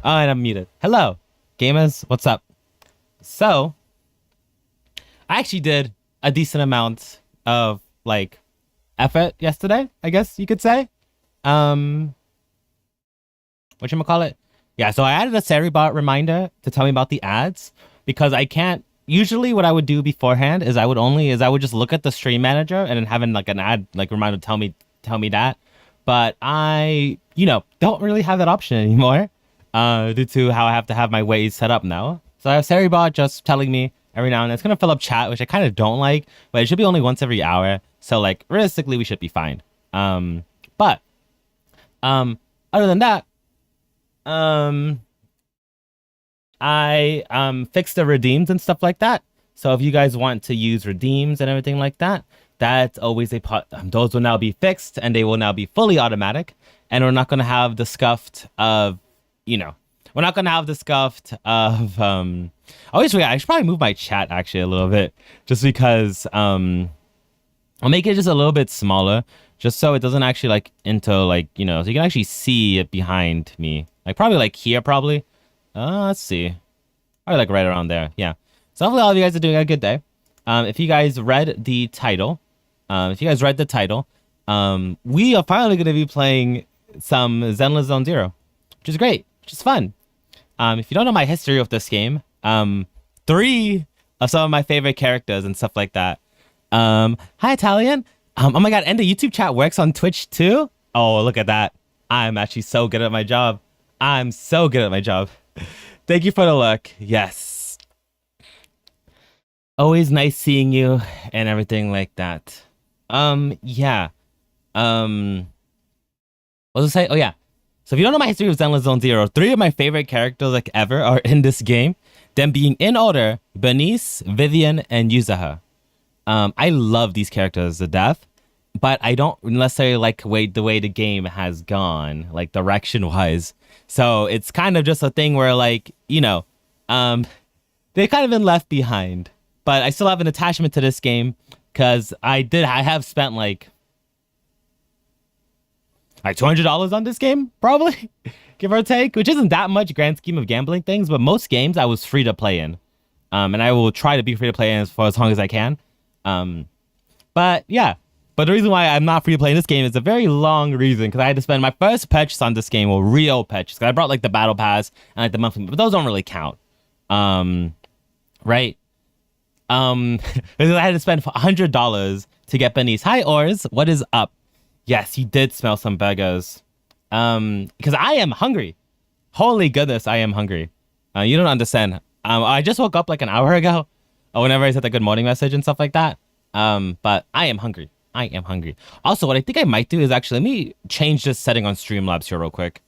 Oh, and I'm muted. Hello, gamers. What's up? So, I actually did a decent amount of like effort yesterday, I guess you could say. Um, whatchamacallit? Yeah, so I added a Seribot reminder to tell me about the ads because I can't. Usually, what I would do beforehand is I would just look at the stream manager and then having like an ad like reminder tell me that. But I don't really have that option anymore, due to how I have to have my ways set up now. So I have Seribot just telling me every now and then. It's gonna fill up chat, which I kind of don't like, but it should be only once every hour. So like realistically, we should be fine. But other than that, um, I fixed the redeems and stuff like that. So if you guys want to use redeems and everything like that, that's always a pot. Those will now be fixed and they will now be fully automatic. And we're not gonna have the scuffed of, we're not gonna have the scuffed of I always forget. I should probably move my chat actually a little bit, just because I'll make it just a little bit smaller, just so it doesn't actually like into like so you can actually see it behind me, like probably like here probably. Let's see. Probably like right around there. Yeah. So hopefully all of you guys are doing a good day. If you guys read the title, we are finally going to be playing some Zenless Zone Zero, which is great, which is fun. If you don't know my history of this game, 3 of some of my favorite characters and stuff like that. Hi, Italian. Oh my God, and the YouTube chat works on Twitch too? Oh, look at that. I'm actually so good at my job. I'm so good at my job. Thank you for the look. Yes. Always nice seeing you and everything like that. Yeah. What was I say? Oh, yeah. So if you don't know my history of Zenless Zone Zero, 3 of my favorite characters like ever are in this game. Them being in order, Bernice, Vivian, and Yuzaha. I love these characters to death, but I don't necessarily like the way the game has gone, like direction-wise. So it's kind of just a thing where like, they've kind of been left behind. But I still have an attachment to this game because I have spent like $200 on this game, probably, give or take, which isn't that much grand scheme of gambling things, but most games I was free to play in. And I will try to be free to play in for as long as I can. But yeah, but the reason why I'm not free to play in this game is a very long reason, because I had to spend my first purchase on this game, or real purchase, because I brought like the battle pass and like the monthly, but those don't really count. Right? Because I had to spend $100 to get Bernice. Hi, Ors. What is up? Yes, he did smell some burgers. Because I am hungry. Holy goodness, I am hungry. You don't understand. I just woke up like an hour ago, whenever I said the good morning message and stuff like that. But I am hungry. I am hungry. Also, what I think I might do is actually, let me change this setting on Streamlabs here real quick.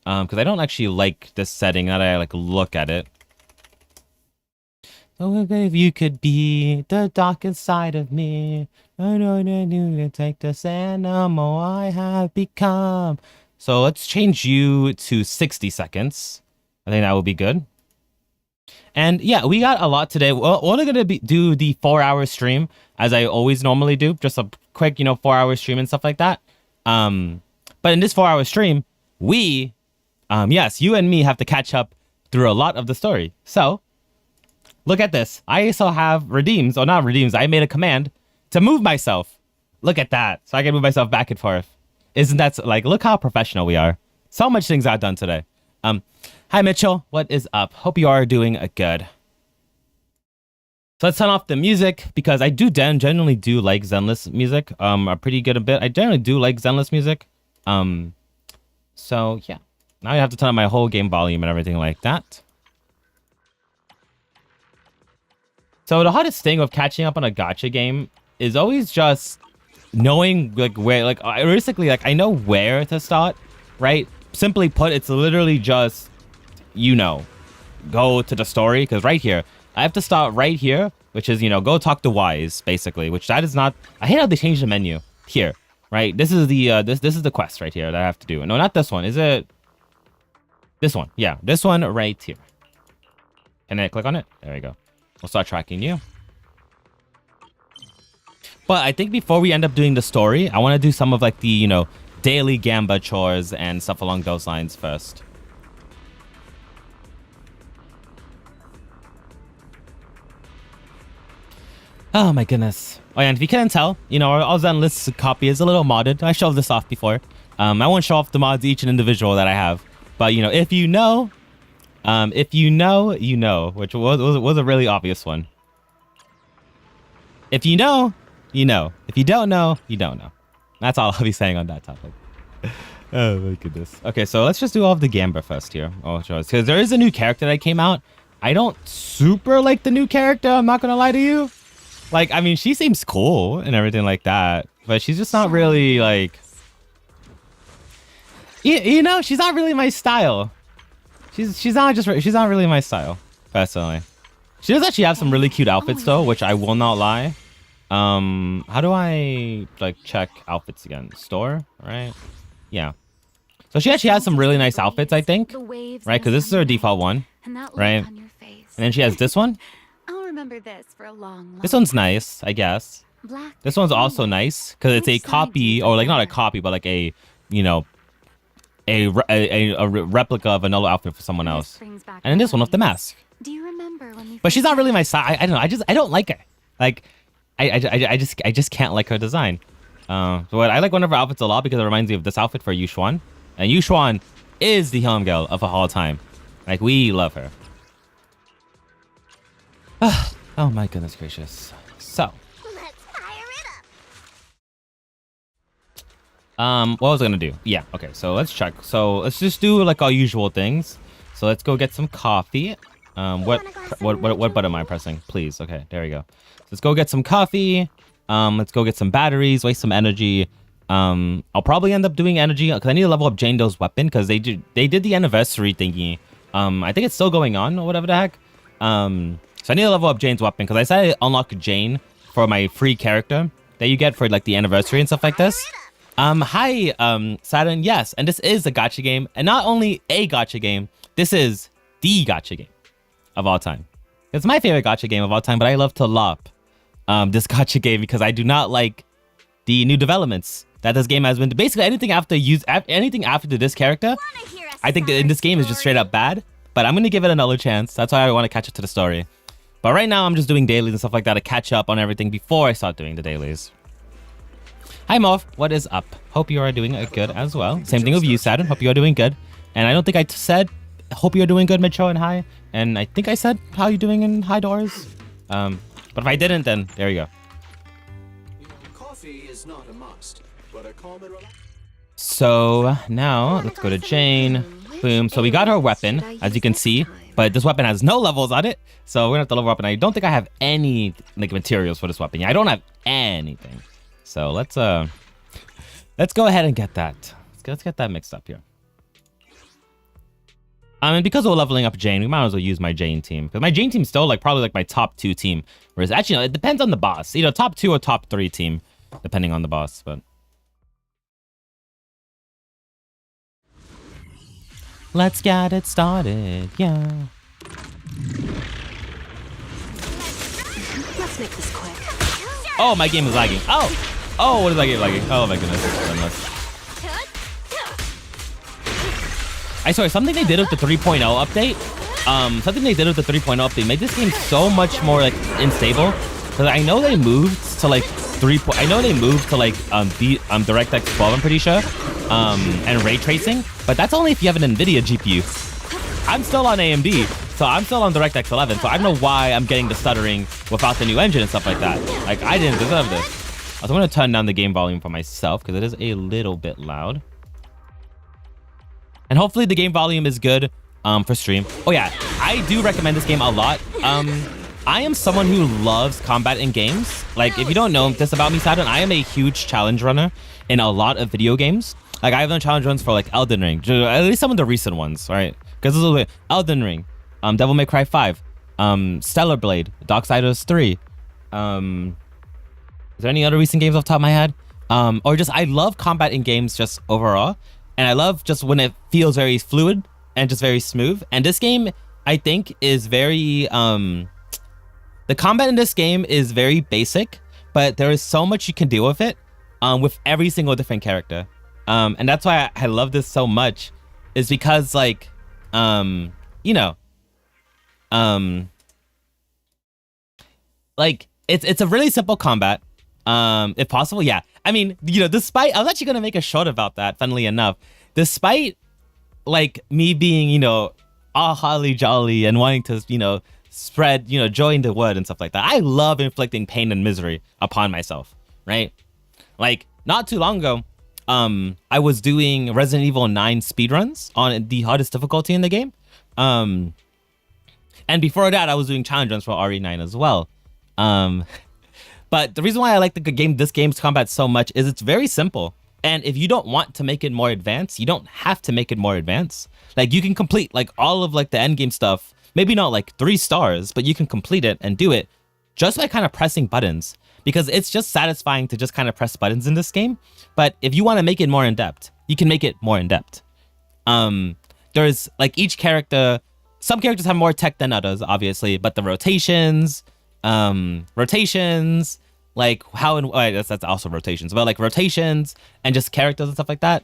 Because I don't actually like this setting now that I like look at it. So if you could be the darkest side of me, I don't need to take this animal I have become. So let's change you to 60 seconds. I think that will be good. And yeah, we got a lot today. We're only going to do the 4-hour stream, as I always normally do. Just a quick, 4-hour stream and stuff like that. But in this 4-hour stream, we, yes, you and me have to catch up through a lot of the story. So, look at this. I also have redeems, or not redeems. I made a command to move myself. Look at that. So I can move myself back and forth. Isn't that, like, look how professional we are. So much things I've done today. Hi, Mitchell. What is up? Hope you are doing good. So let's turn off the music, because I generally do like Zenless music. A pretty good a bit. I generally do like Zenless music. So yeah. Now I have to turn on my whole game volume and everything like that. So the hardest thing of catching up on a gacha game is always just knowing like where, like realistically, like I know where to start, right? Simply put, it's literally just, go to the story, because right here, I have to start right here, which is, go talk to Wise, basically, which that is not, I hate how they changed the menu here, right? This is the, this is the quest right here that I have to do. No, not this one. Is it this one? Yeah, this one right here. Can I click on it? There we go. We'll start tracking you. But I think before we end up doing the story, I want to do some of like the, daily Gamba chores and stuff along those lines first. Oh my goodness. Oh yeah, and if you couldn't tell, you know, our Zenlist copy is a little modded. I showed this off before. I won't show off the mods each and individual that I have. But, you know, if you know, you know, which was a really obvious one. If you know, you know. If you don't know, you don't know. That's all I'll be saying on that topic. Oh my goodness. Okay, so let's just do all of the Gambler first here. Oh, because there is a new character that came out. I don't super like the new character, I'm not gonna lie to you. Like, I mean, she seems cool and everything like that, but she's just not really like... You know, she's not really my style. She's not really my style, personally. She does actually have some really cute outfits though, which I will not lie. How do I like check outfits again? Store, right? Yeah. So she actually has some really nice outfits, I think. Right? Because this is her default one. Right? And then she has this one. I'll remember this for a long. This one's nice, I guess. This one's also nice because it's a copy, or like not a copy, but like a, you know, a replica of another outfit for someone else. And then this one with the mask. Do you remember when but she's not really my style. I don't know. I don't like her. Like, I just can't like her design. So I like one of her outfits a lot because it reminds me of this outfit for Yu Xuan. And Yu Xuan is the home girl of all time. Like, we love her. Oh my goodness gracious. So. Let's fire it up. What was I gonna do? Yeah, okay, so let's check. So let's just do like our usual things. So let's go get some coffee. What button am I pressing? Please. Okay, there we go. Let's go get some coffee. Let's go get some batteries, waste some energy. I'll probably end up doing energy because I need to level up Jane Doe's weapon because they did the anniversary thingy. I think it's still going on or whatever the heck. So I need to level up Jane's weapon because I said I unlock Jane for my free character that you get for like the anniversary and stuff like this. Hi, Saturn. Yes, and this is a gacha game, and not only a gacha game. This is the gacha game of all time. It's my favorite gacha game of all time, but I love to lop this gacha game because I do not like the new developments that this game has been. Basically, anything after this character, I think that in this game is just straight up bad. But I'm gonna give it another chance. That's why I want to catch up to the story. But right now, I'm just doing dailies and stuff like that to catch up on everything before I start doing the dailies. Hi, Morph. What is up? Hope you are doing good as well. Same thing with you, Saturn. Hope you are doing good. And I don't think I said, hope you're doing good, Mitcho and hi. And I think I said, how you doing in hi doors? But if I didn't, then there you go. Coffee is not a must, but a calm and So now let's go to Jane. Boom. So we got her weapon, as you can see, but this weapon has no levels on it. So we're gonna have to level up, and I don't think I have any like materials for this weapon. Yeah, I don't have anything. So let's go ahead and get that. Let's get that mixed up here. And because we're leveling up Jane, we might as well use my Jane team because my Jane team's still like probably like my top 2 team. Whereas actually, no, it depends on the boss. Either top 2 or top 3 team, depending on the boss. But let's get it started, yeah. Let's make this quick. Oh, my game is lagging. Oh, what is my game lagging? Oh my goodness. I swear, something they did with the 3.0 update. Something they did with the 3.0 update made this game so much more like unstable. Because I know they moved to like DirectX 12, I'm pretty sure. And ray tracing, but that's only if you have an NVIDIA GPU. I'm still on AMD, so I'm still on DirectX 11, so I don't know why I'm getting the stuttering without the new engine and stuff like that. Like, I didn't deserve this. I'm going to turn down the game volume for myself because it is a little bit loud. And hopefully the game volume is good for stream. Oh yeah, I do recommend this game a lot. I am someone who loves combat in games. Like, if you don't know this about me, Saturn, I am a huge challenge runner in a lot of video games. Like, I've done challenge runs for, like, Elden Ring. At least some of the recent ones, right? Because this is Elden Ring, Devil May Cry 5, Stellar Blade, Darksiders 3. Is there any other recent games off the top of my head? Or just, I love combat in games just overall. And I love just when it feels very fluid and just very smooth. And this game, I think, is very... the combat in this game is very basic, but there is so much you can do with it with every single different character. And that's why I love this so much, is because, like, you know, like, it's a really simple combat. If possible, yeah. I mean, despite I was actually gonna make a short about that, funnily enough. Despite like me being, all holly jolly and wanting to, spread, joy in the wood and stuff like that. I love inflicting pain and misery upon myself, right? Like not too long ago, I was doing Resident Evil 9 speedruns on the hardest difficulty in the game. And before that, I was doing challenge runs for RE9 as well. But the reason why I like this game's combat so much is it's very simple. And if you don't want to make it more advanced, you don't have to make it more advanced. Like you can complete like all of like the end game stuff, maybe not like 3 stars, but you can complete it and do it just by kind of pressing buttons, because it's just satisfying to just kind of press buttons in this game. But if you want to make it more in depth, you can make it more in depth. There's like each character, some characters have more tech than others, obviously, but the rotations, like how and that's also rotations, but like rotations and just characters and stuff like that.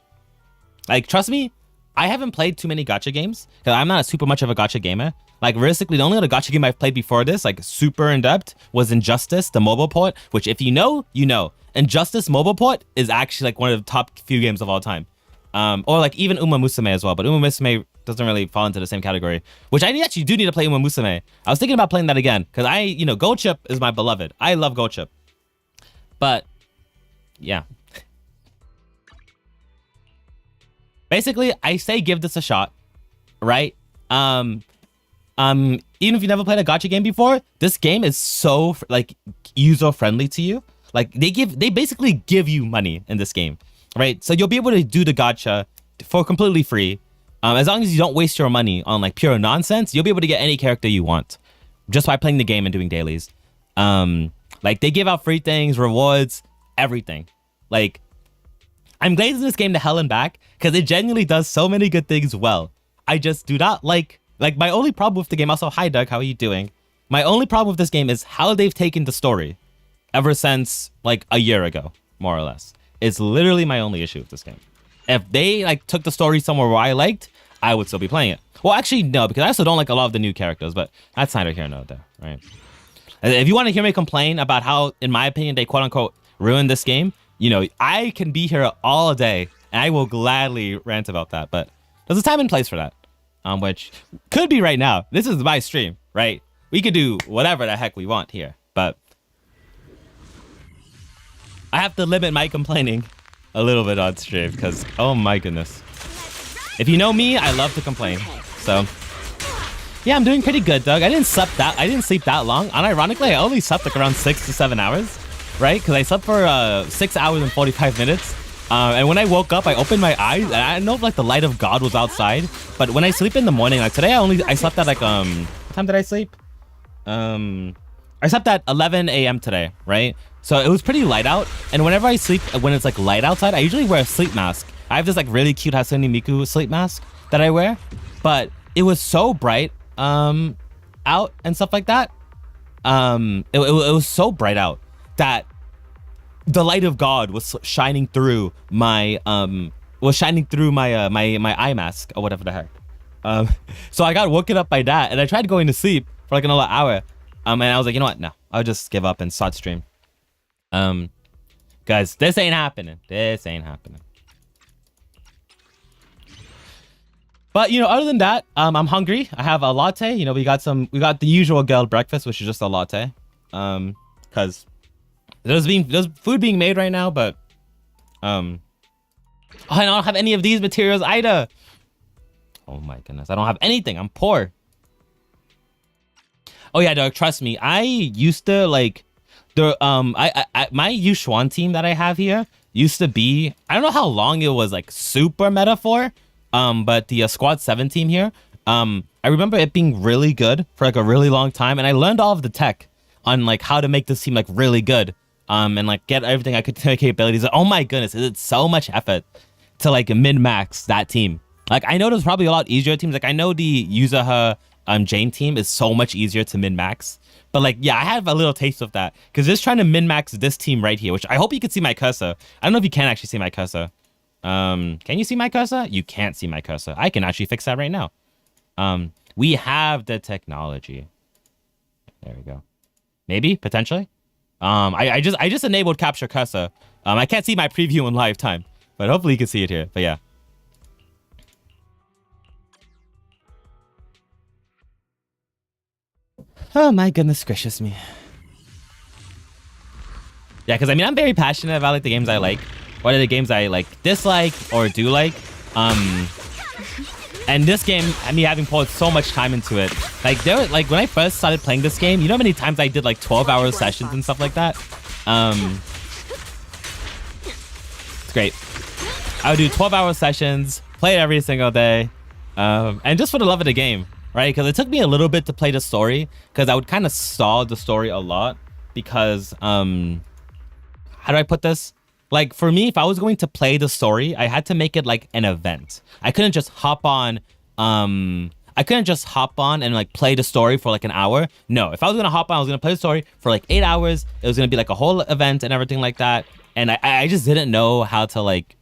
Like, trust me, I haven't played too many gacha games because I'm not super much of a gacha gamer. Like, realistically, the only other gacha game I've played before this, like super in depth, was Injustice, the mobile port, which if you know, you know. Injustice mobile port is actually like one of the top few games of all time. Or like even Uma Musume as well, but Uma Musume doesn't really fall into the same category, which I actually do need to play Uma Musume. I was thinking about playing that again because Gold Chip is my beloved. I love Gold Chip. But yeah. Basically, I say give this a shot, right? Even if you never played a gacha game before, this game is so like user friendly to you. Like they basically give you money in this game, right? So you'll be able to do the gacha for completely free. As long as you don't waste your money on like pure nonsense, you'll be able to get any character you want just by playing the game and doing dailies. Like they give out free things, rewards, everything. Like I'm glazing this game to hell and back because it genuinely does so many good things well. I just do not like my only problem with the game. Also, hi Doug, how are you doing? My only problem with this game is how they've taken the story ever since like a year ago, more or less. It's literally my only issue with this game. If they like took the story somewhere where I liked, I would still be playing it. Well, actually, no, because I also don't like a lot of the new characters, but that's neither here nor there, right? If you want to hear me complain about how, in my opinion, they quote unquote ruined this game, I can be here all day and I will gladly rant about that. But there's a time and place for that, which could be right now. This is my stream, right? We could do whatever the heck we want here, but I have to limit my complaining a little bit on stream because, oh my goodness. If you know me, I love to complain. So yeah, I'm doing pretty good, Doug. I didn't sleep that long. Unironically, I only slept like around 6 to 7 hours, right? Because I slept for 6 hours and 45 minutes. And when I woke up, I opened my eyes, and I don't know if like the light of God was outside. But when I sleep in the morning, like today, I slept at like what time did I sleep? I slept at 11 a.m. today, right? So it was pretty light out. And whenever I sleep, when it's like light outside, I usually wear a sleep mask. I have this like really cute Hatsune Miku sleep mask that I wear, but it was so bright out and stuff like that. It was so bright out that the light of God was shining through my my eye mask or whatever the heck. So I got woken up by that, and I tried going to sleep for like another hour. And I was like, you know what? No, I'll just give up and start stream. Guys, this ain't happening. This ain't happening. But other than that, I'm hungry. I have a latte. We got the usual girl breakfast, which is just a latte. Because there's food being made right now, but I don't have any of these materials either. Oh my goodness, I don't have anything. I'm poor. Oh yeah, Doug, trust me. I used to like my Yushuan team that I have here used to be, I don't know how long it was like super meta for. But the Squad 7 team here, I remember it being really good for like a really long time, and I learned all of the tech on like how to make this team like really good, and like get everything I could to capabilities. Oh my goodness, it's so much effort to like min-max that team. Like I know there's probably a lot easier teams. Like I know the Yuzaha Jane team is so much easier to min-max, but like yeah, I have a little taste of that because just trying to min-max this team right here, which I hope you can see my cursor. I don't know if you can actually see my cursor. Can you see my cursor? You can't see my cursor. I can actually fix that right now. We have the technology. There we go. Maybe, potentially. I just enabled capture cursor. I can't see my preview in live time, but hopefully you can see it here. But yeah. Oh my goodness gracious me. Yeah, because I mean I'm very passionate about like the games I like, what are the games I like dislike or do like. And this game, I mean, having poured so much time into it, like when I first started playing this game, you know how many times I did like 12-hour sessions and stuff like that. It's great. I would do 12-hour sessions, play it every single day, and just for the love of the game, right? Because it took me a little bit to play the story, because I would kind of stall the story a lot, because how do I put this? Like, for me, if I was going to play the story, I had to make it like an event. I couldn't just hop on and like play the story for like an hour. No, if I was gonna hop on, I was gonna play the story for like 8 hours. It was gonna be like a whole event and everything like that. And I just didn't know how to like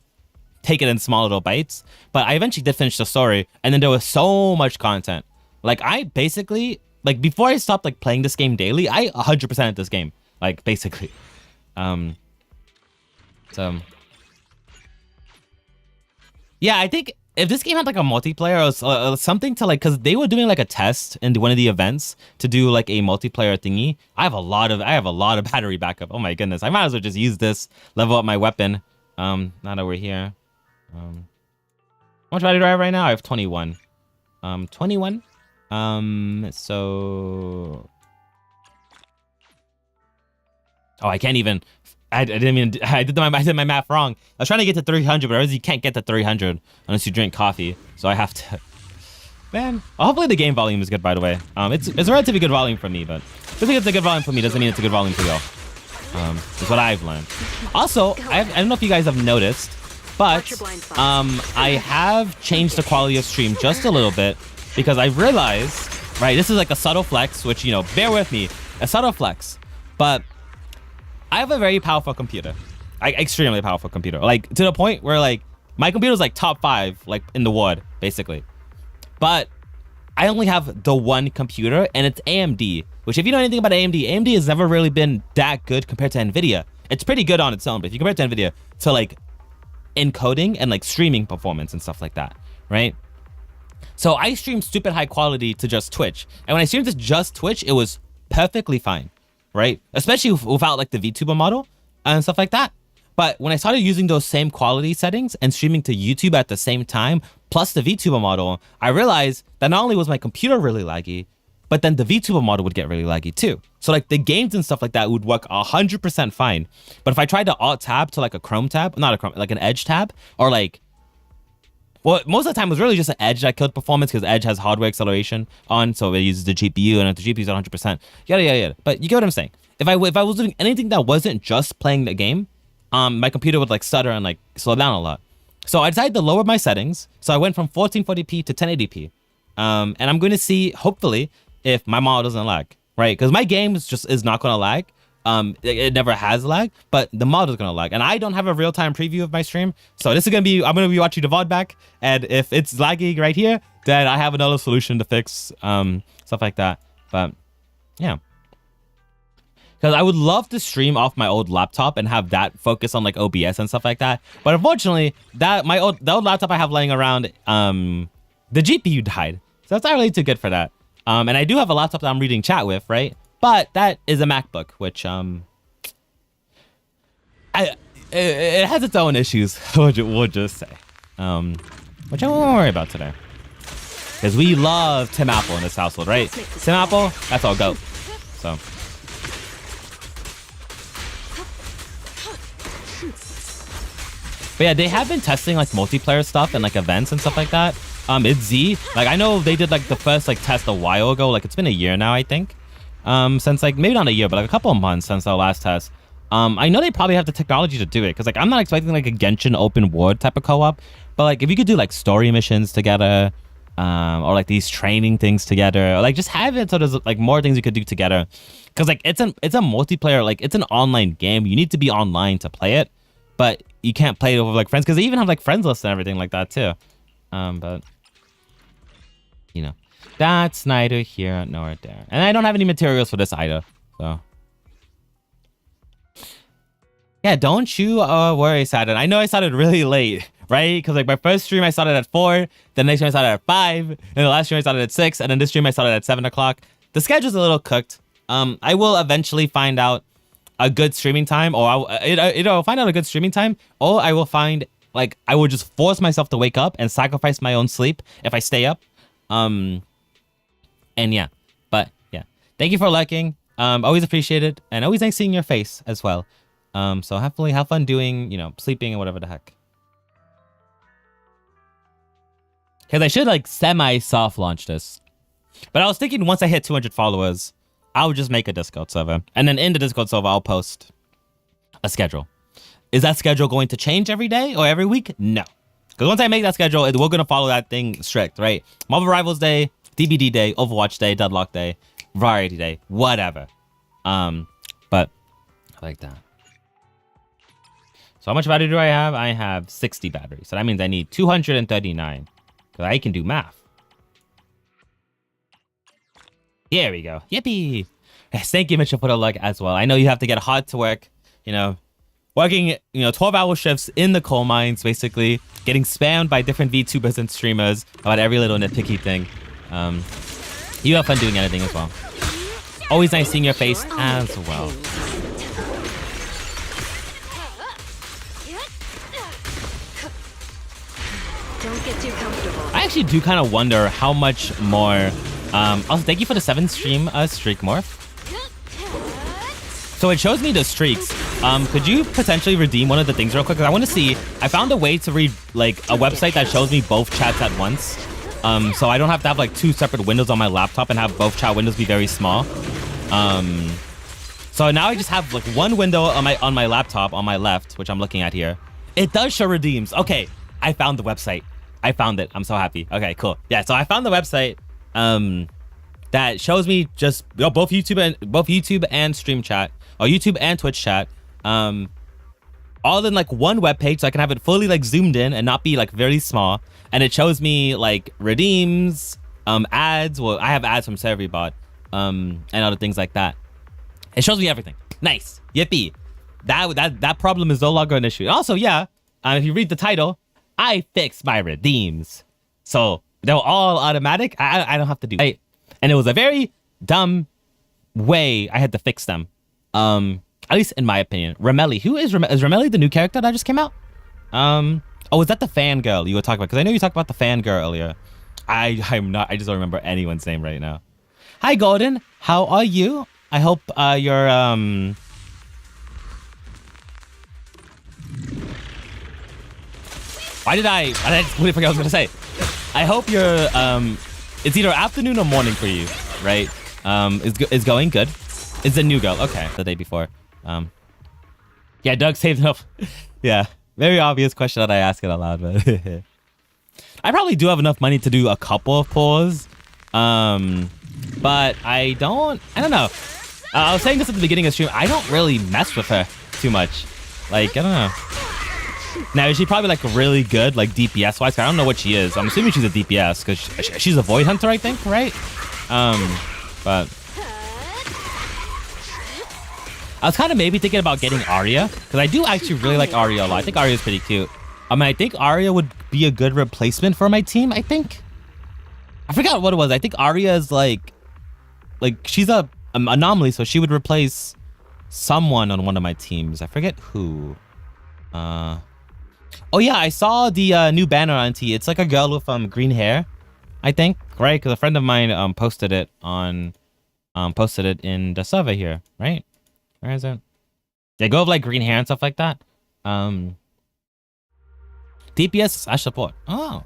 take it in small little bites. But I eventually did finish the story, and then there was so much content. Like, I basically, like, before I stopped like playing this game daily, I 100%ed this game, like, basically. So yeah, I think if this game had like a multiplayer or something to like, because they were doing like a test in one of the events to do like a multiplayer thingy. I have a lot of battery backup. Oh my goodness, I might as well just use this, level up my weapon. Now that we're here, how much battery do I have right now? I have 21. 21. So oh, I can't even. I did my math wrong. I was trying to get to 300, but I realized you can't get to 300 unless you drink coffee. So I have to. Man, hopefully the game volume is good. By the way, it's a relatively good volume for me, but just because it's a good volume for me doesn't mean it's a good volume for y'all. That's what I've learned. Also, I don't know if you guys have noticed, but I have changed the quality of stream just a little bit, because I realized, right, this is like a subtle flex, which, you know, bear with me, a subtle flex, but I have a very powerful computer, like extremely powerful computer, like to the point where like my computer is like top 5 like in the world basically. But I only have the one computer, and it's AMD, which if you know anything about AMD has never really been that good compared to NVIDIA. It's pretty good on its own, but if you compare it to NVIDIA to like encoding and like streaming performance and stuff like that, right? So I stream stupid high quality to just Twitch, and when I streamed to just Twitch, it was perfectly fine. Right? Especially without like the VTuber model and stuff like that. But when I started using those same quality settings and streaming to YouTube at the same time, plus the VTuber model, I realized that not only was my computer really laggy, but then the VTuber model would get really laggy too. So like the games and stuff like that would work 100% fine. But if I tried to alt tab to like a Chrome tab, not a Chrome, like an Edge tab, or like, well, most of the time it was really just an Edge that killed performance, because Edge has hardware acceleration on, so it uses the GPU, and if the GPU is at 100%, yada, yada, yada. But you get what I'm saying. If I was doing anything that wasn't just playing the game, my computer would like stutter and like slow down a lot. So I decided to lower my settings. So I went from 1440p to 1080p. And I'm going to see, hopefully, if my model doesn't lag, right? Because my game is not going to lag. It never has lag, but the model is gonna lag, and I don't have a real-time preview of my stream, so this is gonna be, I'm gonna be watching the VOD back, and if it's lagging right here, then I have another solution to fix stuff like that. But yeah, because I would love to stream off my old laptop and have that focus on like OBS and stuff like that, but unfortunately the old laptop I have laying around, the GPU died, so that's not really too good for that. And I do have a laptop that I'm reading chat with, right? But that is a MacBook, which it has its own issues, we'll just say, which I won't worry about today, because we love Tim Apple in this household, right? Tim Apple, that's all go. So but yeah, they have been testing like multiplayer stuff and like events and stuff like that. It's Z, like I know they did like the first like test a while ago, like it's been a year now, I think. Since like maybe not a year, but like a couple of months since our last test. I know they probably have the technology to do it, because like I'm not expecting like a Genshin open world type of co-op, but like if you could do like story missions together, or like these training things together, or like just have it so there's like more things you could do together, because like it's a multiplayer, like it's an online game. You need to be online to play it, but you can't play it with like friends, because they even have like friends lists and everything like that too. But you know, that's neither here nor there. And I don't have any materials for this either, so Yeah, don't you worry, Saturn. I know I started really late, right? Because like my first stream I started at 4, the next stream I started at 5, and the last stream I started at 6, and then this stream I started at 7 o'clock. The schedule's a little cooked. I will eventually find out a good streaming time, or I'll find out a good streaming time, or I will find like I will just force myself to wake up and sacrifice my own sleep if I stay up. And yeah, but yeah, thank you for liking. Always appreciate it, and always nice seeing your face as well. So hopefully have fun doing, you know, sleeping and whatever the heck. Because I should like semi-soft launch this. But I was thinking once I hit 200 followers, I'll just make a Discord server. And then in the Discord server, I'll post a schedule. Is that schedule going to change every day or every week? No. Because once I make that schedule, we're going to follow that thing strict, right? Marvel Rivals Day, DBD Day, Overwatch Day, Deadlock Day, Variety Day, whatever. But I like that. So how much battery do I have? I have 60 batteries. So that means I need 239. Because I can do math. Here we go. Yippee! Yes, thank you, Mitchell, for the luck as well. I know you have to get hard to work, you know, working, you know, 12-hour shifts in the coal mines, basically, getting spammed by different VTubers and streamers about every little nitpicky thing. You have fun doing anything as well. Always nice seeing your face as well. Don't get too comfortable. I actually do kind of wonder how much more. Also, thank you for the 7 stream streak morph. So it shows me the streaks. Could you potentially redeem one of the things real quick? Because I want to see. I found a way to read like a website that shows me both chats at once. So I don't have to have like 2 separate windows on my laptop and have both chat windows be very small. So now I just have like one window on my laptop on my left, which I'm looking at here. It does show redeems. Okay, I found the website. I found it. I'm so happy. Okay, cool. Yeah, so I found the website that shows me just both YouTube and stream chat, or YouTube and Twitch chat, all in like one web page, so I can have it fully like zoomed in and not be like very small. And it shows me like redeems, ads. Well, I have ads from Servybot, and other things like that. It shows me everything. Nice. Yippee. That problem is no longer an issue. Also, yeah, if you read the title, I fixed my redeems. So they're all automatic. I don't have to do it. And it was a very dumb way I had to fix them. At least in my opinion. Ramelli. Who is Ramelli? Is Ramelli the new character that just came out? Oh, is that the fangirl you were talking about? Because I know you talked about the fangirl earlier. I'm not. I just don't remember anyone's name right now. Hi, Golden. How are you? I hope you're Why did I completely forget what I was gonna say? I hope you're it's either afternoon or morning for you, right? Is going good. It's a new girl. Okay, the day before. Yeah, Doug saved enough. Yeah, very obvious question that I ask it out loud, but I probably do have enough money to do a couple of pulls. But I don't know. I was saying this at the beginning of the stream. I don't really mess with her too much. Like, I don't know. Now, is she probably like really good, like DPS wise? I don't know what she is. I'm assuming she's a DPS because she's a Void Hunter, I think, right? But I was kind of maybe thinking about getting Arya because I do actually really like Arya a lot. I think Arya is pretty cute. I think Arya would be a good replacement for my team. I think I forgot what it was. I think Arya is like she's a anomaly, so she would replace someone on one of my teams. I forget who. Oh yeah, I saw the new banner on T. It's like a girl with green hair, I think, right? Because a friend of mine posted it in the server here, right? Where is it? Yeah, go with like green hair and stuff like that. DPS / support. Oh,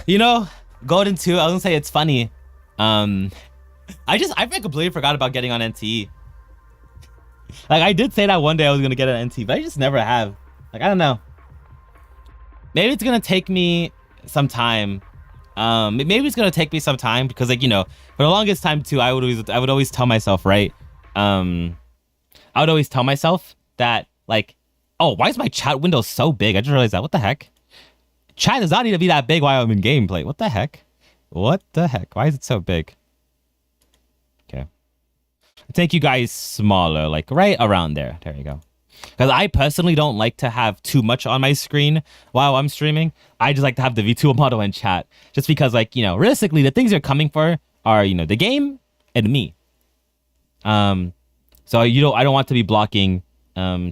you know, Golden 2. I was gonna say it's funny. I completely forgot about getting on NTE. Like I did say that one day I was gonna get an NT, but I just never have. Like I don't know. Maybe it's gonna take me some time. Maybe it's gonna take me some time because, like, you know, for the longest time too, I would always tell myself, right? I would always tell myself that, like, oh, why is my chat window so big? I just realized that. What the heck? Chat does not need to be that big while I'm in gameplay. What the heck? What the heck? Why is it so big? Okay. Take you guys smaller, like right around there. There you go. Because I personally don't like to have too much on my screen while I'm streaming. I just like to have the V2 model and chat. Just because, like, you know, realistically, the things you're coming for are, you know, the game and me. So I don't want to be blocking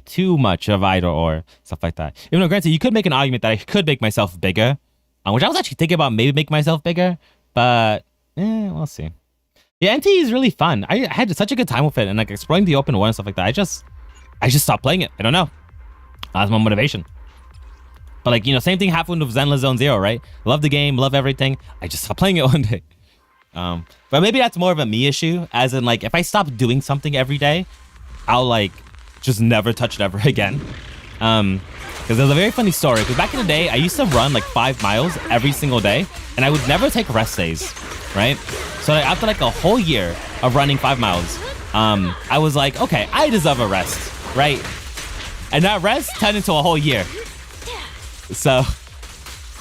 too much of either or stuff like that. Even though, granted, you could make an argument that I could make myself bigger, which I was actually thinking about maybe making myself bigger, but we'll see. Yeah, NT is really fun. I had such a good time with it, and like exploring the open world and stuff like that. I just stopped playing it. I don't know. That's my motivation. But like, you know, same thing happened with Zenless Zone Zero, right? Love the game, love everything. I just stopped playing it one day. But maybe that's more of a me issue, as in like if I stop doing something every day, I'll like just never touch it ever again. Because there's a very funny story. Because back in the day, I used to run like 5 miles every single day, and I would never take rest days, right? So like, after like a whole year of running 5 miles, I was like, okay, I deserve a rest, right? And that rest turned into a whole year. So,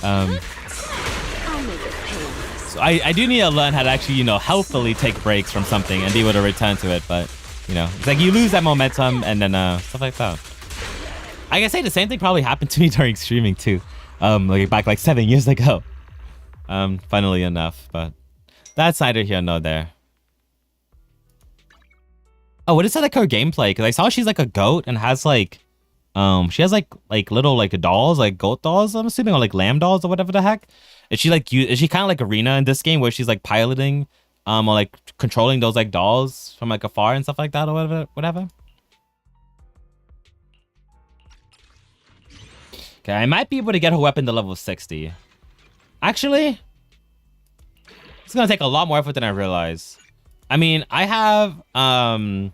I'll make it painless. so I do need to learn how to actually, you know, healthfully take breaks from something and be able to return to it. But, you know, it's like you lose that momentum and then stuff like that. I can say the same thing probably happened to me during streaming too. Like back like 7 years ago. Funnily enough, but that's neither here nor there. Oh, what is that like her gameplay? Because I saw she's like a goat and has like, she has like little like dolls, like goat dolls, I'm assuming, or like lamb dolls or whatever the heck. Is she like is she kind of like Arena in this game where she's like piloting, or like controlling those like dolls from like afar and stuff like that or whatever? Okay, I might be able to get her weapon to level 60. Actually, it's gonna take a lot more effort than I realize. I mean, I have oh,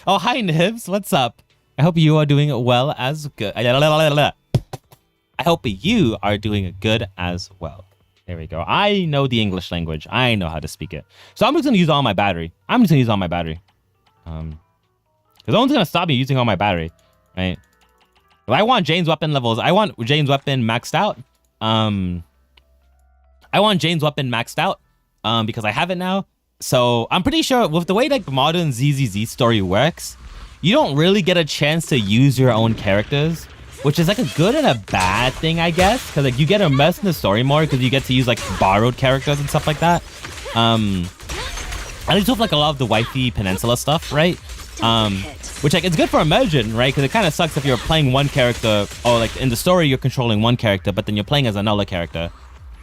hi Nibs, what's up? I hope you are doing well as good. I hope you are doing good as well. There we go. I know the English language. I know how to speak it. So I'm just gonna use all my battery. Because no one's gonna stop me using all my battery, right? If I want Jane's weapon levels, I want Jane's weapon maxed out. Because I have it now. So I'm pretty sure with the way like modern ZZZ story works, you don't really get a chance to use your own characters, which is like a good and a bad thing, I guess. Because like you get immersed in the story more because you get to use like borrowed characters and stuff like that. At least with like a lot of the wifey peninsula stuff, right? Which like it's good for immersion, right? Because it kind of sucks if you're playing one character, or like in the story you're controlling one character, but then you're playing as another character.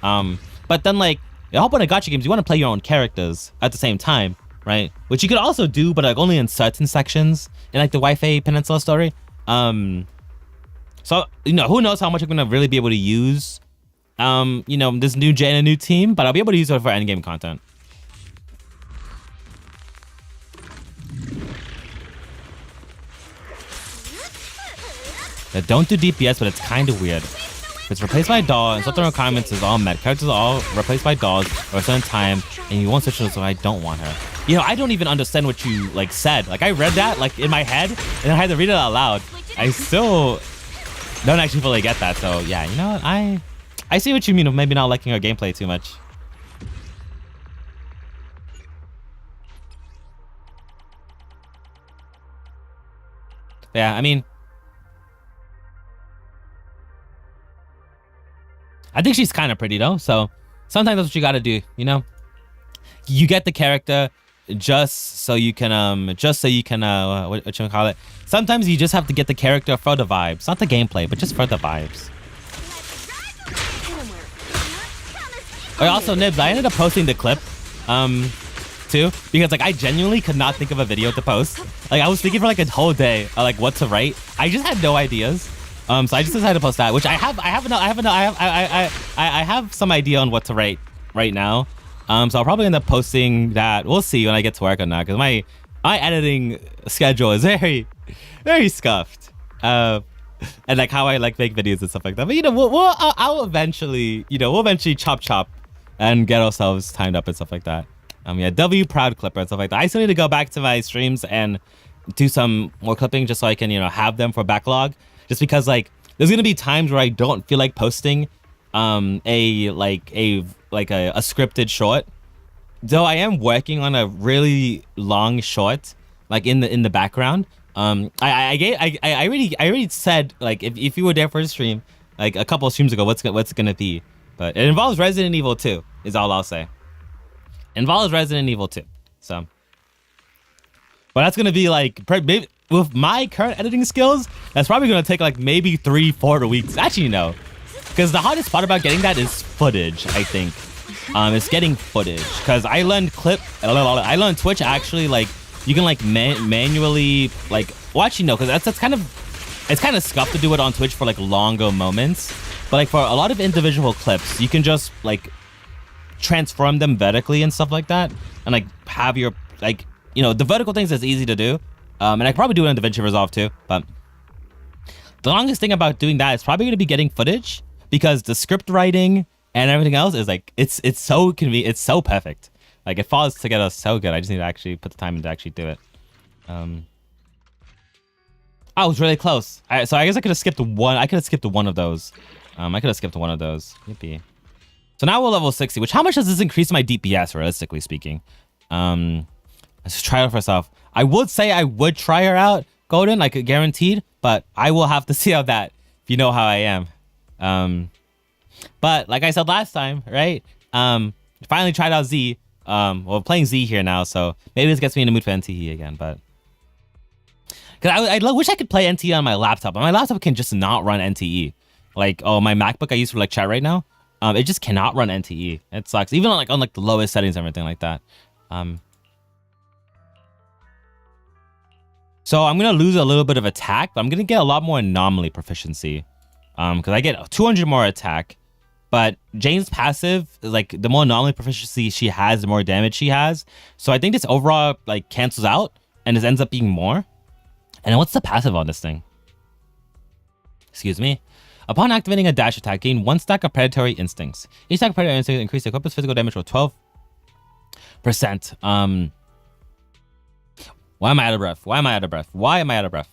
But then like the whole point of gacha games, you want to play your own characters at the same time, right? Which you could also do, but like only in certain sections in like the Wi-Fi Peninsula story. So you know, who knows how much I'm gonna really be able to use, you know, this new gen and new team, but I'll be able to use it for endgame content. That don't do DPS, but it's kind of weird. It's replaced by a doll, and certain requirements is all met. Characters are all replaced by dolls for a certain time, and you won't switch to her, so I don't want her. You know, I don't even understand what you like said. Like I read that like in my head, and I had to read it out loud. I still don't actually fully get that. So yeah, you know what? I see what you mean of maybe not liking her gameplay too much. Yeah, I mean, I think she's kind of pretty though, so sometimes that's what you gotta do, you know? You get the character just so you can what you call it? Sometimes you just have to get the character for the vibes, not the gameplay, but just for the vibes. Oh, also Nibs, I ended up posting the clip too, because like I genuinely could not think of a video to post. Like I was thinking for like a whole day like what to write. I just had no ideas. So I just decided to post that, which I have some idea on what to write right now. So I'll probably end up posting that. We'll see when I get to work on that, because my editing schedule is very, very scuffed. And like how I like make videos and stuff like that. But you know, I'll eventually, you know, we'll eventually chop and get ourselves timed up and stuff like that. Yeah, W proud clipper and stuff like that. I still need to go back to my streams and do some more clipping just so I can, you know, have them for backlog. Just because like there's gonna be times where I don't feel like posting a scripted short. Though I am working on a really long short like in the background. I already said like if you were there for the stream like a couple of streams ago what's it gonna be, but it involves Resident Evil 2 is all I'll say. Involves Resident Evil 2, so. But that's gonna be like maybe, with my current editing skills, that's probably gonna take like maybe 3-4 weeks. Actually, no, because the hardest part about getting that is footage. I think, it's getting footage because I learned Twitch actually like you can like manually like actually no, because that's kind of scuffed to do it on Twitch for like longer moments, but like for a lot of individual clips, you can just like transform them vertically and stuff like that, and like have your like. You know, the vertical things is easy to do. And I could probably do it in DaVinci Resolve too. But the longest thing about doing that is probably going to be getting footage because the script writing and everything else is like, it's so convenient. It's so perfect. Like it falls together so good. I just need to actually put the time in to actually do it. I was really close. So I guess I could have skipped one. I could have skipped one of those. I could have skipped one of those. Yippee. So now we're level 60, which how much does this increase my DPS, realistically speaking? Let's just try it for herself. I would say I would try her out, Golden, like guaranteed, but I will have to see how that, if you know how I am. But like I said last time, right? Finally tried out Z. Well, playing Z here now, so maybe this gets me in the mood for NTE again, but. Because I wish I could play NTE on my laptop, but my laptop can just not run NTE. Like, oh, my MacBook I use for like chat right now, it just cannot run NTE. It sucks, even on like the lowest settings and everything like that. So I'm going to lose a little bit of attack, but I'm going to get a lot more anomaly proficiency. Because I get 200 more attack. But Jane's passive, like the more anomaly proficiency she has, the more damage she has. So I think this overall like cancels out and this ends up being more. And then what's the passive on this thing? Excuse me. Upon activating a dash attack, gain 1 stack of predatory instincts. Each stack of predatory instincts increase the equipment's physical damage for 12%. Why am I out of breath? Why am I out of breath? Why am I out of breath?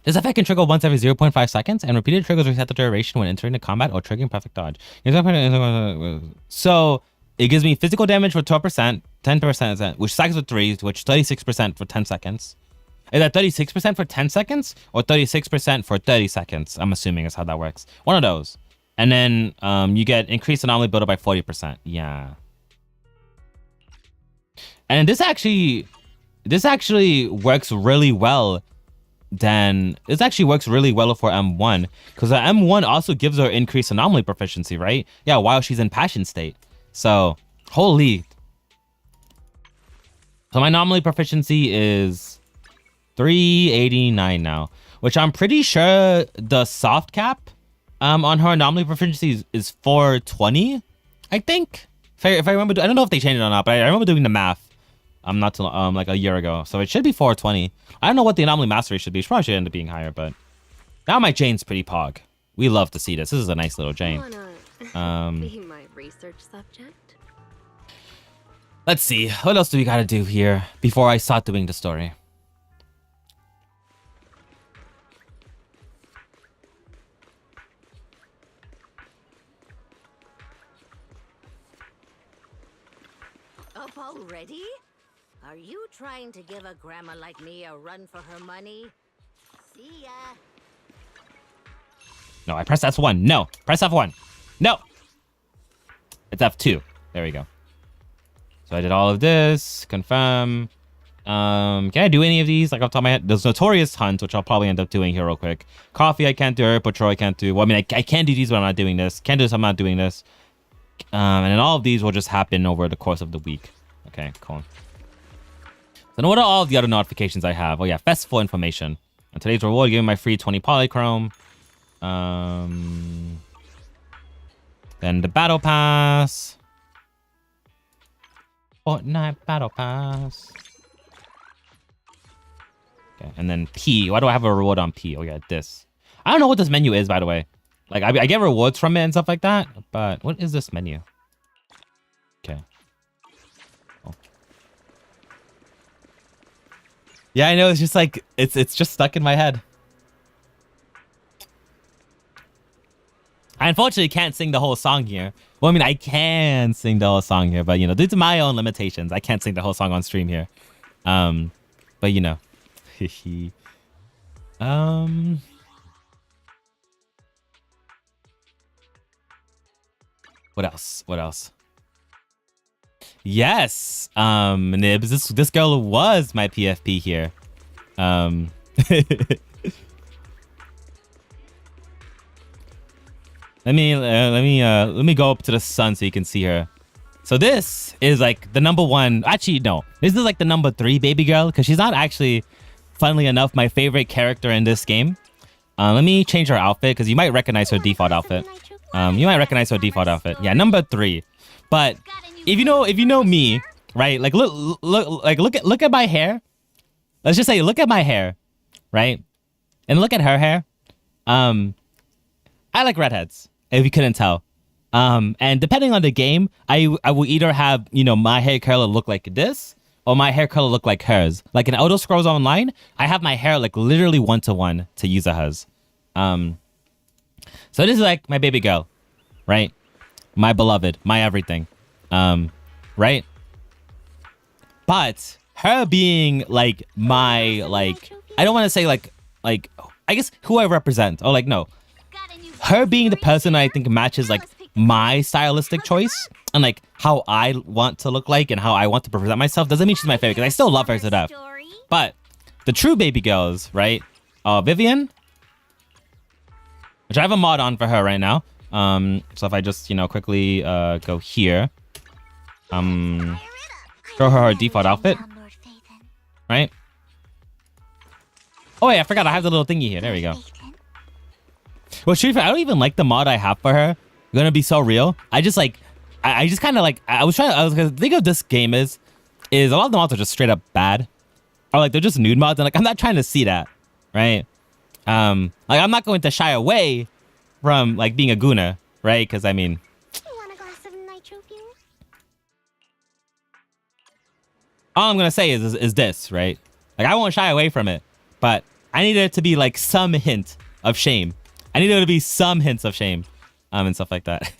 This effect can trigger once every 0.5 seconds, and repeated triggers reset the duration when entering the combat or triggering perfect dodge. So it gives me physical damage for 12%, 10%, which stacks with 3, which 36% for 10 seconds. Is that 36% for 10 seconds or 36% for 30 seconds? I'm assuming is how that works. One of those. And then you get increased anomaly buildup by 40%. Yeah. And this actually works really well. This actually works really well for M1 because the M1 also gives her increased anomaly proficiency, right? Yeah, while she's in passion state. So, holy. So my anomaly proficiency is 389 now, which I'm pretty sure the soft cap on her anomaly proficiency is 420, I think. If I remember, I don't know if they changed it or not, but I remember doing the math. Not too like a year ago, so it should be 420. I don't know what the anomaly mastery should be. It probably should end up being higher, but now my Jane's pretty pog. We love to see this. This is a nice little Jane. Be my research subject. Let's see. What else do we gotta do here before I start doing the story? Up already? Are you trying to give a grandma like me a run for her money? See ya. No, I pressed F1. No, press F1. No. It's F2. There we go. So I did all of this. Confirm. Can I do any of these? Like off the top of my head, there's Notorious Hunt, which I'll probably end up doing here real quick. Coffee, I can't do. Air Patrol, I can't do. Well, I mean, I can do these, but I'm not doing this. Can't do this, I'm not doing this. And then all of these will just happen over the course of the week. Okay, cool. So then what are all of the other notifications I have? Oh yeah, festival information. And today's reward, giving my free 20 polychrome. Then the battle pass. Fortnite battle pass. Okay, and then P. Why do I have a reward on P? Oh yeah, this. I don't know what this menu is, by the way. Like I get rewards from it and stuff like that. But what is this menu? Okay. Yeah, I know. It's just like it's just stuck in my head. I unfortunately can't sing the whole song here. Well, I mean, I can sing the whole song here, but you know, due to my own limitations, I can't sing the whole song on stream here. But you know. What else? What else? Yes. Nibs, this girl was my PFP here. let me go up to the sun so you can see her. So this is like the number one. Actually, no. This is like the number 3 baby girl because she's not actually, funnily enough, my favorite character in this game. Let me change her outfit because you might recognize her default outfit. Yeah, number 3. But if you know me, right? Like look at my hair. Let's just say look at my hair, right? And look at her hair. I like redheads, if you couldn't tell. And depending on the game, I will either have, my hair color look like this or my hair color look like hers. Like in Elder Scrolls Online, I have my hair like literally 1-to-1 to Yuzaha's. So this is like my baby girl, right? My beloved, my everything, right? But her being like my, like, I don't want to say like, I guess who I represent. Oh, like, no. Her being the person I think matches like my stylistic choice and like how I want to look like and how I want to present myself doesn't mean she's my favorite because I still love her to death. But the true baby girls, right? Vivian, which I have a mod on for her right now. So if I just, quickly go here, show her default outfit, right? Oh wait, I forgot I have the little thingy here. There we go. Well, truthfully, I don't even like the mod I have for her. I'm gonna be so real. I just like, I just kind of like, I was gonna think of this game is a lot of the mods are just straight up bad, or like they're just nude mods, and like I'm not trying to see that, right? Like I'm not going to shy away from like being a Guna, right? Because I mean, Want a glass of nitro fuel? all I'm gonna say is this, right? Like I won't shy away from it, but I need there to be like some hint of shame. I need there to be some hints of shame, and stuff like that.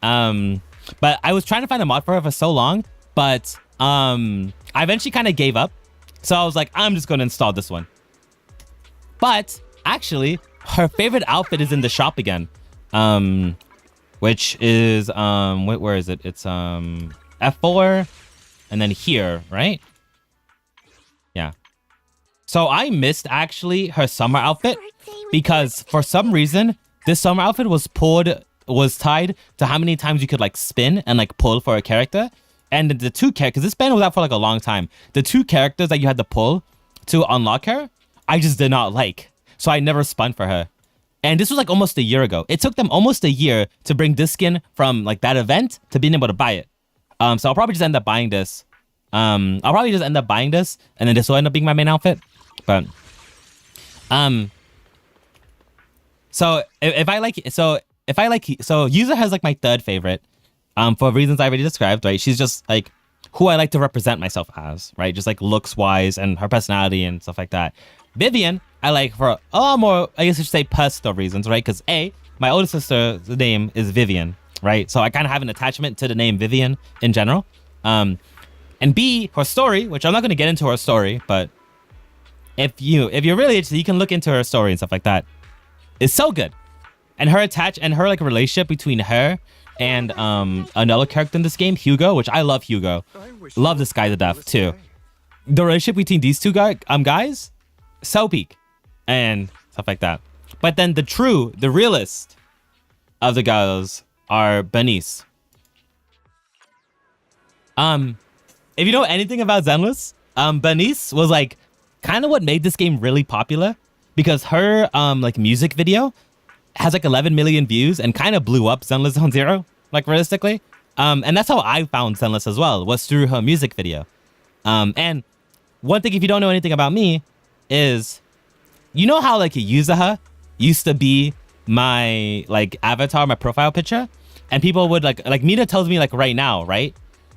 But I was trying to find a mod for her for so long, but I eventually kind of gave up. So I was like, I'm just gonna install this one. But actually, her favorite outfit is in the shop again, which is where is it? It's F4, and then here, right? Yeah. So I missed actually her summer outfit because for some reason this summer outfit was tied to how many times you could like spin and like pull for a character, and the 2 characters. This band was out for like a long time. The 2 characters that you had to pull to unlock her, I just did not like. So I never spun for her. And this was like almost a year ago. It took them almost a year to bring this skin from like that event to being able to buy it. So I'll probably just end up buying this. And then this will end up being my main outfit. But so Yuza has like my 3rd favorite. For reasons I already described, right? She's just like who I like to represent myself as, right? Just like looks wise and her personality and stuff like that. Vivian, I like for a lot more, I guess I should say personal reasons, right? Because A, my older sister's name is Vivian, right? So I kind of have an attachment to the name Vivian in general. And B, her story, which I'm not going to get into her story, but if you're really interested, you can look into her story and stuff like that. It's so good. And her like relationship between her and another character in this game, Hugo, which I love Hugo. Love this guy to death too. The relationship between these 2 guys, so peak and stuff like that. But then the realist of the girls are Bernice. If you know anything about Zenless, Bernice was like kind of what made this game really popular because her like music video has like 11 million views and kind of blew up Zenless Zone Zero, like realistically. And that's how I found Zenless as well, was through her music video. And one thing, if you don't know anything about me, is you know how like Yuzaha used to be my like avatar, my profile picture, and people would like Mina tells me like right now, right,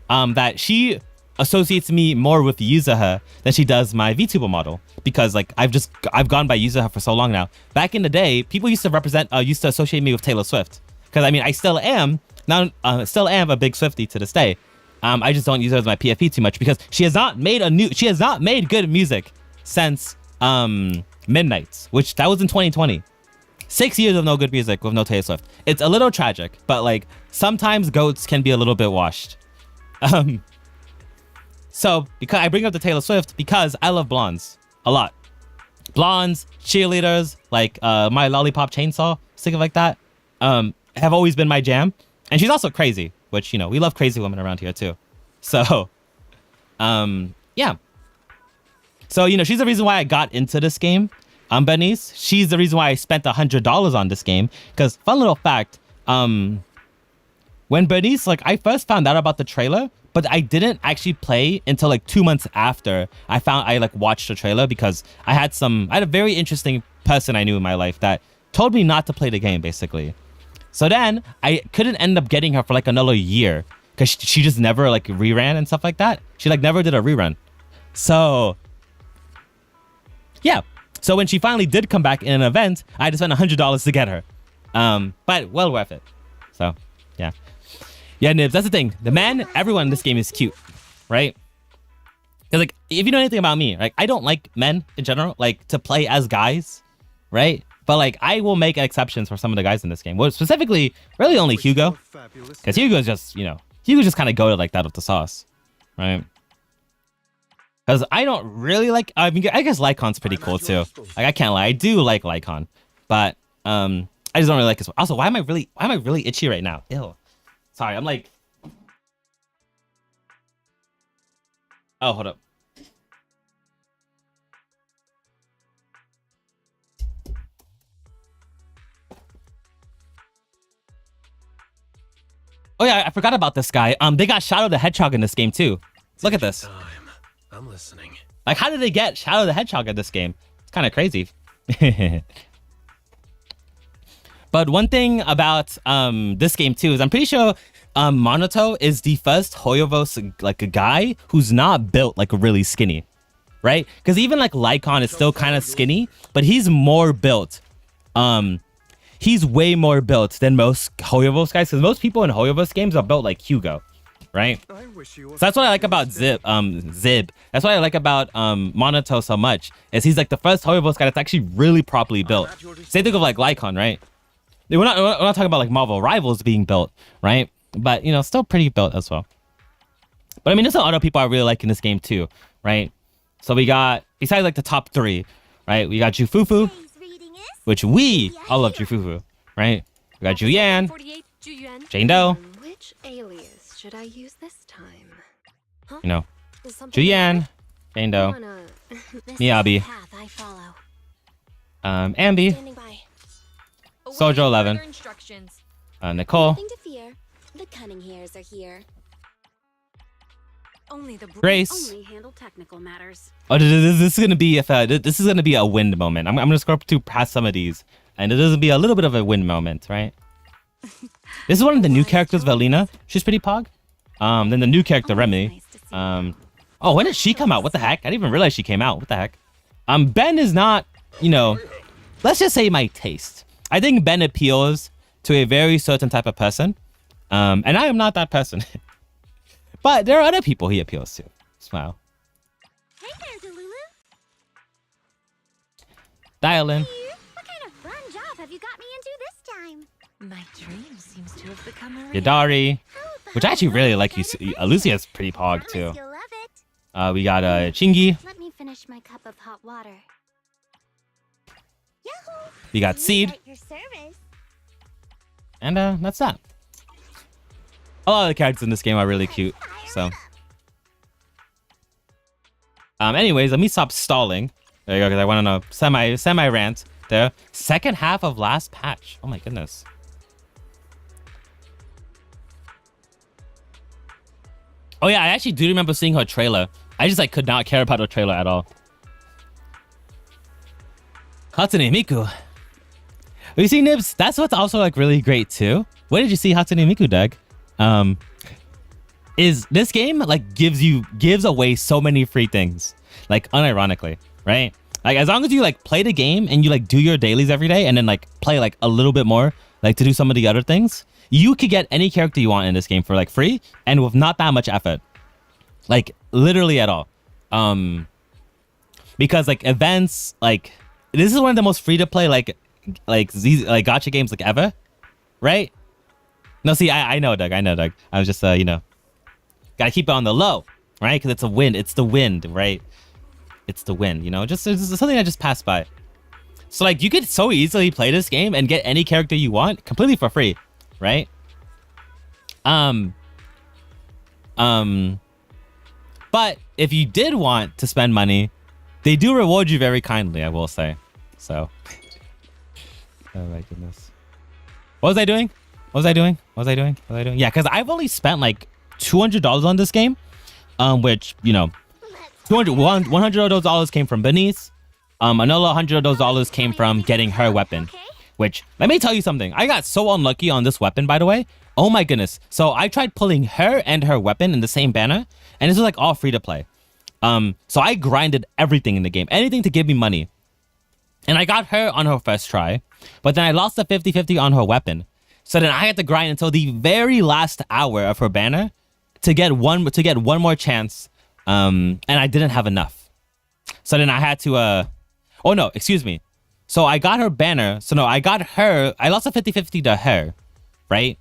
that she associates me more with Yuzaha than she does my VTuber model, because like I've gone by Yuzaha for so long now. Back in the day, people used to associate me with Taylor Swift, because I mean I still am a big Swiftie to this day. I just don't use her as my PFP too much because she has not made good music since Midnights, which that was in 2020. 6 years of no good music with no Taylor Swift. It's a little tragic, but like sometimes goats can be a little bit washed. So because I bring up the Taylor Swift because I love blondes a lot. Blondes, cheerleaders, like My Lollipop Chainsaw, something like that, have always been my jam. And she's also crazy, which, you know, we love crazy women around here too. So, yeah. So, you know, she's the reason why I got into this game. Bernice, she's the reason why I spent $100 on this game. Because, fun little fact, when Bernice, like, I first found out about the trailer, but I didn't actually play until like 2 months after I like watched the trailer because I had a very interesting person I knew in my life that told me not to play the game, basically. So then I couldn't end up getting her for like another year because she just never like reran and stuff like that. She like never did a rerun. So yeah. So when she finally did come back in an event, I had to spend $100 to get her. But well worth it. So yeah. Yeah, Nibs, that's the thing. The man, everyone in this game is cute, right? Because, like, if you know anything about me, like, I don't like men in general, like, to play as guys, right? But, like, I will make exceptions for some of the guys in this game. Well, specifically, really only Hugo. Because Hugo's just, you know, Hugo just kind of go to like that with the sauce, right? Because I don't really like, I mean, I guess Lycon's pretty cool, too. Like, I can't lie. I do like Lycon. But, I just don't really like this one. Also, why am I really itchy right now? Ew. Sorry, I'm like... Oh, hold up. Oh yeah, I forgot about this guy. They got Shadow the Hedgehog in this game too. Look at this. I'm listening. Like, how did they get Shadow the Hedgehog in this game? It's kind of crazy. But one thing about this game too is I'm pretty sure Monoto is the first Hoyovos like a guy who's not built like really skinny, right? Because even like Lycon is still kind of skinny, but he's more built. He's way more built than most Hoyovos guys, because most people in Hoyovos games are built like Hugo, right? So that's what I like about Zib. That's what I like about Monoto so much, is he's like the first Hoyovos guy that's actually really properly built. Same thing of like Lycon, right? We're not talking about like Marvel Rivals being built, right? But, you know, still pretty built as well. But I mean, there's some other people I really like in this game too, right? So we got, besides like the top three, right? We got Jufufu, which we all love Jufufu, right? We got Juyan, Jane Doe. Which alias should I use this time? Huh? You know, Juyan, Jane Doe, Miyabi, Ambi, Sojo 11, Nicole, Nothing to fear. The cunning hairs are here. Only the Grace. only handle technical matters. Oh, this is gonna be this is gonna be a wind moment. I'm gonna scroll to past some of these, and it doesn't be a little bit of a wind moment, right? This is one of the new characters, Velina. She's pretty pog. Then the new character, Remy. Oh, when did she come out? What the heck? I didn't even realize she came out. What the heck? Ben is not, you know, let's just say my taste. I think Ben appeals to a very certain type of person. And I am not that person. But there are other people he appeals to. Smile. Hey there, Delulu. Dial in. What kind of fun job have you got me into this time? My dream seems to have become a Yadari. Which I actually really like. Lucia's pretty pog too. You'll love it. We got Chingy. Let me finish my cup of hot water. Yahoo! We got Seed. At your service. And that's that. A lot of the characters in this game are really cute. So. Anyways, let me stop stalling. There you go, because I went on a semi rant there. Second half of last patch. Oh my goodness. Oh yeah, I actually do remember seeing her trailer. I just like could not care about her trailer at all. Hatsune Miku. You see, Nibs, that's what's also like really great too. Where did you see Hatsune Miku, Doug? Is this game like gives away so many free things, like unironically, right? Like as long as you like play the game and you like do your dailies every day and then like play like a little bit more, like to do some of the other things, you could get any character you want in this game for like free and with not that much effort, like literally at all. Because like events, like this is one of the most free to play like gacha games like ever, right? No, see, I know, Doug. I know, Doug. I was just you know, gotta keep it on the low, right? Because it's a wind. It's the wind, right? It's the wind. You know, just it's something I just passed by. So like you could so easily play this game and get any character you want completely for free, right? But if you did want to spend money, they do reward you very kindly, I will say. So, oh my goodness, what was I doing? What was I doing? What was I doing? What was I doing? Yeah, because I've only spent like $200 on this game, which you know, $100 of those dollars came from Bernice. Another $100 of those dollars came from getting her weapon. Which, let me tell you something. I got so unlucky on this weapon, by the way. Oh my goodness. So I tried pulling her and her weapon in the same banner, and this was like all free to play. So I grinded everything in the game, anything to give me money. And I got her on her first try, but then I lost the 50-50 on her weapon. So then I had to grind until the very last hour of her banner to get one more chance. And I didn't have enough. So then I had to oh no, excuse me. So I got her banner. So no, I got her. I lost a 50-50 to her, right?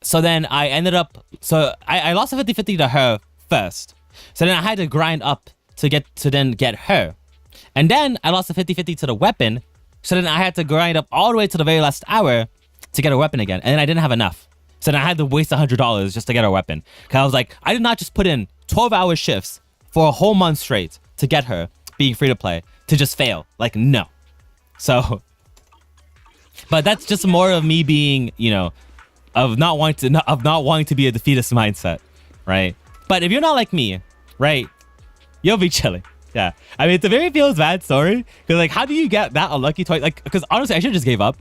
So then I ended up, so I lost a 50-50 to her first. So then I had to grind up to then get her. And then I lost a 50-50 to the weapon. So then I had to grind up all the way to the very last hour to get her weapon again. And then I didn't have enough. So then I had to waste $100 just to get her weapon. Cause I was like, I did not just put in 12-hour shifts for a whole month straight to get her being free to play to just fail. Like, no. So, but that's just more of me being, you know, of not wanting to be a defeatist mindset, right? But if you're not like me, right, you'll be chilling. Yeah, I mean, it's a very feels bad story because like, how do you get that unlucky twice? Like, because honestly, I should have just gave up,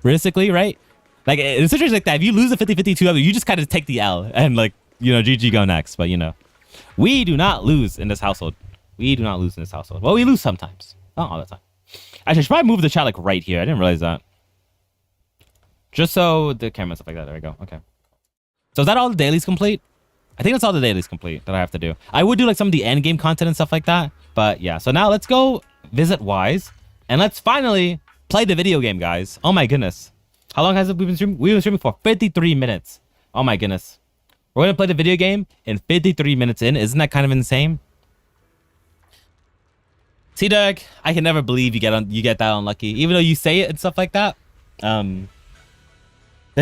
realistically, right? Like in a situation like that, if you lose a 50-50 2 you just kind of take the L and like, you know, GG go next. But you know, we do not lose in this household. We do not lose in this household. Well, we lose sometimes, not all the time. Actually, I should probably move the chat like right here. I didn't realize that. Just so the camera and stuff like that. There we go. Okay. So is that all the dailies complete? I think that's all the dailies complete that I have to do. I would do like some of the end game content and stuff like that. But yeah, so now let's go visit Wise and let's finally play the video game, guys. Oh my goodness. How long has it we've been streaming? We've been streaming for 53 minutes. Oh my goodness. We're going to play the video game in 53 minutes in. Isn't that kind of insane? See, Doug, I can never believe you get that unlucky, even though you say it and stuff like that. The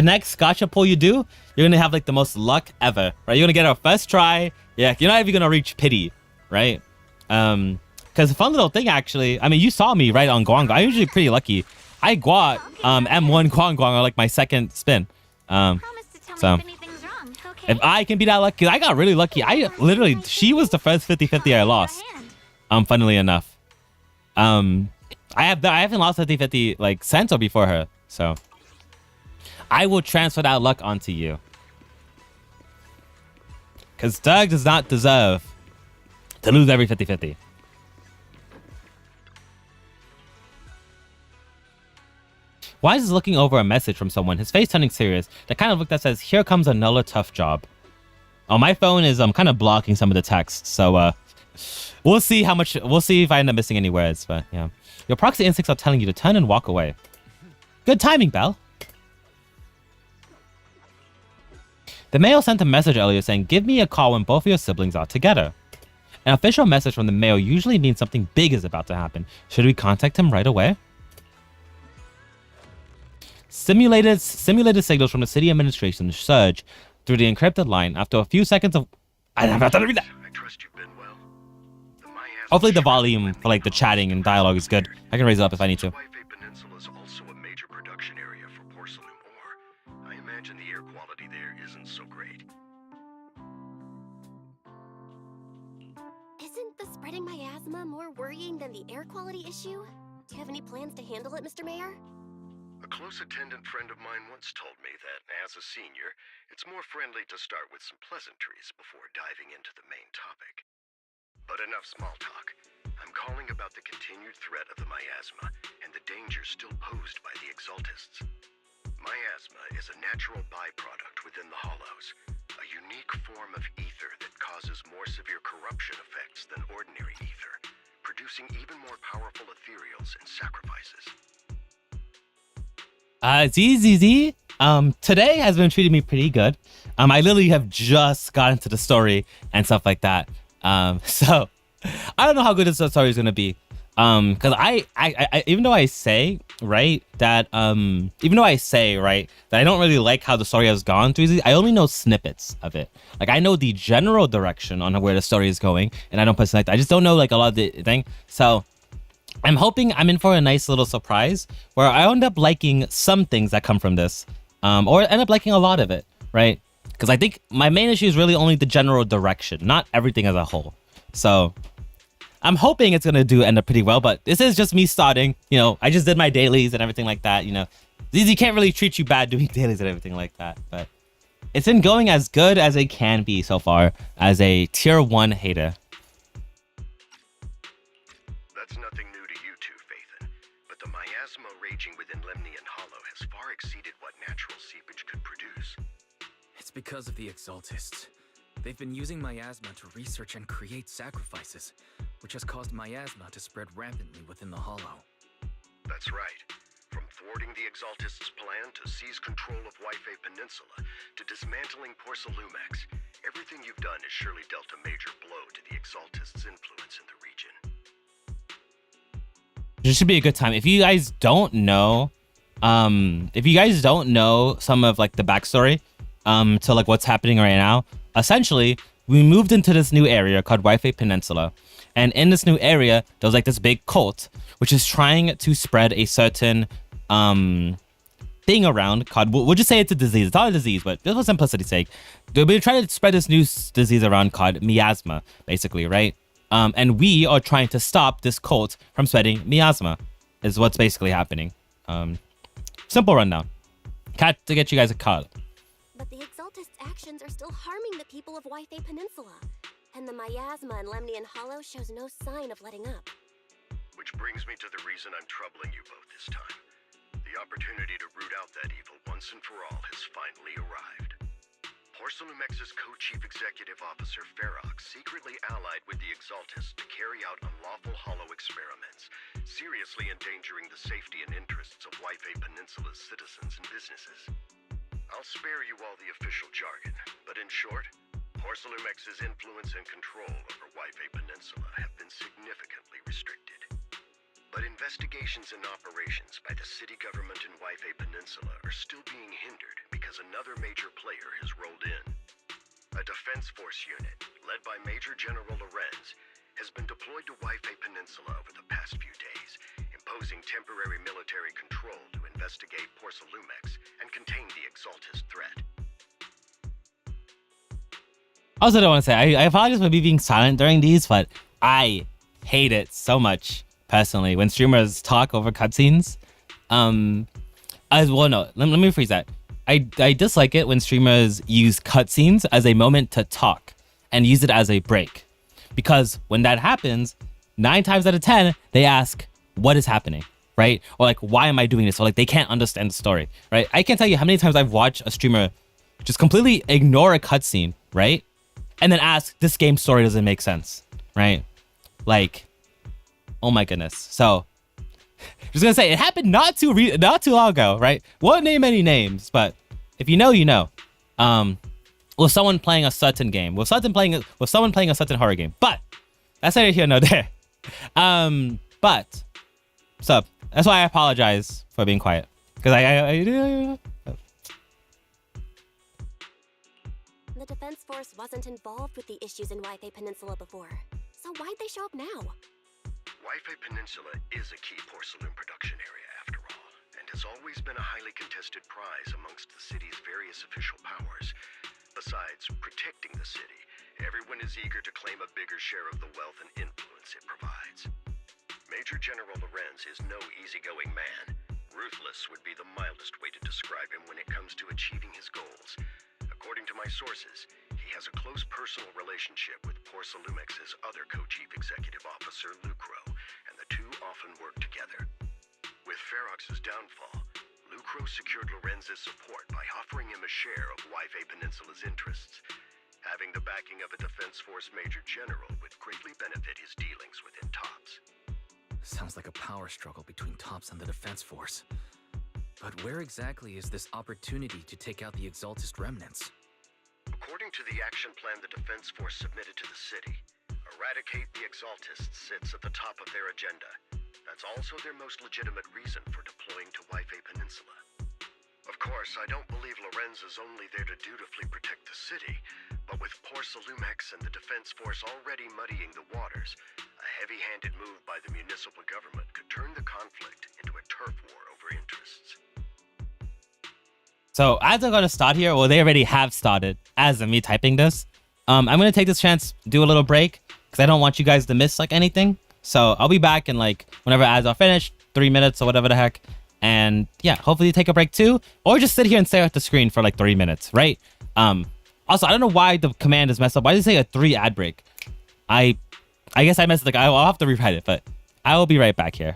next gacha pull you do, you're gonna have like the most luck ever, right? You're gonna get our first try. Yeah, you're not even gonna reach pity, right? Because a fun little thing actually. I mean, you saw me right on Guang. I'm usually pretty lucky. I got M1 Guang on like my second spin. So if I can be that lucky, I got really lucky. I literally, she was the first 50-50 I lost. Funnily enough. I haven't lost 50-50 like since or before her. So I will transfer that luck onto you. Because Doug does not deserve to lose every 50-50. Wise is looking over a message from someone, his face turning serious. The kind of look that says, "Here comes another tough job." Oh, my phone is kind of blocking some of the text. So we'll see how much, we'll see if I end up missing any words. But yeah, your proxy instincts are telling you to turn and walk away. Good timing, Belle. The mail sent a message earlier saying, "Give me a call when both of your siblings are together." An official message from the mail usually means something big is about to happen. Should we contact him right away? Simulated signals from the city administration surge through the encrypted line after a few seconds of... I have to read that. I trust you've been well. Hopefully the volume for like the chatting and dialogue is good. I can raise it up if I need to. Peninsula is also a major production area for porcelain ore. I imagine the air quality there isn't so great. Isn't the spreading miasma more worrying than the air quality issue? Do you have any plans to handle it, Mr. Mayor? A close attendant friend of mine once told me that, as a senior, it's more friendly to start with some pleasantries before diving into the main topic. But enough small talk. I'm calling about the continued threat of the miasma and the dangers still posed by the Exaltists. Miasma is a natural byproduct within the Hollows, a unique form of ether that causes more severe corruption effects than ordinary ether, producing even more powerful ethereals and sacrifices. ZZZ, today has been treating me pretty good. I literally have just got into the story and stuff like that. So I don't know how good this story is gonna be. Because I even though I say that I don't really like how the story has gone through these, I only know snippets of it. Like, I know the general direction on where the story is going, and I don't personally like that. I just don't know like a lot of the thing. So I'm hoping I'm in for a nice little surprise where I end up liking some things that come from this, or end up liking a lot of it, right? Because I think my main issue is really only the general direction, not everything as a whole. So I'm hoping it's gonna end up pretty well, but this is just me starting. You know, I just did my dailies and everything like that. You know, ZZ can't really treat you bad doing dailies and everything like that, but it's been going as good as it can be so far as a tier 1 hater. That's nothing new to you two, Phaethon, but the miasma raging within Lemnian Hollow has far exceeded what natural seepage could produce. It's because of the Exaltists. They've been using miasma to research and create sacrifices, which has caused miasma to spread rampantly within the Hollow. That's right. From thwarting the Exaltists' plan to seize control of Yfei Peninsula to dismantling Porcelumex, everything you've done has surely dealt a major blow to the Exaltists' influence in the region. This should be a good time. If you guys don't know, some of like the backstory, to like what's happening right now, essentially, we moved into this new area called Yfei Peninsula. And in this new area, there was like this big cult, which is trying to spread a certain thing around called, we'll just say it's a disease. It's not a disease, but just for simplicity's sake, they've been trying to spread this new disease around called miasma, basically, right? And we are trying to stop this cult from spreading miasma, is what's basically happening. Simple rundown. Cat to get you guys a card. But the Exaltists' actions are still harming the people of Yfei Peninsula. And the miasma in Lemnian Hollow shows no sign of letting up. Which brings me to the reason I'm troubling you both this time. The opportunity to root out that evil once and for all has finally arrived. Porcelumex's co-chief executive officer Ferox secretly allied with the Exaltists to carry out unlawful hollow experiments, seriously endangering the safety and interests of Yfei Peninsula's citizens and businesses. I'll spare you all the official jargon, but in short, Porcelumex's influence and control over Yfei Peninsula have been significantly restricted. But investigations and operations by the city government in Yfei Peninsula are still being hindered because another major player has rolled in. A defense force unit, led by Major General Lorenz, has been deployed to Yfei Peninsula over the past few days, imposing temporary military control to investigate Porcelumex and contain the Exaltist threat. Also, don't want to say, I apologize for me being silent during these, but I hate it so much, personally, when streamers talk over cutscenes. Let me rephrase that. I dislike it when streamers use cutscenes as a moment to talk and use it as a break. Because when that happens, 9 times out of 10, they ask, what is happening, right? Or like, why am I doing this? Or like, they can't understand the story, right? I can't tell you how many times I've watched a streamer just completely ignore a cutscene, right? And then ask, this game story doesn't make sense, right? Like, oh my goodness. So, just gonna say, it happened not too long ago, right? Won't name any names, but if you know, you know. With someone playing a certain game, with someone playing a certain horror game, but that's neither here nor there. But so that's why I apologize for being quiet, because The defense force wasn't involved with the issues in Yfei Peninsula before, so why'd they show up now? Yfei Peninsula is a key porcelain production area after all, and has always been a highly contested prize amongst the city's various official powers. Besides protecting the city, everyone is eager to claim a bigger share of the wealth and influence it provides. Major General Lorenz is no easygoing man. Ruthless would be the mildest way to describe him when it comes to achieving his goals. According to my sources, he has a close personal relationship with Porcelumex's other co-chief executive officer, Lucro, and the two often work together. With Ferox's downfall, Lucro secured Lorenz's support by offering him a share of Yfe Peninsula's interests. Having the backing of a Defense Force Major General would greatly benefit his dealings within TOPS. Sounds like a power struggle between TOPS and the Defense Force. But where exactly is this opportunity to take out the Exaltist remnants? According to the action plan the Defense Force submitted to the city, eradicate the Exaltists sits at the top of their agenda. That's also their most legitimate reason for deploying to Yfe Peninsula. Of course, I don't believe Lorenz is only there to dutifully protect the city, but with Porcelumex and the Defense Force already muddying the waters, a heavy-handed move by the municipal government could turn the conflict into a turf war over interests. So as I'm gonna start here, well, they already have started as of me typing this. I'm gonna take this chance, do a little break, because I don't want you guys to miss like anything. So I'll be back in like whenever ads are finished, 3 minutes or whatever the heck. And yeah, hopefully take a break too, or just sit here and stare at the screen for like 3 minutes, right? Also, I don't know why the command is messed up. Why did it say a 3 ad break? I guess I messed it. Like I'll have to rewrite it, but I will be right back here.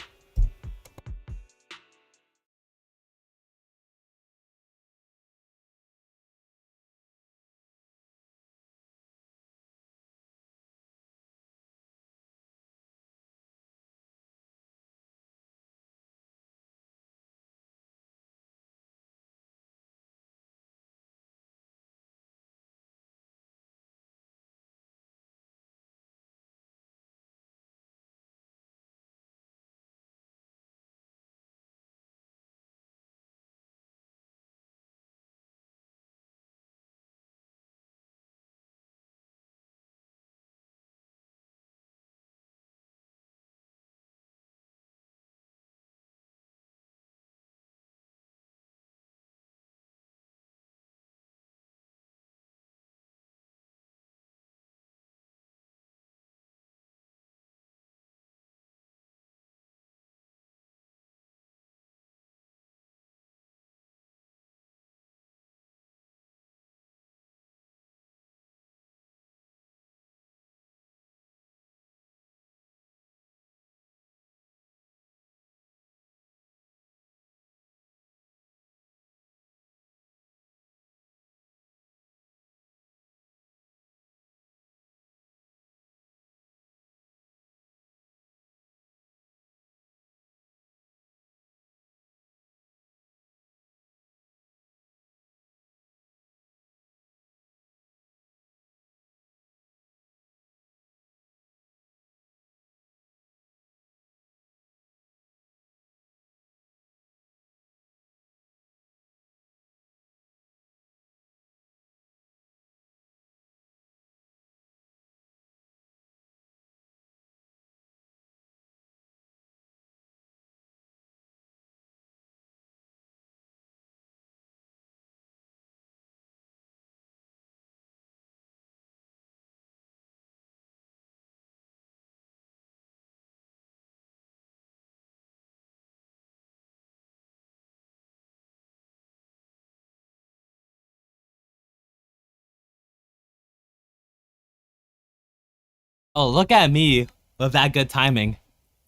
Oh, look at me with that good timing.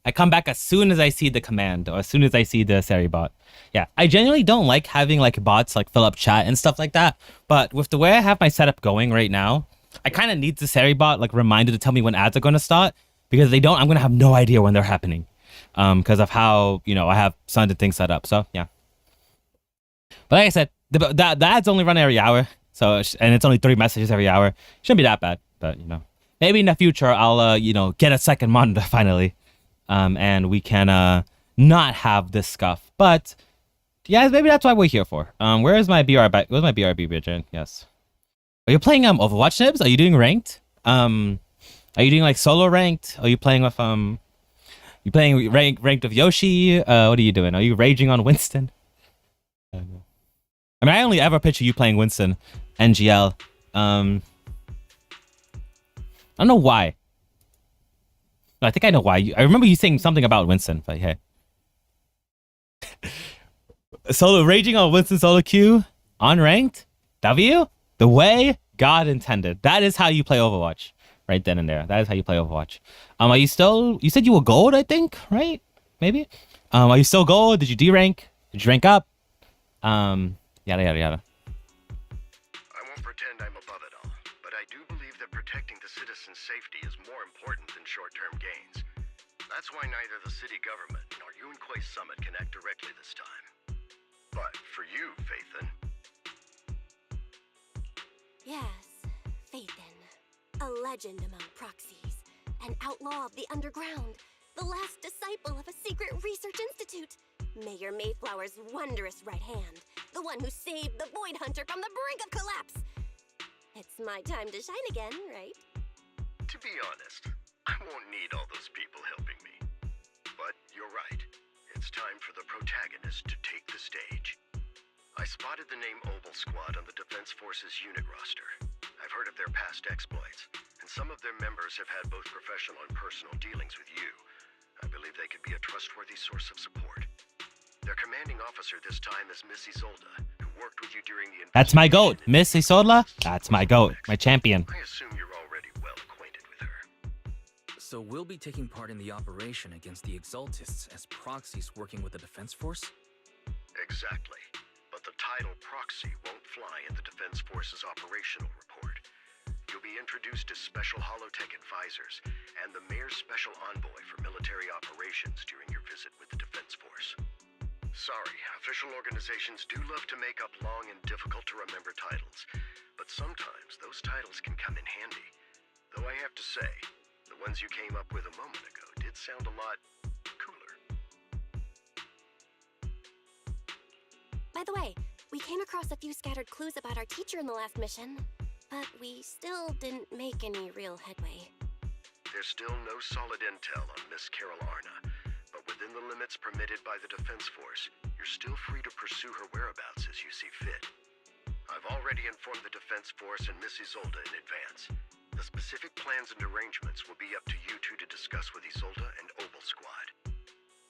I come back as soon as I see the command or as soon as I see the Seri bot. Yeah, I genuinely don't like having like bots like fill up chat and stuff like that. But with the way I have my setup going right now, I kind of need the Seri bot like reminder to tell me when ads are going to start, because if they don't, I'm going to have no idea when they're happening. Because of how, you know, I have some of the things set up. So yeah. But like I said, the ads only run every hour. So, and it's only 3 messages every hour. Shouldn't be that bad, but you know. Maybe in the future, I'll, you know, get a second monitor finally. And we can not have this scuff. But, yeah, maybe that's what we're here for. Where is my BRB? Where's my BRB region? Yes. Are you playing Overwatch, Nibs? Are you doing ranked? Are you doing, like, solo ranked? Are you playing with, you playing ranked with Yoshi? What are you doing? Are you raging on Winston? I mean, I only ever picture you playing Winston, NGL. I don't know why. No, I think I know why. I remember you saying something about Winston, but hey. Solo raging on Winston solo queue on ranked W, the way God intended. That is how you play Overwatch, right then and there. That is how you play Overwatch. Are you still? You said you were gold, I think, right? Maybe. Are you still gold? Did you D rank? Did you rank up? Yada yada yada. I won't pretend I'm above it all, but I do believe that protecting the citizens' safety is more important than short-term gains. That's why neither the city government nor Yunquay Summit can act directly this time. But for you, Faithin, Yes, Faithin. A legend among proxies. An outlaw of the underground. The last disciple of a secret research institute. Mayor Mayflower's wondrous right hand. The one who saved the Void Hunter from the brink of collapse. It's my time to shine again, right? to be honest, I won't need all those people helping me. But you're right. It's time for the protagonist to take the stage. I spotted the name Obel Squad on the Defense Forces unit roster. I've heard of their past exploits, and some of their members have had both professional and personal dealings with you. I believe they could be a trustworthy source of support. Their commanding officer this time is Miss Isolda, who worked with you during the That's my goat. investigation. Miss Isolda? That's my goat. My champion. I assume you're already well acquainted with her. So we'll be taking part in the operation against the Exaltists as proxies working with the Defense Force? Exactly. But the title proxy won't fly in the Defense Force's operational report. You'll be introduced as Special Holotech Advisors and the Mayor's Special Envoy for Military Operations during your visit with the Defense Force. Sorry, official organizations do love to make up long and difficult-to-remember titles, but sometimes those titles can come in handy. Though I have to say, the ones you came up with a moment ago did sound a lot cooler. By the way, we came across a few scattered clues about our teacher in the last mission, but we still didn't make any real headway. There's still no solid intel on Miss Carol Arna, but within the limits permitted by the Defense Force, you're still free to pursue her whereabouts as you see fit. I've already informed the Defense Force and Miss Isolda in advance. The specific plans and arrangements will be up to you two to discuss with Isolda and Obel Squad.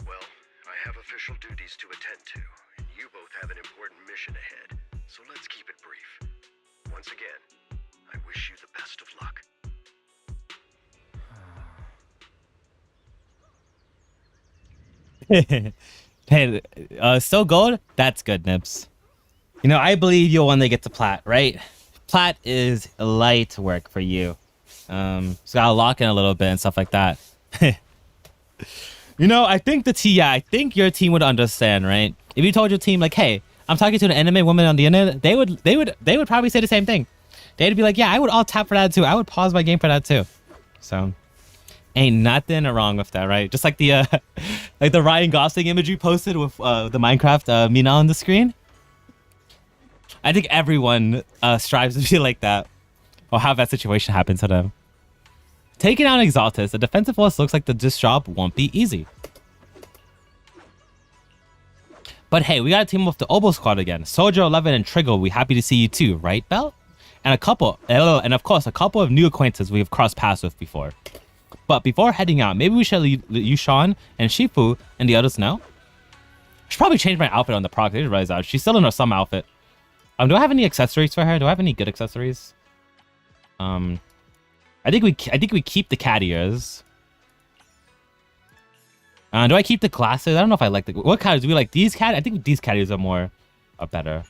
Well, I have official duties to attend to, and you both have an important mission ahead, so let's keep it brief. Once again, I wish you the best of luck. Hey, still gold? That's good, Nibs. You know, I believe you'll one day get to plat, right? Plat is light work for you. It's gotta lock in a little bit and stuff like that. You know, I think I think your team would understand, right? If you told your team like, "Hey, I'm talking to an anime woman on the internet," they would probably say the same thing. They'd be like, "Yeah, I would all tap for that too. I would pause my game for that too." So, ain't nothing wrong with that, right? Just like the like the Ryan Gosling image you posted with the Minecraft Mina on the screen. I think everyone strives to be like that, or have that situation happen to them. Taking out Exaltus, the defensive force looks like this job won't be easy. But hey, we gotta team up with the Obel Squad again. Soldier 11 and Trigger, we happy to see you too, right, Belle? And of course, a couple of new acquaintances we have crossed paths with before. But before heading out, maybe we should let Yushan and Shifu and the others know. I should probably change my outfit on the proc. I didn't realize that. She's still in her summer outfit. Do I have any accessories for her? Do I have any good accessories? I think we keep the cat ears. Do I keep the glasses? I don't know if I like what cat ears. Do we like these cat? I think these cat ears are better.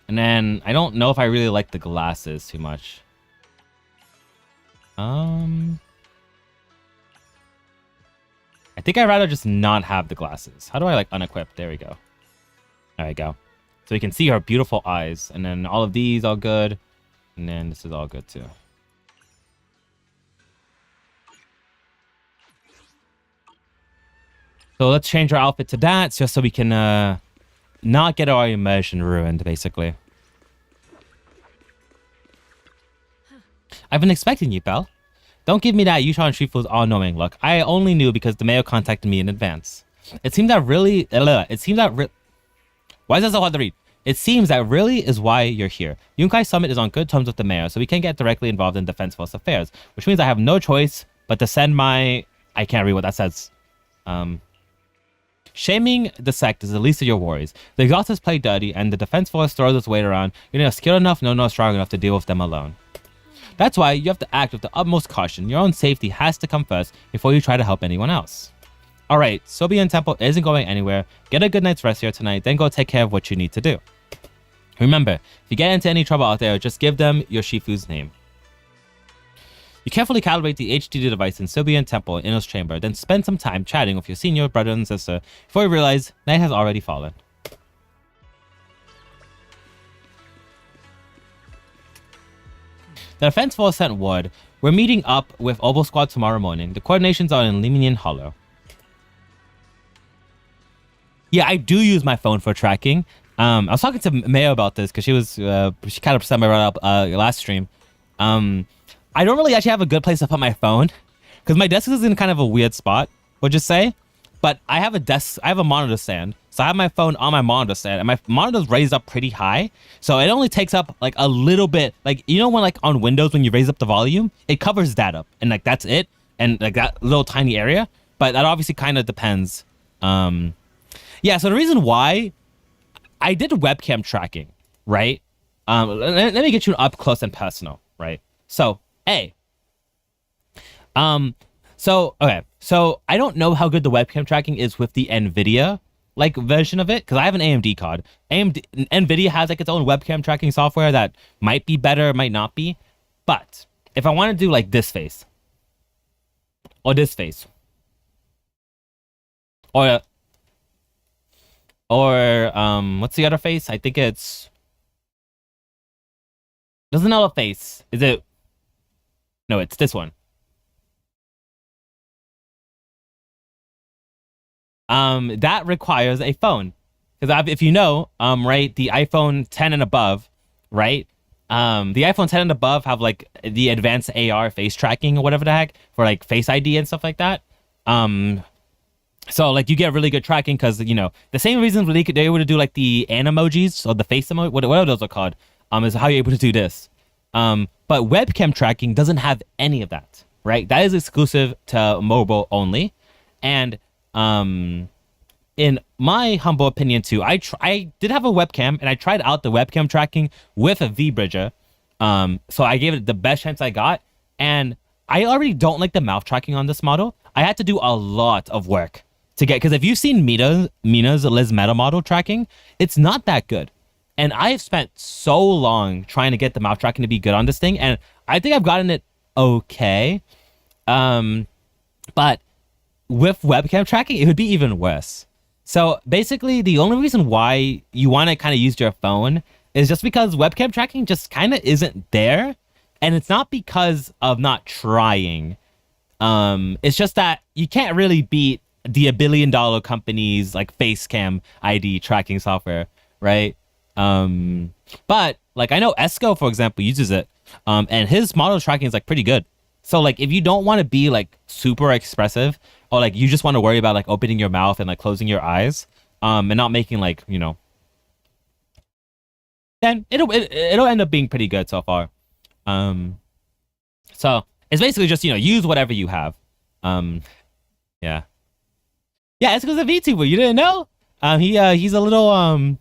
And then I don't know if I really like the glasses too much. I think I'd rather just not have the glasses. How do I like unequip? There we go. There we go. So you can see her beautiful eyes. And then all of these all good. And then this is all good too. So let's change our outfit to that just so we can not get our immersion ruined, basically. I've been expecting you, Belle. Don't give me that Yushan Shifu's all-knowing look. I only knew because the mayor contacted me in advance. It seems that really... Why is that so hard to read? It seems that really is why you're here. Yunkai Summit is on good terms with the mayor, so we can't get directly involved in Defense Force affairs, which means I have no choice but to send my... I can't read what that says. Shaming the sect is the least of your worries. The Exaltists play dirty, and the Defense Force throws its weight around. You're neither skilled enough nor strong enough to deal with them alone. That's why you have to act with the utmost caution. Your own safety has to come first before you try to help anyone else. All right, Sobian Temple isn't going anywhere. Get a good night's rest here tonight, then go take care of what you need to do. Remember, if you get into any trouble out there, just give them your Shifu's name. You carefully calibrate the HDD device in Sobian Temple in Inno's chamber, then spend some time chatting with your senior brother and sister before you realize night has already fallen. The defense force sent word. We're meeting up with Oval Squad tomorrow morning. The coordinations are in Lemnian Hollow. Yeah, I do use my phone for tracking. I was talking to Mayo about this because she kind of set me right up last stream. I don't really actually have a good place to put my phone because my desk is in kind of a weird spot, we'll just say. But I have a monitor stand. So I have my phone on my monitor stand and my monitor's raised up pretty high. So it only takes up like a little bit, like, you know, when like on Windows, when you raise up the volume, it covers that up and like that's it. And like that little tiny area. But that obviously kind of depends. Yeah, so the reason why I did webcam tracking, right? Let me get you up close and personal, right? So, so I don't know how good the webcam tracking is with the NVIDIA like version of it because I have an AMD card. NVIDIA has like its own webcam tracking software that might be better, might not be. But if I want to do like this face or this face or what's the other face? I think it's... There's another face. Is it... No, it's this one. That requires a phone. Because if you know, right, the iPhone 10 and above, right? The iPhone 10 and above have like the advanced AR face tracking or whatever the heck for like Face ID and stuff like that. So like you get really good tracking because, you know, the same reason they were to do like the animojis or the face emoji, whatever those are called, is how you're able to do this. But webcam tracking doesn't have any of that, right? That is exclusive to mobile only. And in my humble opinion too, I did have a webcam and I tried out the webcam tracking with a V-Bridger. So I gave it the best chance I got. And I already don't like the mouth tracking on this model. I had to do a lot of work to get, because if you've seen Mina's Liz Meta model tracking, it's not that good. And I've spent so long trying to get the mouth tracking to be good on this thing, and I think I've gotten it okay. But with webcam tracking, it would be even worse. So basically, the only reason why you want to kind of use your phone is just because webcam tracking just kind of isn't there. And it's not because of not trying. It's just that you can't really beat the $1 billion companies like Facecam ID tracking software, right? But like I know Esco, for example, uses it, and his model tracking is like pretty good. So like if you don't want to be like super expressive, or like you just want to worry about like opening your mouth and like closing your eyes, and not making like, you know, then it'll end up being pretty good so far. So it's basically just, you know, use whatever you have. Yeah, Esco's a VTuber. You didn't know? He's a little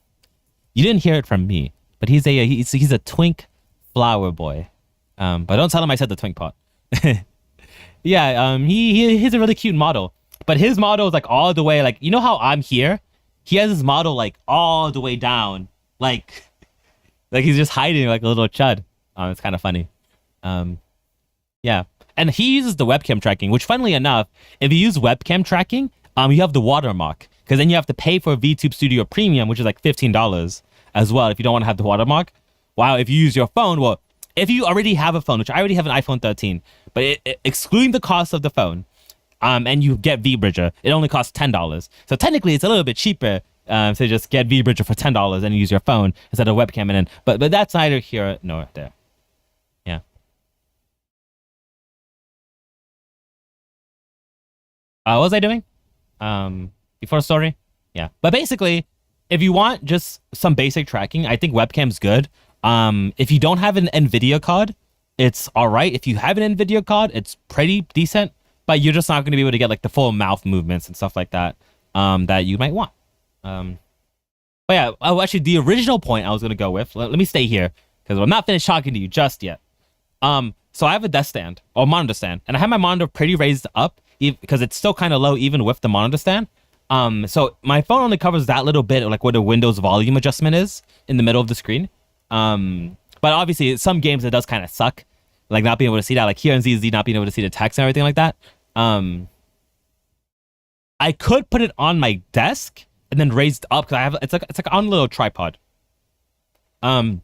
you didn't hear it from me, but he's a twink flower boy. But don't tell him I said the twink part. Yeah, he's a really cute model, but his model is like all the way, like, you know how I'm here? He has his model like all the way down, like he's just hiding like a little chud. It's kind of funny. Yeah, and he uses the webcam tracking, which funnily enough, if you use webcam tracking, you have the watermark, because then you have to pay for VTube Studio Premium, which is like $15 as well if you don't want to have the watermark. Wow, if you use your phone, well, if you already have a phone, which I already have an iPhone 13, but excluding the cost of the phone, and you get V-Bridger, it only costs $10. So technically, it's a little bit cheaper to just get V-Bridger for $10 and use your phone instead of webcam. And but that's neither here nor there. Yeah. What was I doing? Before the story? Yeah. But basically, if you want just some basic tracking, I think webcam's good. If you don't have an NVIDIA card, it's all right. If you have an NVIDIA card, it's pretty decent, but you're just not going to be able to get like the full mouth movements and stuff like that, that you might want. But yeah, actually the original point I was going to go with, let me stay here because I'm not finished talking to you just yet. So I have a desk stand or monitor stand, and I have my monitor pretty raised up, because it's still kind of low even with the monitor stand. So my phone only covers that little bit, like where the Windows volume adjustment is in the middle of the screen. But obviously, some games it does kind of suck, like not being able to see that, like here in ZZZ, not being able to see the text and everything like that. I could put it on my desk and then raise it up because I have it's like on a little tripod. And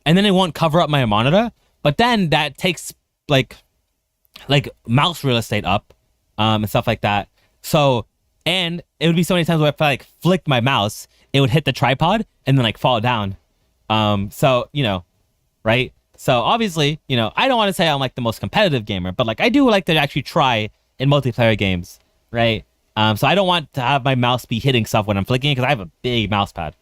then it won't cover up my monitor, but then that takes like mouse real estate up, and stuff like that. So, and it would be so many times where if I like flicked my mouse, it would hit the tripod and then like fall down. So, you know, right? So obviously, you know, I don't want to say I'm like the most competitive gamer, but like I do like to actually try in multiplayer games, right? So I don't want to have my mouse be hitting stuff when I'm flicking because I have a big mouse pad.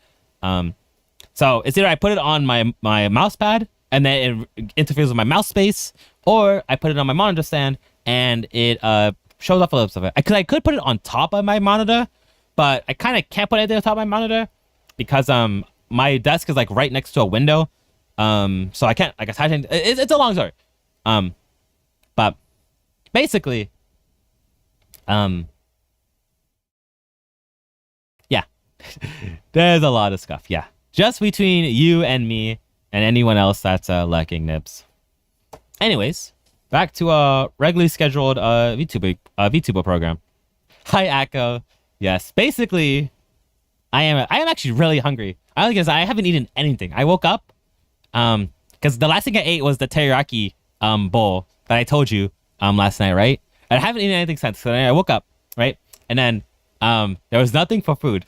So it's either I put it on my mouse pad and then it interferes with my mouse space, or I put it on my monitor stand and it shows off a little bit. Because I could put it on top of my monitor, but I kind of can't put it on top of my monitor because my desk is like right next to a window. So I can't like attach it. It's a long story. But basically, yeah, there's a lot of stuff. Yeah, just between you and me and anyone else that's lacking nibs. Anyways, back to a regularly scheduled VTuber program. Hi, Akko. Yes, basically, I am actually really hungry. I guess I haven't eaten anything. I woke up, because the last thing I ate was the teriyaki bowl that I told you last night, right? And I haven't eaten anything since. So then I woke up, right? And then there was nothing for food.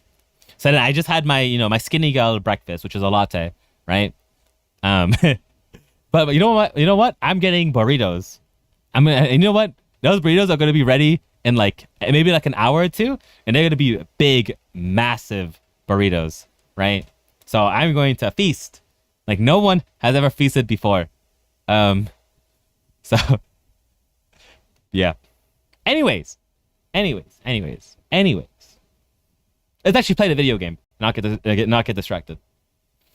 So then I just had my, you know, my skinny girl breakfast, which is a latte, right? But you know what? You know what? I'm getting burritos. You know what? Those burritos are gonna be ready in like maybe like an hour or two, and they're gonna be big, massive burritos, right? So I'm going to feast like no one has ever feasted before. So yeah. Anyways. Let's actually play the video game. Not get distracted.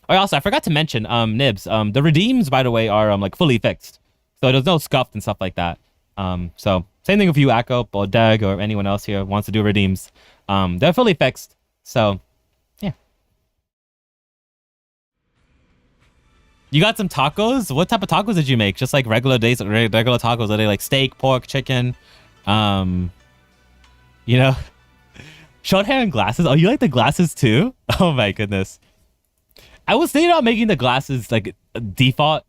Oh, also, I forgot to mention, Nibs. The redeems, by the way, are like fully fixed, so there's no scuffed and stuff like that. So same thing with you, Akko, or Doug, or anyone else here wants to do redeems. They're fully fixed. So yeah. You got some tacos? What type of tacos did you make? Just like regular tacos? Are they like steak, pork, chicken? You know, short hair and glasses. Oh, you like the glasses too? Oh my goodness. I was thinking about making the glasses like default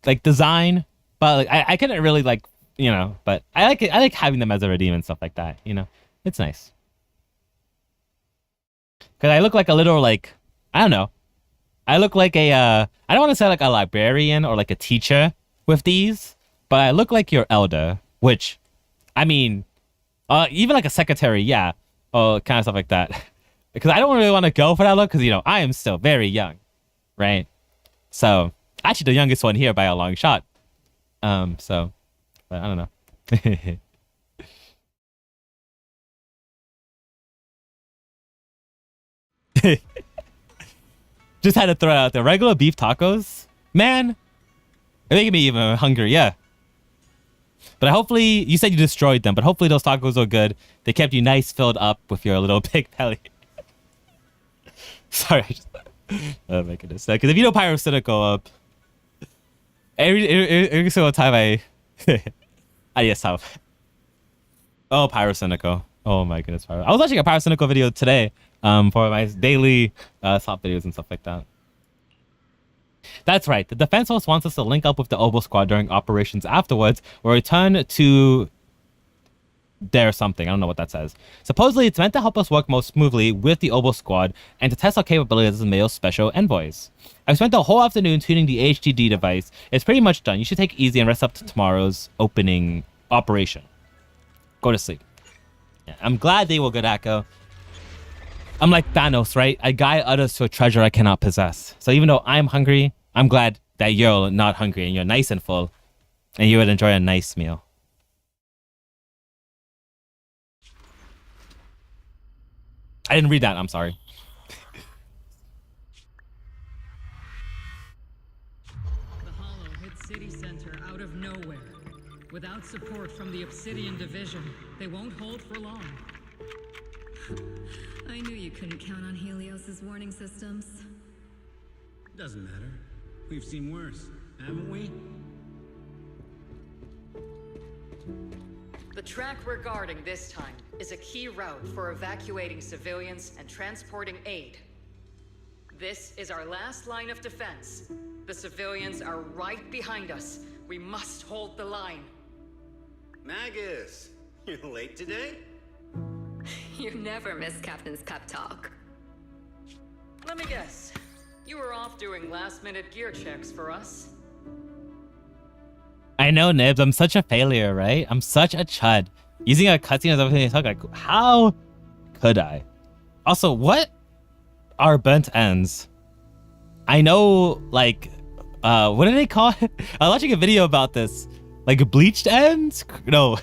like design, but like I couldn't really like, you know, but I like it. I like having them as a redeem and stuff like that, you know. It's nice. Cause I look like a little like, I don't know. I look like a I don't want to say like a librarian or like a teacher with these, but I look like your elder, which I mean even like a secretary, yeah. Or kind of stuff like that. Because I don't really want to go for that look because, you know, I am still very young. Right? So, actually the youngest one here by a long shot. So, but I don't know. Just had to throw it out there. Regular beef tacos? Man, they're making me even hungry, yeah. But hopefully, you said you destroyed them, but hopefully those tacos are good. They kept you nice filled up with your little big belly. Sorry. Oh my goodness. Because if you know Pyrocynical, every single time I yes, how? Oh, Pyrocynical. Oh my goodness, I was watching a Pyrocynical video today for my daily top videos and stuff like that. That's right. The defense host wants us to link up with the Oboe squad during operations afterwards, or return to their something. I don't know what that says. Supposedly, it's meant to help us work more smoothly with the Oboe squad and to test our capabilities as male special envoys. I've spent the whole afternoon tuning the HDD device. It's pretty much done. You should take it easy and rest up to tomorrow's opening operation. Go to sleep. Yeah, I'm glad they were good, Akko. I'm like Thanos, right? I guide others to a treasure I cannot possess. So even though I'm hungry, I'm glad that you're not hungry and you're nice and full and you would enjoy a nice meal. I didn't read that. I'm sorry. The Hollow hit city center out of nowhere. Without need support from the Obsidian Division. They won't hold for long. I knew you couldn't count on Helios's warning systems. Doesn't matter. We've seen worse, haven't we? The track we're guarding this time is a key route for evacuating civilians and transporting aid. This is our last line of defense. The civilians are right behind us. We must hold the line. Magus, you're late today? You never miss Captain's pep talk. Let me guess. You were off doing last-minute gear checks for us. I know, Nibs. I'm such a failure, right? I'm such a chud. Using a cutscene as everything I talk, like, how could I? Also, what are burnt ends? I know, like, what do they call it? I was watching a video about this. Like bleached ends? No,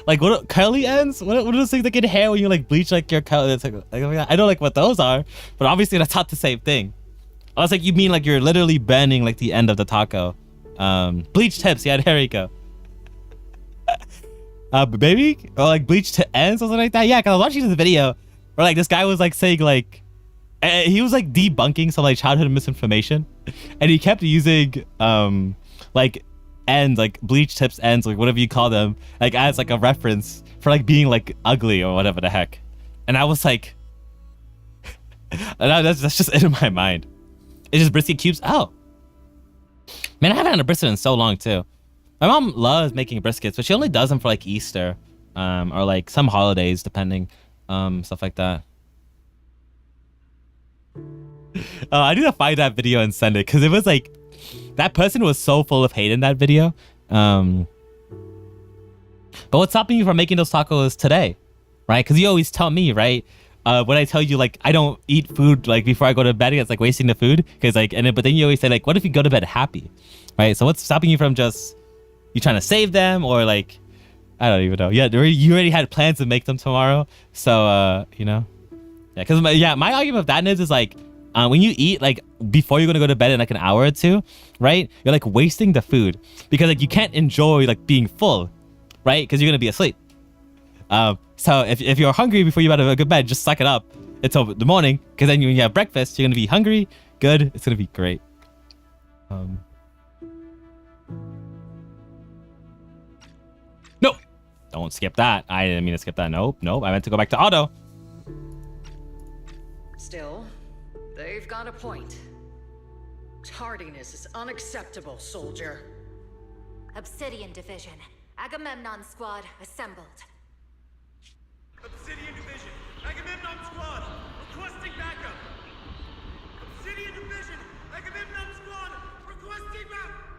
like what curly ends? What are those things that get hair when you like bleach like your curly? It's like I don't like what those are, but obviously that's not the same thing. I was like, you mean like you're literally bending like the end of the taco? Bleached tips, yeah, there you go. Baby, or like bleached to ends or something like that. Yeah, cause I was watching this video where like this guy was like saying like he was like debunking some like childhood misinformation, and he kept using like ends, like bleach tips ends, like whatever you call them, like as like a reference for like being like ugly or whatever the heck. And I was like, that's just in my mind. It's just brisket cubes. Oh man, I haven't had a brisket in so long too. My mom loves making briskets, but she only does them for like Easter or like some holidays depending, stuff like that. I need to find that video and send it, because it was like that person was so full of hate in that video. But what's stopping you from making those tacos today, right? Because you always tell me, right? When I tell you like I don't eat food like before I go to bed, it's like wasting the food. Because like, but then you always say like, what if you go to bed happy, right? So what's stopping you from just you trying to save them, or like I don't even know. Yeah, you already had plans to make them tomorrow, so you know, yeah. Because my argument with that is like. When you eat like before you're gonna go to bed in like an hour or two, right? You're like wasting the food, because like you can't enjoy like being full, right? Because you're gonna be asleep. So if you're hungry before you go to bed, just suck it up until the morning, because then when you have breakfast, you're gonna be hungry, good. It's gonna be great. Nope, don't skip that. I didn't mean to skip that. Nope. I meant to go back to auto. Still, they've got a point. Tardiness is unacceptable, soldier. Obsidian Division. Agamemnon Squad assembled. Obsidian Division. Agamemnon Squad. Requesting backup. Obsidian Division. Agamemnon Squad. Requesting backup.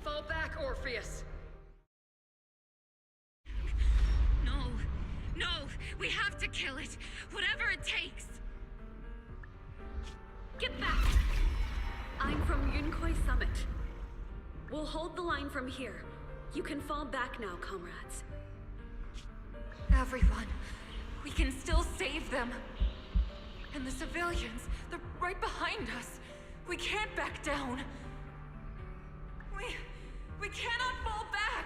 Fall back, Orpheus. No, we have to kill it, whatever it takes. Get back. I'm from Yunkoi Summit. We'll hold the line from here. You can fall back now, comrades. Everyone, we can still save them. And the civilians, they're right behind us. We can't back down. We cannot fall back.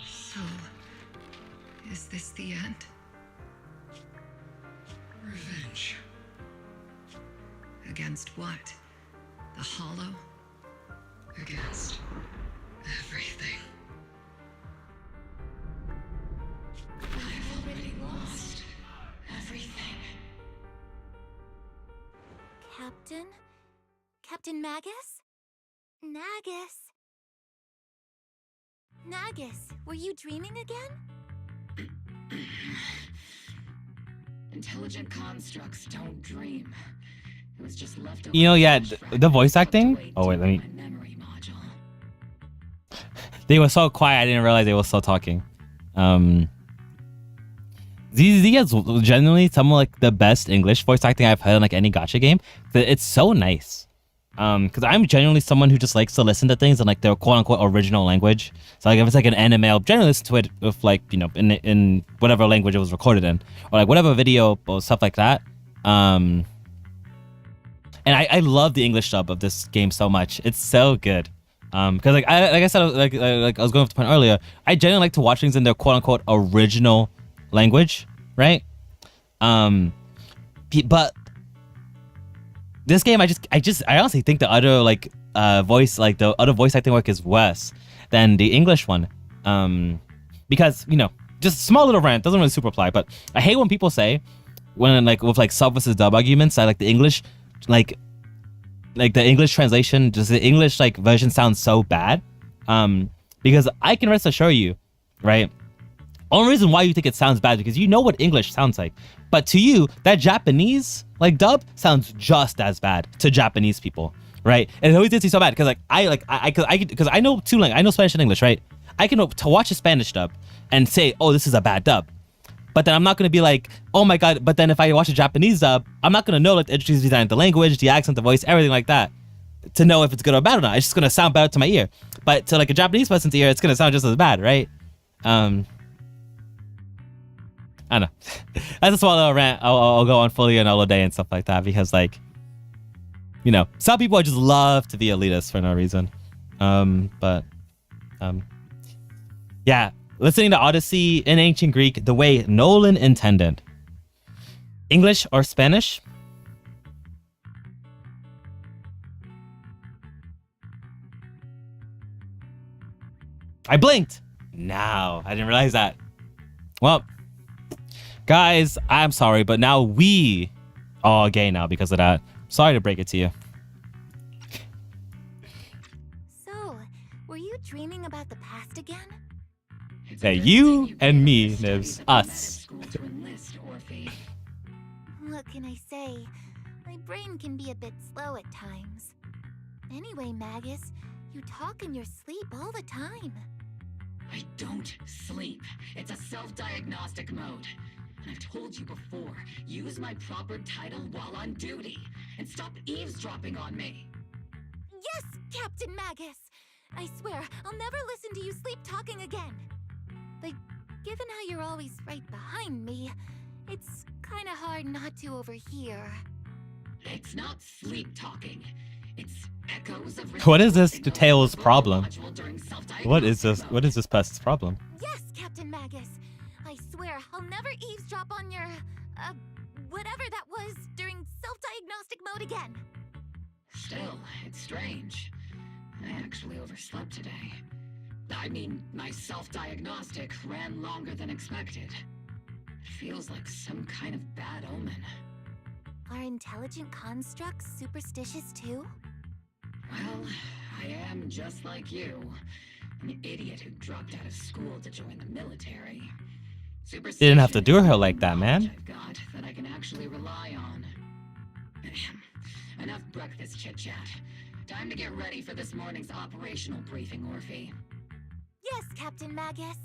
So, is this the end? Revenge. Against what? The Hollow? Against everything. I've already lost everything. Captain? Captain Magus? Nagus, were you dreaming again? Intelligent constructs don't dream. It was just left over. You know, yeah, the voice acting. Oh wait, let me. They were so quiet, I didn't realize they were still talking. ZZZ is genuinely some of like the best English voice acting I've heard in like any gacha game. It's so nice. Because I'm genuinely someone who just likes to listen to things in like their quote unquote original language. So like if it's like an anime, I'll generally listen to it with like, you know, in whatever language it was recorded in, or like whatever video or stuff like that. And I love the English dub of this game so much. It's so good. Because like I said, like I was going off the point earlier, I genuinely like to watch things in their quote unquote original language, right? But this game, I honestly think the other like the other voice acting work is worse than the English one. Because, you know, just small little rant, doesn't really super apply, but I hate when people say when like with like sub versus dub arguments, I like the English like the English translation, just the English like version sounds so bad. Because I can rest assure you, right? Only reason why you think it sounds bad is because you know what English sounds like. But to you, that Japanese like dub sounds just as bad to Japanese people, right? And it always gets me so bad because like I know two languages, I know Spanish and English, right? I can to watch a Spanish dub and say, oh, this is a bad dub. But then I'm not gonna be like, oh my god. But then if I watch a Japanese dub, I'm not gonna know like the intricacies behind the language, the accent, the voice, everything like that, to know if it's good or bad or not. It's just gonna sound better to my ear. But to like a Japanese person's ear, it's gonna sound just as bad, right? I don't know. That's a small little rant. I'll go on fully another day and stuff like that because, like, you know, some people just love to be elitist for no reason. Yeah, listening to Odyssey in ancient Greek the way Nolan intended. English or Spanish? I blinked. No, I didn't realize that. Well, guys, I'm sorry, but now we are gay now because of that. Sorry to break it to you. So, were you dreaming about the past again? Hey, you and me, Nibs. Us. What can I say? My brain can be a bit slow at times. Anyway, Magus, you talk in your sleep all the time. I don't sleep. It's a self-diagnostic mode. And I've told you before, use my proper title while on duty. And stop eavesdropping on me. Yes, Captain Magus! I swear, I'll never listen to you sleep talking again. But given how you're always right behind me, it's kinda hard not to overhear. It's not sleep talking. It's echoes of... What is this Tails' problem? What is this person's problem? Yes, Captain Magus. I swear I'll never eavesdrop on your, whatever that was during self-diagnostic mode again. Still, it's strange. I actually overslept today. I mean, my self-diagnostic ran longer than expected. It feels like some kind of bad omen. Are intelligent constructs superstitious too? Well, I am just like you. An idiot who dropped out of school to join the military. Didn't have to do her like that, man. I've got that I can actually rely on. Enough breakfast chit-chat. Time to get ready for this morning's operational briefing, Orphe. Yes, Captain Magus.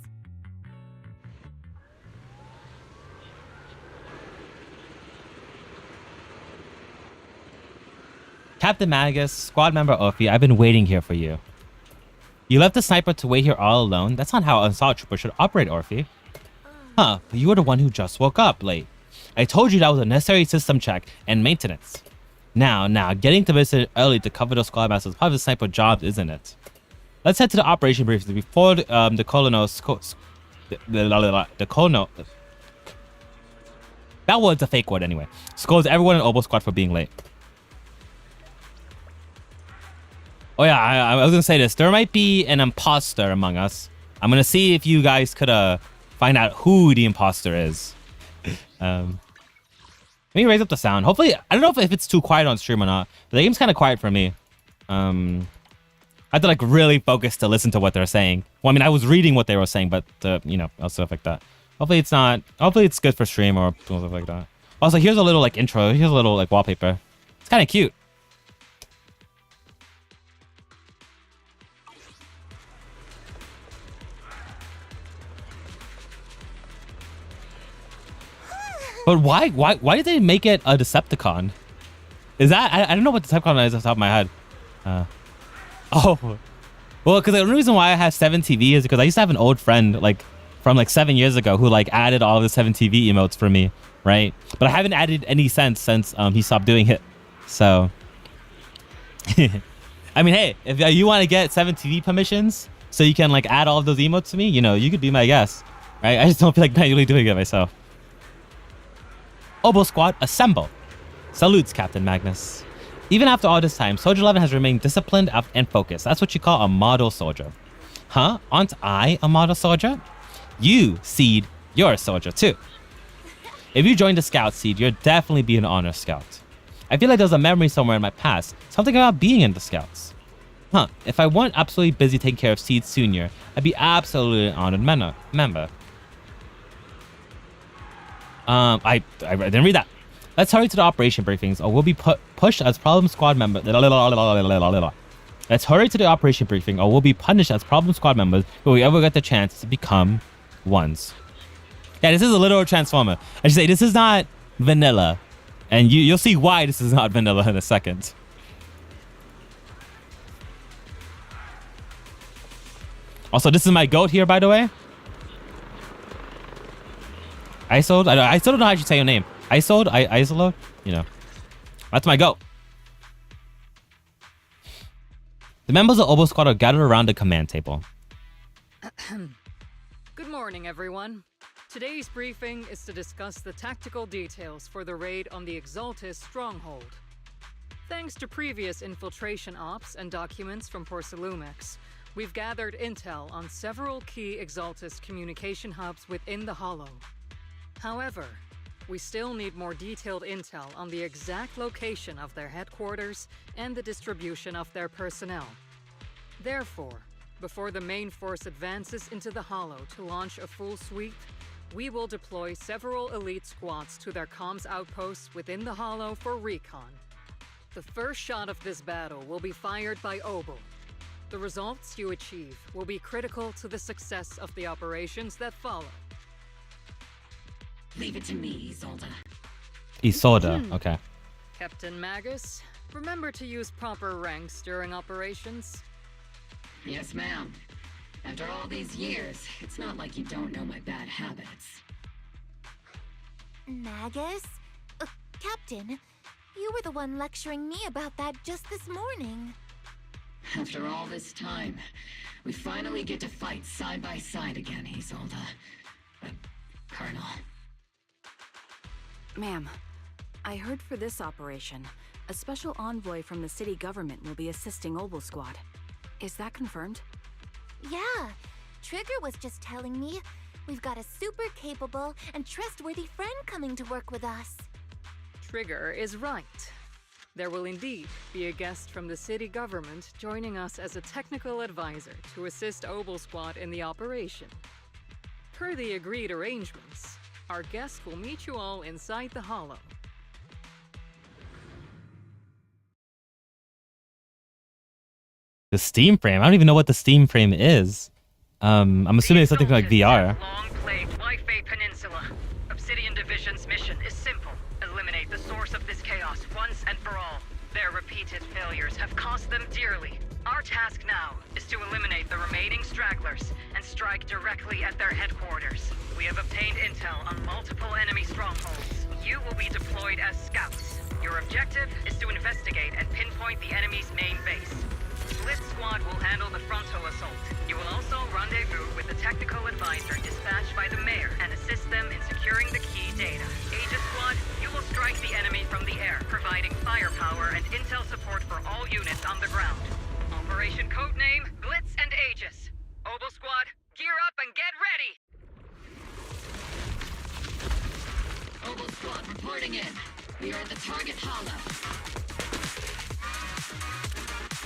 Captain Magus, squad member Orphe, I've been waiting here for you. You left the sniper to wait here all alone? That's not how an assault trooper should operate, Orphe. Huh, but you were the one who just woke up late. I told you that was a necessary system check and maintenance. Now, getting to visit early to cover the squad masters is part of the sniper job, isn't it? Let's head to the operation briefing before the colonel... The colonel... That word's a fake word anyway. Scolds everyone in Obo Squad for being late. Oh yeah, I was gonna say this. There might be an imposter among us. I'm gonna see if you guys could find out who the imposter is. Let me raise up the sound. Hopefully, I don't know if it's too quiet on stream or not. But the game's kind of quiet for me. I had to like really focus to listen to what they're saying. Well, I mean, I was reading what they were saying, but you know, stuff like that. Hopefully it's not. Hopefully it's good for stream or stuff like that. Also, here's a little like intro. Here's a little like wallpaper. It's kind of cute. But why did they make it a Decepticon? Is that? I don't know what the type command is off the top of my head. Oh. Well, because the only reason why I have 7TV is because I used to have an old friend, like, from like 7 years ago who like added all the 7TV emotes for me, right? But I haven't added any since he stopped doing it. So, I mean, hey, if you want to get 7TV permissions so you can like add all of those emotes to me, you know, you could be my guest, right? I just don't feel like manually doing it myself. Obo Squad, assemble. Salutes, Captain Magnus. Even after all this time, Soldier 11 has remained disciplined and focused. That's what you call a model soldier. Huh? Aren't I a model soldier? You, Seed, you're a soldier too. If you join the Scout, Seed, you'll definitely be an honor scout. I feel like there's a memory somewhere in my past, something about being in the Scouts. Huh, if I weren't absolutely busy taking care of Seed Sr., I'd be absolutely an honored member. I didn't read that. Let's hurry to the operation briefings, or we'll be pushed as problem squad members. Let's hurry to the operation briefing, or we'll be punished as problem squad members if we ever get the chance to become ones. Yeah, this is a literal transformer. I should say this is not vanilla, and you'll see why this is not vanilla in a second. Also, this is my goat here, by the way. Isolde? I still don't know how you say your name. Isolde? Isolde? You know. That's my goat. The members of Obo Squad are gathered around the command table. Good morning, everyone. Today's briefing is to discuss the tactical details for the raid on the Exaltis stronghold. Thanks to previous infiltration ops and documents from Porcelumex, we've gathered intel on several key Exaltis communication hubs within the Hollow. However, we still need more detailed intel on the exact location of their headquarters and the distribution of their personnel. Therefore, before the main force advances into the Hollow to launch a full sweep, we will deploy several elite squads to their comms outposts within the Hollow for recon. The first shot of this battle will be fired by Obo. The results you achieve will be critical to the success of the operations that follow. Leave it to me, Isolde. Isolde, okay. Captain Magus, remember to use proper ranks during operations? Yes, ma'am. After all these years, it's not like you don't know my bad habits. Magus? Captain, you were the one lecturing me about that just this morning. After all this time, we finally get to fight side by side again, Isolde. Colonel. Ma'am, I heard for this operation, a special envoy from the city government will be assisting Obo Squad. Is that confirmed? Yeah, Trigger was just telling me we've got a super capable and trustworthy friend coming to work with us. Trigger is right. There will indeed be a guest from the city government joining us as a technical advisor to assist Obo Squad in the operation. Per the agreed arrangements, our guest will meet you all inside the Hollow. The Steam frame? I don't even know what the Steam frame is. I'm assuming it's something like VR. Long-plagued Life Peninsula. Obsidian Division's mission is simple. Eliminate the source of this chaos once and for all. Their repeated failures have cost them dearly. Our task now is to eliminate the remaining stragglers and strike directly at their headquarters. We have obtained intel on multiple enemy strongholds. You will be deployed as scouts. Your objective is to investigate and pinpoint the enemy's main base. Blitz Squad will handle the frontal assault. You will also rendezvous with the technical advisor dispatched by the mayor and assist them in securing the key data. Aegis Squad, you will strike the enemy from the air, providing firepower and intel support for all units on the ground. Operation codename Blitz and Aegis. Obo Squad, gear up and get ready! Obo Squad reporting in. We are at the target hollow.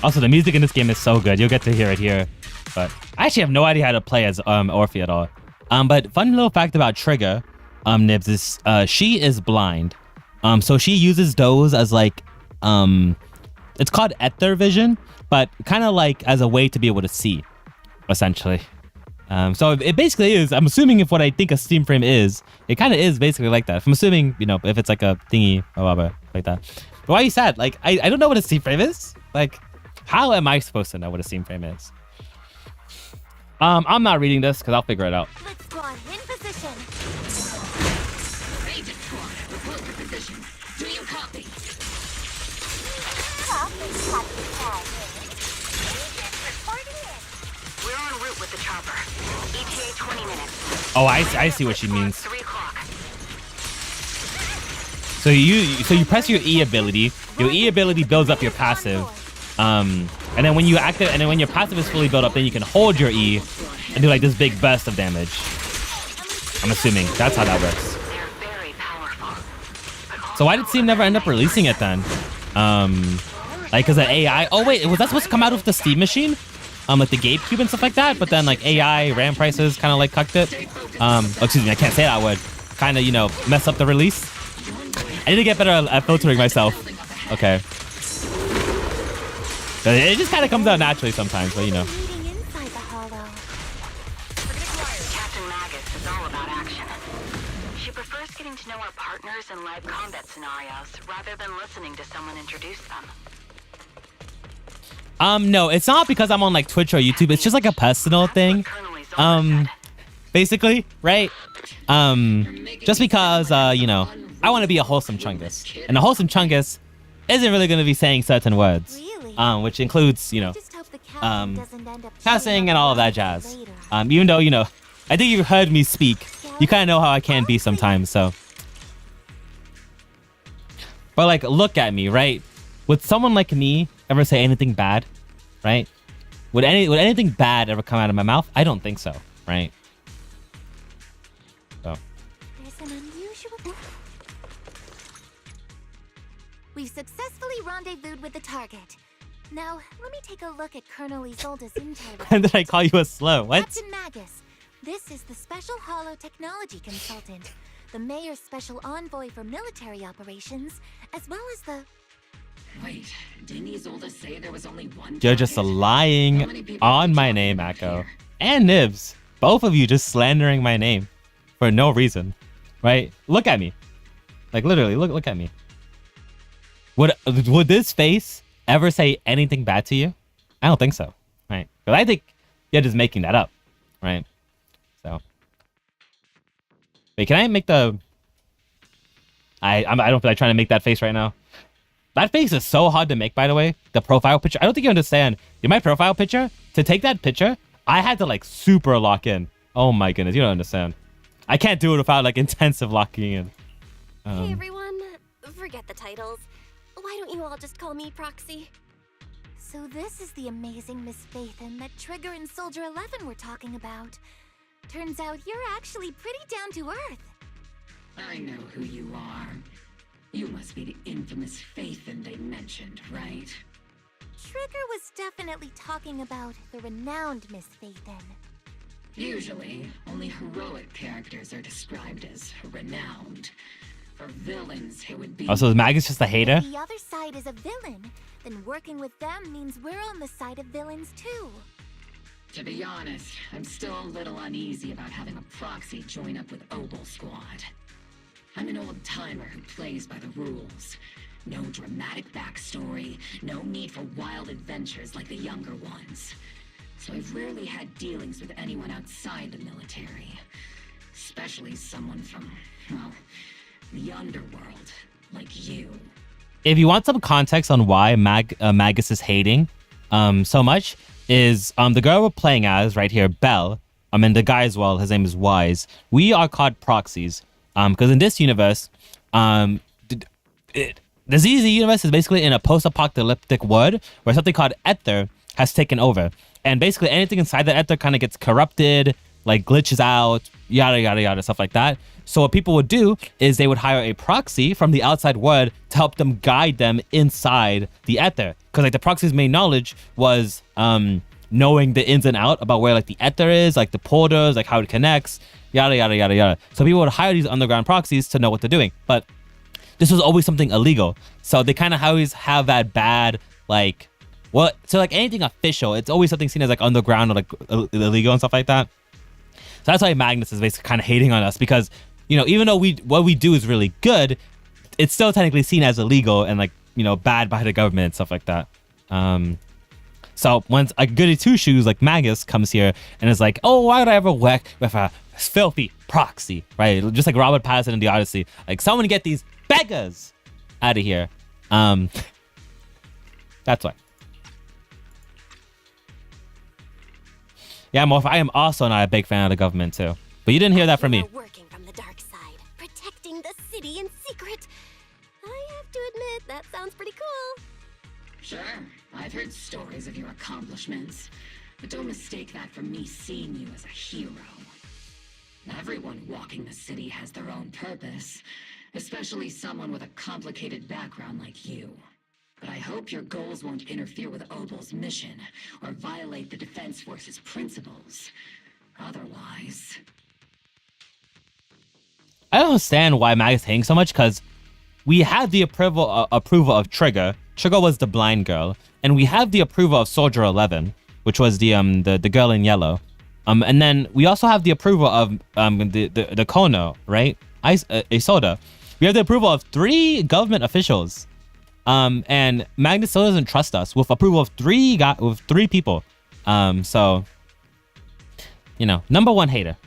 Also, the music in this game is so good. You'll get to hear it here. But I actually have no idea how to play as Orphe at all. But fun little fact about Trigger, Nibs, is she is blind. So she uses those as like, it's called ether vision, but kind of like as a way to be able to see, essentially. So it basically is, I'm assuming if what I think a Steam frame is, it kind of is basically like that. I'm assuming, you know, if it's like a thingy or whatever, like that. Why are you sad? Like, I don't know what a scene frame is. Like, how am I supposed to know what a scene frame is? I'm not reading this because I'll figure it out. Let's squad in position. Agent Squad, report your position. Do you copy? We're en route with the chopper. ETA 20 minutes. Oh, I see what she means. 3 o'clock. So you press your E ability. Your E ability builds up your passive. And then when you active, and then when your passive is fully built up, then you can hold your E and do like this big burst of damage. I'm assuming that's how that works. So why did Steam never end up releasing it then? Like, cause the AI. Oh wait, was that supposed to come out with the Steam machine? Like the GameCube and stuff like that. But then like AI RAM prices kind of like cucked it. Oh, excuse me, I can't say that word. Kind of, you know, mess up the release. I need to get better at filtering myself. Okay. It just kind of comes out naturally sometimes, but you know. Captain Magus is all about action. She prefers getting to know our partners in live combat scenarios rather than listening to someone introduce them. No, it's not because I'm on like Twitch or YouTube. It's just like a personal thing. Basically, right? Just because, you know, I want to be a wholesome chungus. And a wholesome chungus isn't really going to be saying certain words. Which includes, you know, cussing and all of that jazz. Even though, you know, I think you heard me speak. You kind of know how I can be sometimes, so. But like, look at me, right? Would someone like me ever say anything bad, right? Would anything bad ever come out of my mouth? I don't think so, right? So. We've successfully rendezvoused with the target. Now, let me take a look at Colonel Isolde's intel. And then I call you a slow. What? Captain Magus, this is the Special Hollow Technology Consultant, the Mayor's Special Envoy for Military Operations, as well as the... Wait, didn't Isolde say there was only one? You're just lying on my name, Akko. And Nibs. Both of you just slandering my name for no reason, right? Look at me. Like, literally, look at me. Would this face ever say anything bad to you? I don't think so, right? But I think you're just making that up, right? So, wait, can I make the? I don't feel like trying to make that face right now. That face is so hard to make, by the way. The profile picture. I don't think you understand. In my profile picture, to take that picture, I had to like super lock in. Oh my goodness, you don't understand. I can't do it without like intensive locking in. Hey everyone, forget the titles. Why don't you all just call me Proxy? So this is the amazing Miss Phaethon that Trigger and Soldier 11 were talking about. Turns out you're actually pretty down to earth. I know who you are. You must be the infamous Phaethon they mentioned, right? Trigger was definitely talking about the renowned Miss Phaethon. Usually, only heroic characters are described as renowned. For villains, it would be... Oh, so is Magus just a hater? If the other side is a villain, then working with them means we're on the side of villains too. To be honest, I'm still a little uneasy about having a proxy join up with Obel Squad. I'm an old-timer who plays by the rules. No dramatic backstory, no need for wild adventures like the younger ones. So I've rarely had dealings with anyone outside the military. Especially someone from, well, the underworld, like you. If you want some context on why Magus is hating so much, is the girl we're playing as right here, Belle, and the guy as well, his name is Wise. We are called proxies. Because in this universe, the ZZ universe is basically in a post-apocalyptic world where something called Ether has taken over. And basically anything inside the Ether kind of gets corrupted, like glitches out, yada, yada, yada, stuff like that. So what people would do is they would hire a proxy from the outside world to help them guide them inside the Ether. Because like the proxy's main knowledge was knowing the ins and out about where like the Ether is, like the portals, like how it connects, yada, yada, yada, yada. So people would hire these underground proxies to know what they're doing. But this was always something illegal. So they kind of always have that bad, like, well, so like anything official, it's always something seen as like underground or like illegal and stuff like that. So that's why Magnus is basically kind of hating on us because, you know, even though what we do is really good, it's still technically seen as illegal and like you know, bad by the government and stuff like that. So once a goody two shoes like Magus comes here and is like, oh, why would I ever work with a filthy proxy, right? Just like Robert Pattinson in The Odyssey. Like, someone get these beggars out of here. That's why. Yeah, Morph, I am also not a big fan of the government too. But you didn't hear that from me. Working from the dark side, protecting the city in secret. I have to admit, that sounds pretty cool. Sure, I've heard stories of your accomplishments, but don't mistake that for me seeing you as a hero. Everyone walking the city has their own purpose, especially someone with a complicated background like you. But I hope your goals won't interfere with Obel's mission or violate the Defense Force's principles. Otherwise... I don't understand why Magus hating so much, because we have the approval of Trigger. Trigger was the blind girl, and we have the approval of Soldier 11, which was the girl in yellow. And then we also have the approval of the Kono, right? Isoda. We have the approval of 3 government officials. And Magnus still doesn't trust us with approval of 3 people. So, you know, #1 hater.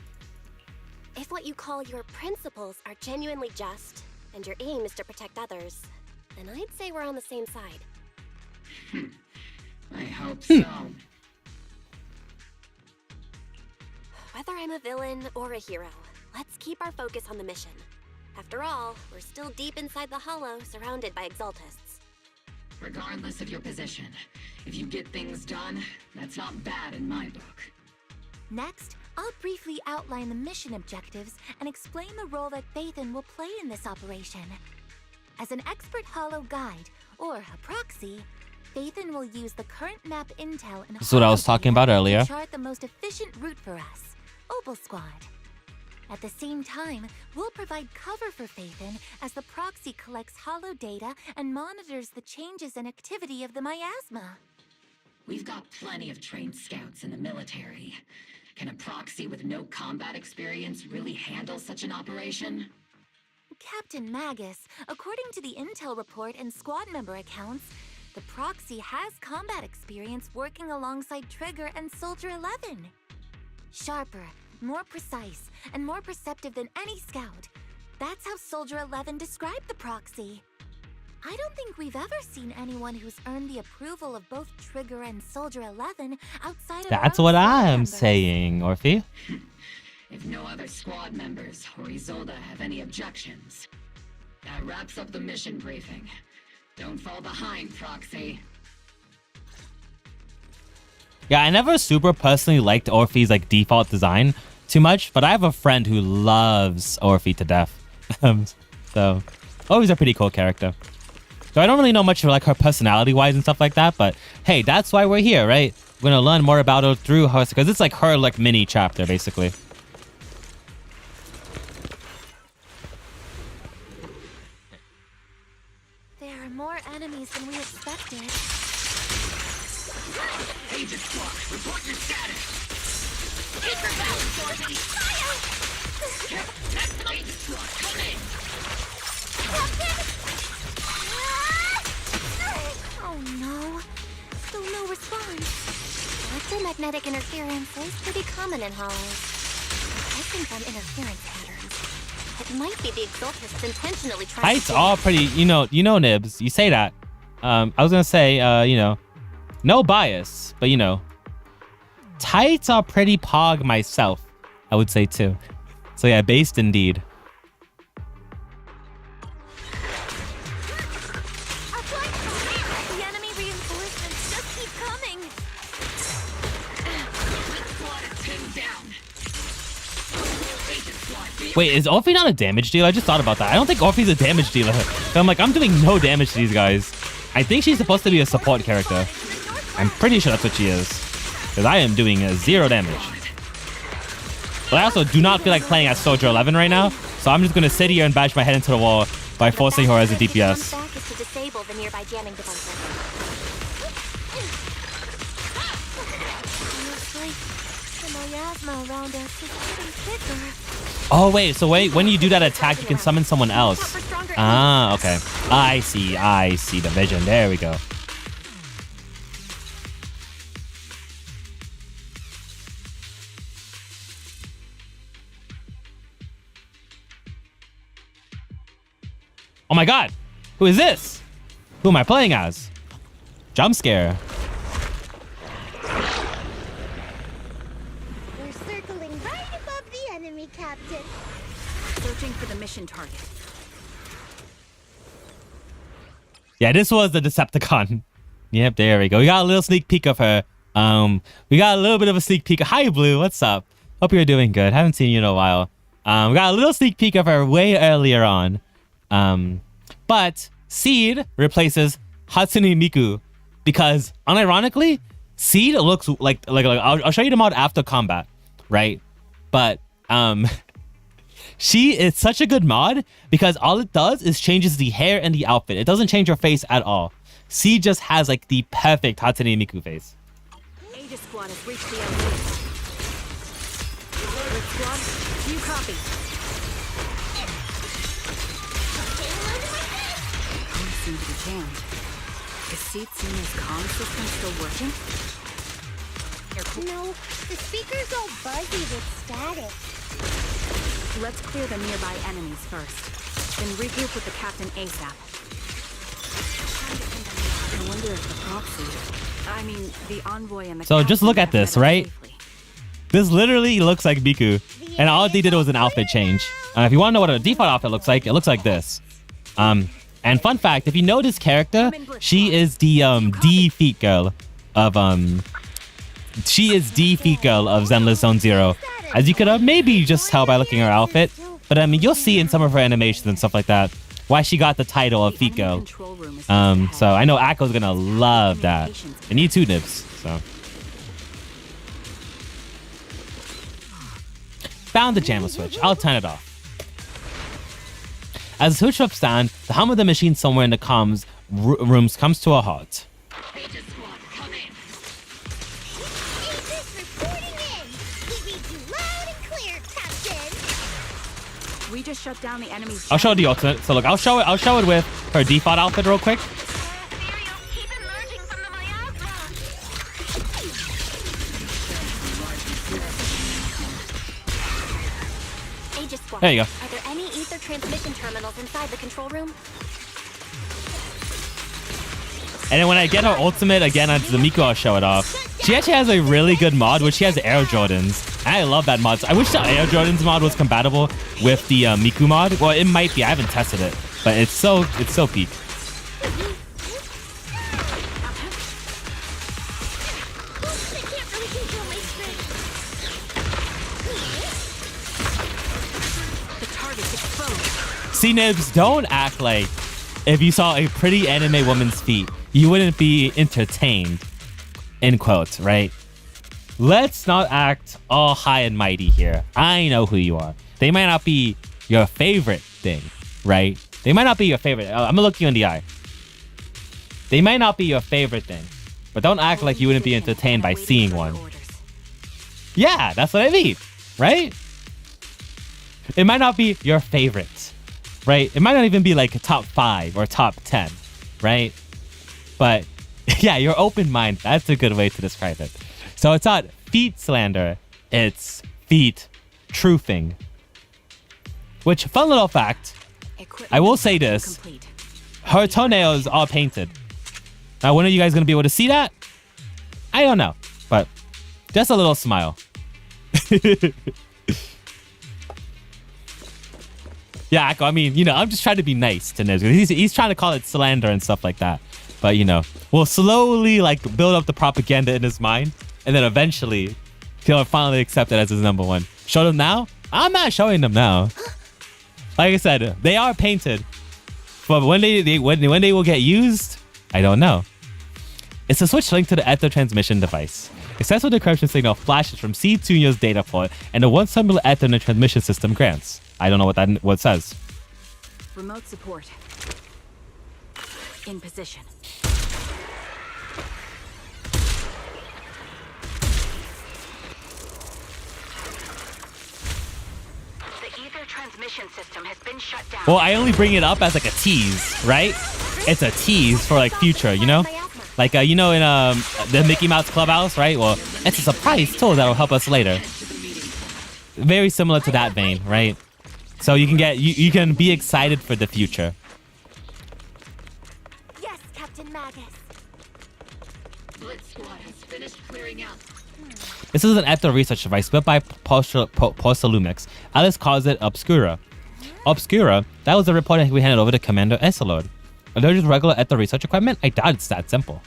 If what you call your principles are genuinely just, and your aim is to protect others, then I'd say we're on the same side. I hope so. Whether I'm a villain or a hero, let's keep our focus on the mission. After all, we're still deep inside the Hollow, surrounded by Exaltists. Regardless of your position, if you get things done, that's not bad in my book. Next, I'll briefly outline the mission objectives and explain the role that Phaethon will play in this operation. As an expert Hollow guide, or a proxy, Phaethon will use the current map intel and This is what I was talking about earlier. to chart the most efficient route for us, Obel Squad. At the same time, we'll provide cover for Phaethon as the proxy collects Hollow data and monitors the changes and activity of the miasma. We've got plenty of trained scouts in the military. Can a proxy with no combat experience really handle such an operation? Captain Magus, according to the intel report and squad member accounts, the proxy has combat experience working alongside Trigger and Soldier 11. Sharper, more precise, and more perceptive than any scout. That's how Soldier 11 described the proxy. I don't think we've ever seen anyone who's earned the approval of both Trigger and Soldier 11 outside of That's our what own squad I'm members. saying, Orphe. If no other squad members or Isolde have any objections, that wraps up the mission briefing. Don't fall behind, Proxy. Yeah, I never super personally liked Orphe's like default design too much, but I have a friend who loves Orphe to death. So Orphe's a pretty cool character. So I don't really know much of like her personality wise and stuff like that, but hey, that's why we're here, right? We're gonna learn more about her through her, because it's like her like mini chapter basically. There are more enemies than we expected. Agent Squad, report your status. Keep your balance, Orphe. Agent Squad, come in. Oh no. Still no response. Electromagnetic interference is pretty common in Hollows. I think on interference patterns. It might be the Exaltists intentionally trying Heights to... are pretty, you know, Nibs. You say that. I was gonna say, you know, no bias, but you know, tights are pretty pog myself, I would say too. So yeah, based indeed. The enemy reinforcements just keep coming. Wait, is Orphe not a damage dealer? I just thought about that. I don't think Orphe's a damage dealer. So I'm like, I'm doing no damage to these guys. I think she's supposed to be a support character. I'm pretty sure that's what she is. Because I am doing 0 damage. But I also do not feel like playing as Soldier 11 right now. So I'm just going to sit here and bash my head into the wall by forcing her as a DPS. Back is to disable the nearby jamming devices. Looks like the miasma around us is getting thicker. Oh, wait. So wait, when you do that attack, you can summon someone else. For stronger Ah, okay. I see the vision. There we go. Oh my god! Who is this? Who am I playing as? Jump scare. We're circling right above the enemy, Captain. Searching for the mission target. Yeah, this was the Decepticon. Yep, there we go. We got a little sneak peek of her. We got a little bit of a sneak peek. Hi, Blue. What's up? Hope you're doing good. Haven't seen you in a while. We got a little sneak peek of her way earlier on. But Seed replaces Hatsune Miku because, unironically, Seed looks like I'll show you the mod after combat, right? But she is such a good mod because all it does is changes the hair and the outfit. It doesn't change her face at all. Seed just has like the perfect Hatsune Miku face. Aegis Squad has reached the LZ. Red Squad, do you copy? Phones seem to be jammed. Is Seed Senior's comm system still working? No, the speaker's all buzzy with static. Let's clear the nearby enemies first, then regroup with the captain ASAP. I wonder if the proxy, the envoy and the So just look at this, right? This literally looks like Miku, and all they did was an outfit change. If you want to know what a default outfit looks like, it looks like this. And fun fact, if you know this character, she is the D feet girl of Zenless Zone Zero. As you could maybe just tell by looking at her outfit, but I mean you'll see in some of her animations and stuff like that why she got the title of feet girl. So I know Akko's gonna love that. And you too, Nibs. So found the jammer switch. I'll turn it off. As the switch flips down, the hum of the machine somewhere in the comms rooms comes to a halt. We just shut down the enemy's. I'll show the ultimate. So look, I'll show it with her default outfit real quick. Aegis Squad, There you go. Are there any ether transmission terminals inside the control room? And then when I get her ultimate again onto the Miku, I'll show it off. She actually has a really good mod, which she has Air Jordans. And I love that mod. I wish the Air Jordans mod was compatible with the Miku mod. Well, it might be. I haven't tested it, but it's so peak. See, Nibs, don't act like if you saw a pretty anime woman's feet, you wouldn't be entertained. In quotes, right? Let's not act all high and mighty here. I know who you are. They might not be your favorite thing, right? They might not be your favorite. I'm gonna look you in the eye. They might not be your favorite thing, but don't act like you wouldn't be entertained by seeing one. Yeah, that's what I mean, right? It might not be your favorite, right? It might not even be like a top 5 or top 10, right? But yeah, your open mind, that's a good way to describe it. So it's not feet slander, it's feet truthing. Which, fun little fact, I will say this, her toenails are painted. Now, when are you guys going to be able to see that? I don't know, but just a little smile. Yeah, I mean, I'm just trying to be nice to Nibs. He's trying to call it slander and stuff like that. But, we'll slowly, build up the propaganda in his mind. And then eventually, he'll finally accept it as his number one. Show them now? I'm not showing them now. Like I said, they are painted. But when they will get used, I don't know. It's a switch linked to the Ether transmission device. Successful decryption signal flashes from Seed Tunyo's data port, and the one symbol Ethernet transmission system grants. I don't know what it says. Remote support. In position. The ether transmission system has been shut down. Well, I only bring it up as like a tease, right? It's a tease for like future, you know? Like, you know, in the Mickey Mouse Clubhouse, right? Well, it's a surprise tool that'll help us later. Very similar to that vein, right? So you can get, you can be excited for the future. Yes, Captain Magus. Blitz Squad has finished clearing out. This is an ether research device built by Porcelumix. Alice calls it Obscura. Obscura, that was the report we handed over to Commander Esselord. Are those just regular ether research equipment? I doubt it's that simple.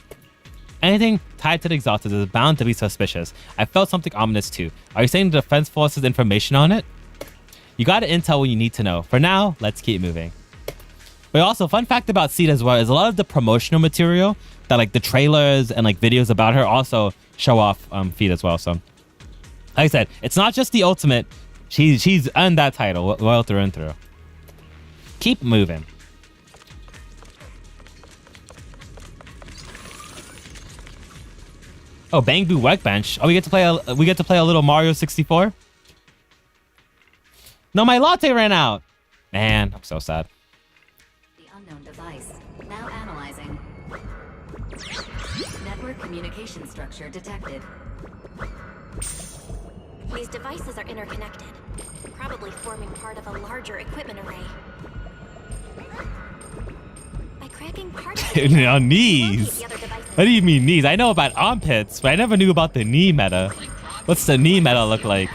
Anything tied to the Exalted is bound to be suspicious. I felt something ominous too. Are you saying the Defense Force's information on it? You got intel when you need to know. For now, let's keep moving. But also, fun fact about Seed as well is a lot of the promotional material that like the trailers and like videos about her also show off Feed as well. So, like I said, it's not just the ultimate. She's earned that title well through and through. Keep moving. Oh, Bang Boo Workbench. Oh, we get to play a little Mario 64. No, my latte ran out. Man, I'm so sad. The unknown device. Now analyzing. Network communication structure detected. These devices are interconnected, probably forming part of a larger equipment array. By cracking part of it, No, knees. What do you mean knees? I know about armpits, but I never knew about the knee meta. What's the knee meta look like?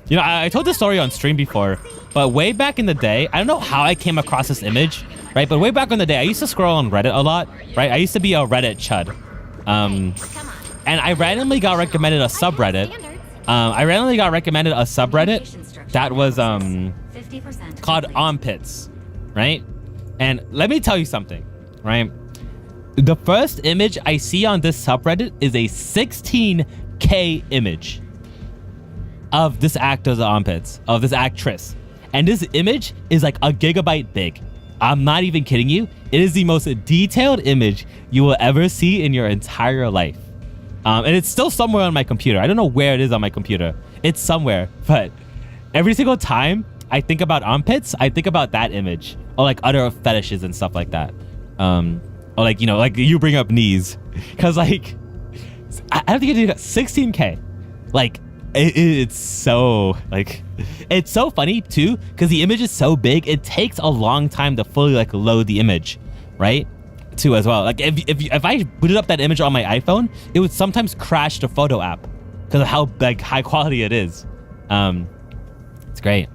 You know, I told this story on stream before, but way back in the day, I don't know how I came across this image, right? But way back in the day, I used to scroll on Reddit a lot, right? I used to be a Reddit chud. And I randomly got recommended a subreddit. That was called Armpits, right? And let me tell you something, right? The first image I see on this subreddit is a 16K image of this actor's armpits, of this actress. And this image is like a gigabyte big. I'm not even kidding you. It is the most detailed image you will ever see in your entire life. And it's still somewhere on my computer. I don't know where it is on my computer. It's somewhere, but every single time I think about armpits, I think about that image, or like other fetishes and stuff like that. Or like, you know, like you bring up knees, because like I don't think I did 16K. Like it's so like it's so funny too, because the image is so big. It takes a long time to fully like load the image, right? Too as well. Like if I booted up that image on my iPhone, it would sometimes crash the photo app because of how like high quality it is. It's great.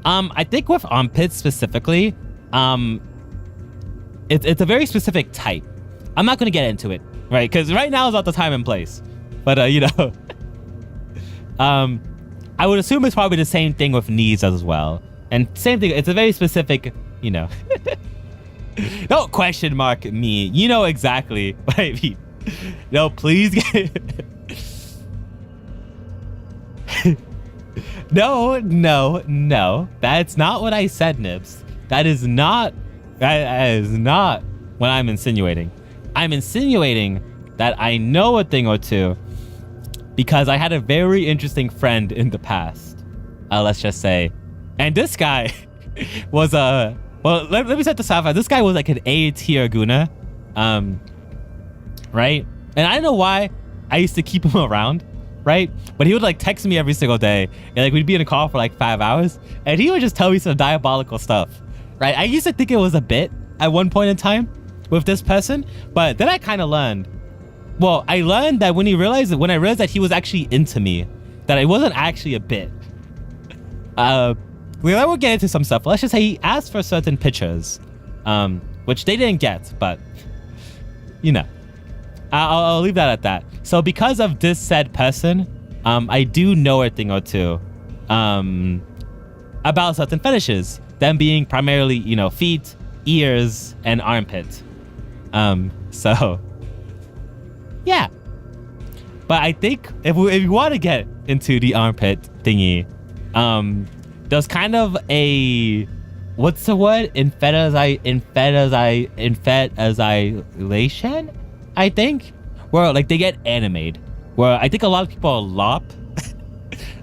I think with armpits specifically, it's a very specific type. I'm not going to get into it, right? Because right now is not the time and place. But you know, I would assume it's probably the same thing with knees as well. And same thing. It's a very specific, you know. Don't question mark me. You know exactly what I mean. No, please get No. That's not what I said, Nibs. That is not what I'm insinuating. I'm insinuating that I know a thing or two because I had a very interesting friend in the past. Let's just say. And this guy was a... Well, let me set this up. This guy was like an A tier Guna. Right? And I don't know why I used to keep him around, right? But he would like text me every single day. And like we'd be in a call for like 5 hours. And he would just tell me some diabolical stuff. Right? I used to think it was a bit at one point in time with this person. But then I kind of learned. Well, I learned that when I realized that he was actually into me, that it wasn't actually a bit. We will get into some stuff. Let's just say he asked for certain pictures, which they didn't get, but you know, I'll leave that at that. So because of this said person, I do know a thing or two about certain fetishes, them being primarily, you know, feet, ears, and armpit. So yeah. But I think if you want to get into the armpit thingy, there's kind of a, what's the word? Infetization, I think, where like they get animated. Where I think a lot of people are LOP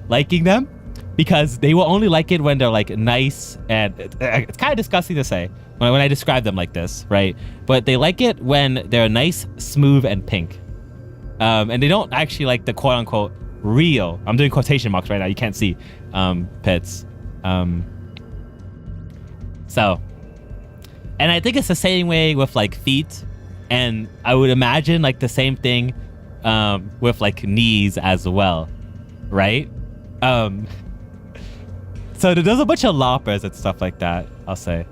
liking them, because they will only like it when they're like nice, and it's kind of disgusting to say when I describe them like this, right? But they like it when they're nice, smooth, and pink. And they don't actually like the quote unquote real, I'm doing quotation marks right now, you can't see, pits. So, and I think it's the same way with like feet, and I would imagine like the same thing with like knees as well, right? So there's a bunch of loppers and stuff like that, I'll say.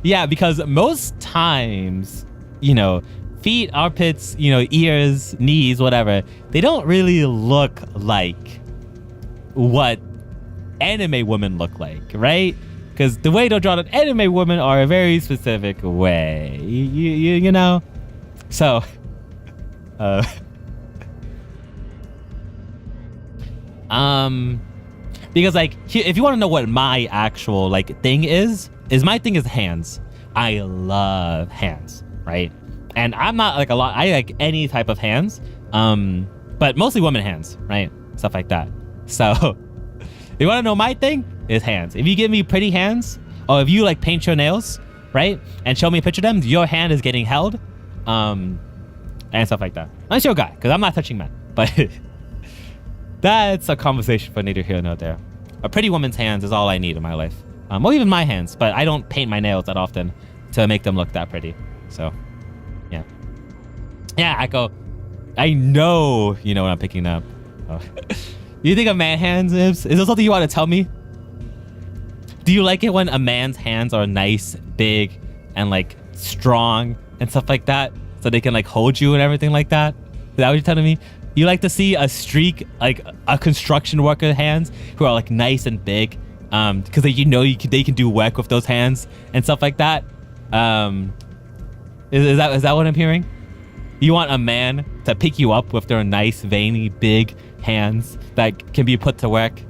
Yeah, because most times, you know, feet, armpits, you know, ears, knees, whatever, they don't really look like what anime women look like, right? Because the way they'll draw an anime woman are a very specific way, you know? So, because like, if you want to know what my actual like thing is my thing is hands. I love hands, right? And I'm not like I like any type of hands, but mostly women hands, right? Stuff like that. So you want to know my thing is hands. If you give me pretty hands, or if you like paint your nails, right, and show me a picture of them, your hand is getting held, and stuff like that. Unless you're a guy, because I'm not touching men, but that's a conversation for neither here nor there. A pretty woman's hands is all I need in my life. Or even my hands, but I don't paint my nails that often to make them look that pretty. So, yeah. Yeah, I know you know what I'm picking up. Oh. You think of man hands, Ibs? Is there something you want to tell me? Do you like it when a man's hands are nice, big, and like strong and stuff like that? So they can like hold you and everything like that? Is that what you're telling me? You like to see a streak, like a construction worker hands who are like nice and big, because you know they can do work with those hands and stuff like that. Is that what I'm hearing? You want a man to pick you up with their nice, veiny, big hands that can be put to work?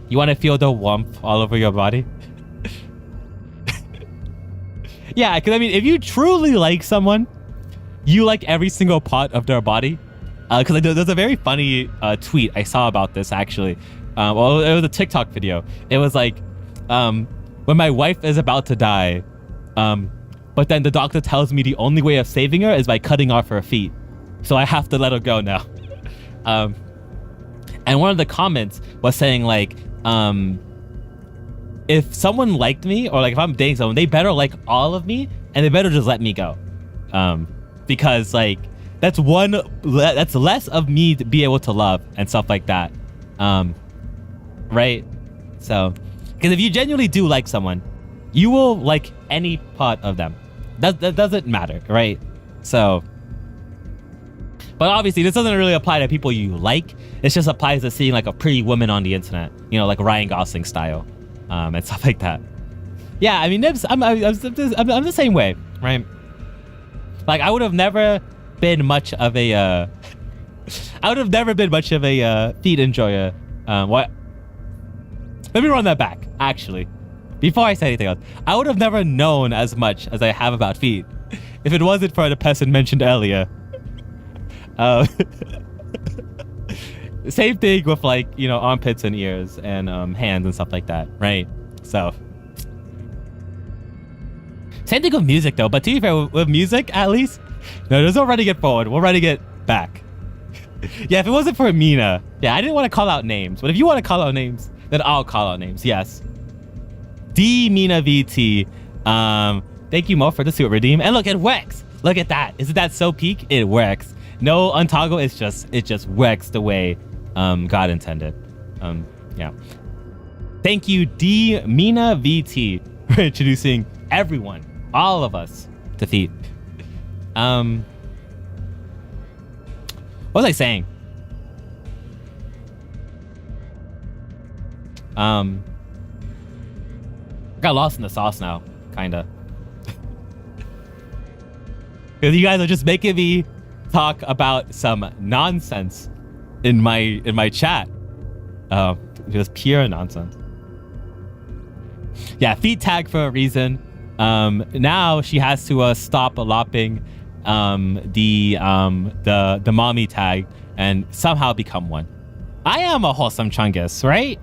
You want to feel the warmth all over your body? Yeah, because I mean, if you truly like someone, you like every single part of their body. Because there's a very funny tweet I saw about this, actually. Well, it was a TikTok video. It was like, when my wife is about to die, but then the doctor tells me the only way of saving her is by cutting off her feet. So I have to let her go now. And one of the comments was saying like, if someone liked me, or like if I'm dating someone, they better like all of me, and they better just let me go. Because like, that's less of me to be able to love and stuff like that. Right? So, because if you genuinely do like someone, you will like any part of them. That doesn't matter, right? So, but obviously this doesn't really apply to people you like. It just applies to seeing like a pretty woman on the internet, you know, like Ryan Gosling style, and stuff like that. Yeah, I mean, Nibs, I'm the same way, right? Like, I would have never been much of a feet enjoyer. What? Let me run that back, actually. Before I say anything else, I would have never known as much as I have about feet if it wasn't for the person mentioned earlier. Same thing with like, you know, armpits and ears and hands and stuff like that, right? So same thing with music though, but to be fair, with music at least, no, there's no running it forward, we're running it back. Yeah, if it wasn't for Mina, yeah, I didn't want to call out names, but if you want to call out names, then I'll call out names, yes. D Mina VT, thank you Mo for the suit redeem, and look, it works. Look at that. Isn't that so peak? It works. No untoggle, it just works the way God intended. Yeah. Thank you D Mina VT for introducing everyone, all of us, to feet. What was I saying? I got lost in the sauce now, kinda. Because you guys are just making me talk about some nonsense in my chat. Just pure nonsense. Yeah, feet tag for a reason. Now she has to stop lopping the mommy tag and somehow become one. I am a wholesome chungus, right?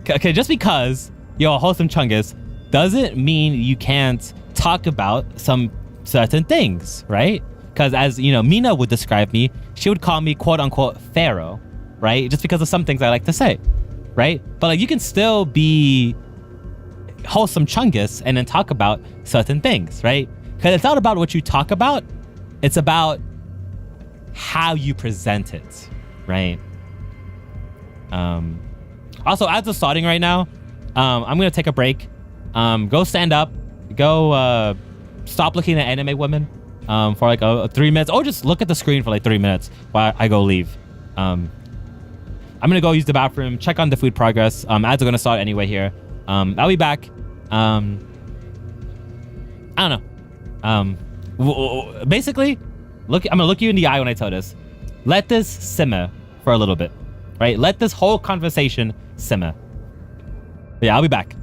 Okay, just because you're a wholesome chungus doesn't mean you can't talk about some certain things, right? Because as, you know, Mina would describe me, she would call me quote unquote pharaoh, right? Just because of some things I like to say, right? But like you can still be wholesome chungus and then talk about certain things, right? Because it's not about what you talk about, it's about how you present it, right? Also, as it's starting right now, I'm gonna take a break. Go stand up, go stop looking at anime women for like 3 minutes, or just look at the screen for like 3 minutes while I go leave. I'm gonna go use the bathroom, check on the food progress. Ads are gonna start anyway here. I'll be back. I don't know. Basically, I'm gonna look you in the eye when I tell this. Let this simmer for a little bit, right? Let this whole conversation simmer. Yeah, I'll be back.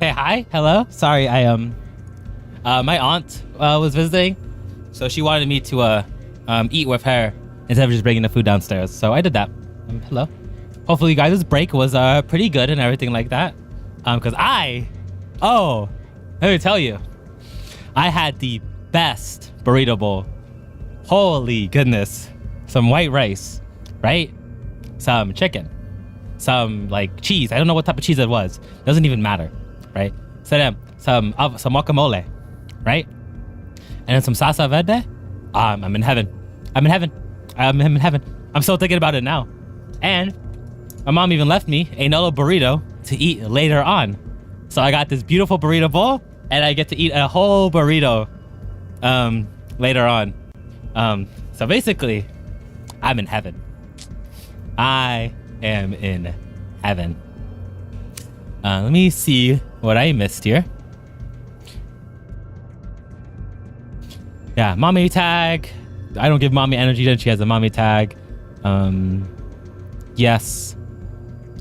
Okay, hi, hello. Sorry, my aunt was visiting, so she wanted me to eat with her instead of just bringing the food downstairs. So I did that. Hello. Hopefully, you guys' break was pretty good and everything like that. Because let me tell you, I had the best burrito bowl. Holy goodness. Some white rice, right? Some chicken, some like cheese. I don't know what type of cheese it was. Doesn't even matter, right? So then some guacamole, right? And then some salsa verde. I'm in heaven. I'm in heaven. I'm in heaven. I'm still thinking about it now. And my mom even left me another burrito to eat later on. So I got this beautiful burrito bowl, and I get to eat a whole burrito later on. So basically, I'm in heaven. I am in heaven. Let me see what I missed here. Yeah, mommy tag. I don't give mommy energy, then she has a mommy tag. Yes.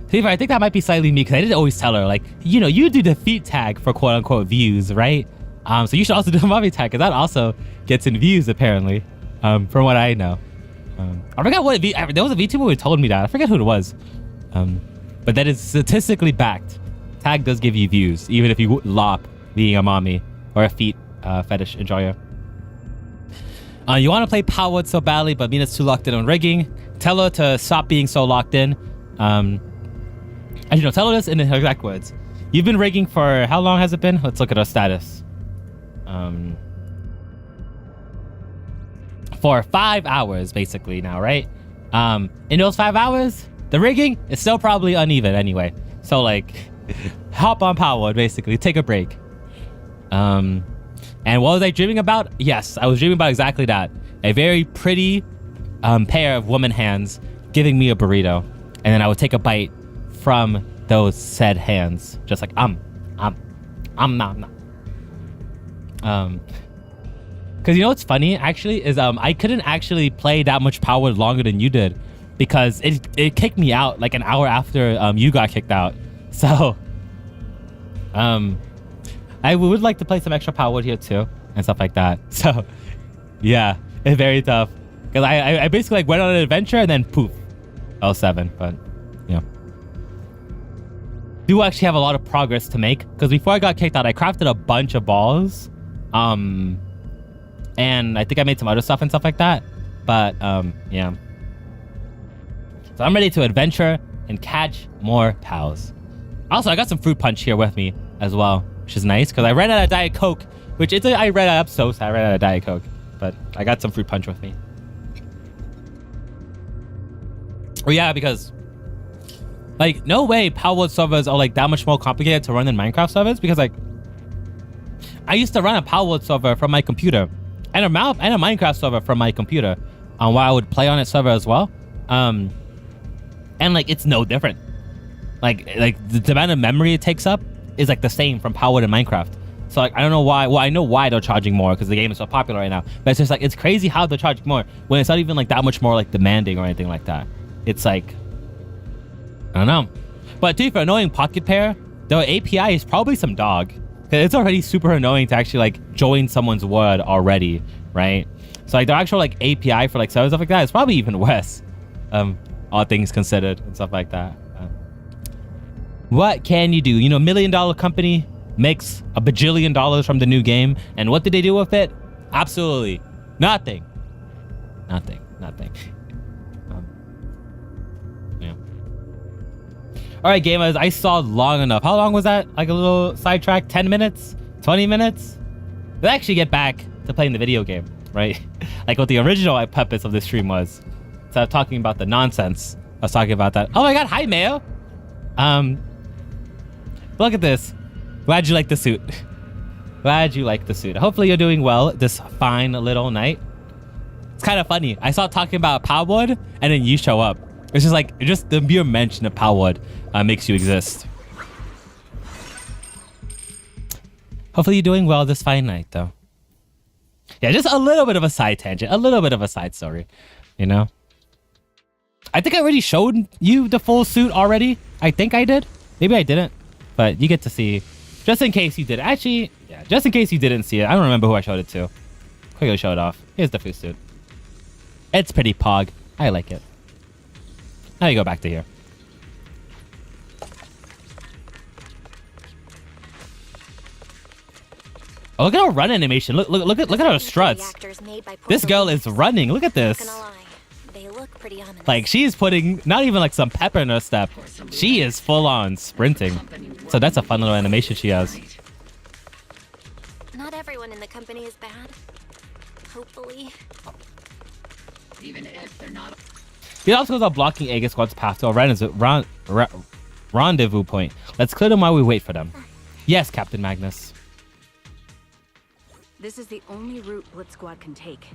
See, I think that might be slightly me, because I didn't always tell her, like, you know, you do the feet tag for quote unquote views, right? So you should also do a mommy tag, because that also gets in views apparently, from what I know. I forgot what there was a VTuber who told me that. I forget who it was. But that is statistically backed. Tag does give you views, even if you lop being a mommy or a feet fetish enjoyer. You want to play Powerwood so badly, but Mina's too locked in on rigging. Tell her to stop being so locked in. As you know, tell her this in her exact words. You've been rigging for how long has it been? Let's look at her status. For 5 hours basically now, right? In those 5 hours, the rigging is still probably uneven anyway. So like, hop on Powerwood basically, take a break. And what was I dreaming about? Yes, I was dreaming about exactly that. A very pretty pair of woman hands giving me a burrito, and then I would take a bite from those said hands, just like nom. Because you know what's funny actually is I couldn't actually play that much Powerwood longer than you did, because it kicked me out like an hour after you got kicked out. So I would like to play some extra Powerwood here too and stuff like that. So yeah, it's very tough, because I basically like went on an adventure and then poof, L7. But yeah, do actually have a lot of progress to make, because before I got kicked out I crafted a bunch of balls, and I think I made some other stuff and stuff like that. But yeah, so I'm ready to adventure and catch more pals. Also, I got some fruit punch here with me as well, which is nice, because I ran out of Diet Coke, which I ran out of so sad. I ran out of Diet Coke, but I got some fruit punch with me. Oh yeah, because like no way Powerwood servers are like that much more complicated to run than Minecraft servers, because like I used to run a Powerwood server from my computer and a Minecraft server from my computer, while I would play on its server as well. And like it's no different. Like the amount of memory it takes up is like the same from Powerwood and Minecraft. So like I don't know why. Well, I know why they're charging more, because the game is so popular right now. But it's just like it's crazy how they're charging more when it's not even like that much more like demanding or anything like that. It's like I don't know. But dude, for annoying Pocket Pair, the API is probably some dog. Cause it's already super annoying to actually like join someone's word already, right? So like the actual like API for like stuff like that is probably even worse. All things considered and stuff like that. What can you do? You know, $1 million company makes $1 bajillion from the new game, and what did they do with it? Absolutely nothing. Nothing. Yeah. All right, gamers, I saw long enough. How long was that? Like a little sidetrack? 10 minutes? 20 minutes? Let's actually get back to playing the video game, right? Like what the original purpose of this stream was. Instead of talking about the nonsense, I was talking about that. Oh my god, hi Mayo. Look at this. Glad you like the suit. Glad you like the suit. Hopefully you're doing well this fine little night. It's kind of funny. I saw talking about Powerwood and then you show up. It's just like, just the mere mention of Powerwood makes you exist. Hopefully you're doing well this fine night though. Yeah, just a little bit of a side tangent, a little bit of a side story, you know? I think I already showed you the full suit already. I think I did. Maybe I didn't, but you get to see Just in case you did. Actually, yeah, just in case you didn't see it. I don't remember who I showed it to. Quickly show it off. Here's the food suit. It's pretty pog. I like it. Now you go back to here. Oh, look at her run animation. Look at her struts. This girl is running. Look at this. They look pretty ominous. Like, she's putting not even like some pepper in her step. She is full on sprinting. So that's a fun little animation she has. Not everyone in the company is bad. Hopefully. Even if they're not. The obstacles are blocking Aegis Squad's path to a rendezvous point. Let's clear them while we wait for them. Yes, Captain Magnus. This is the only route Blitz Squad can take.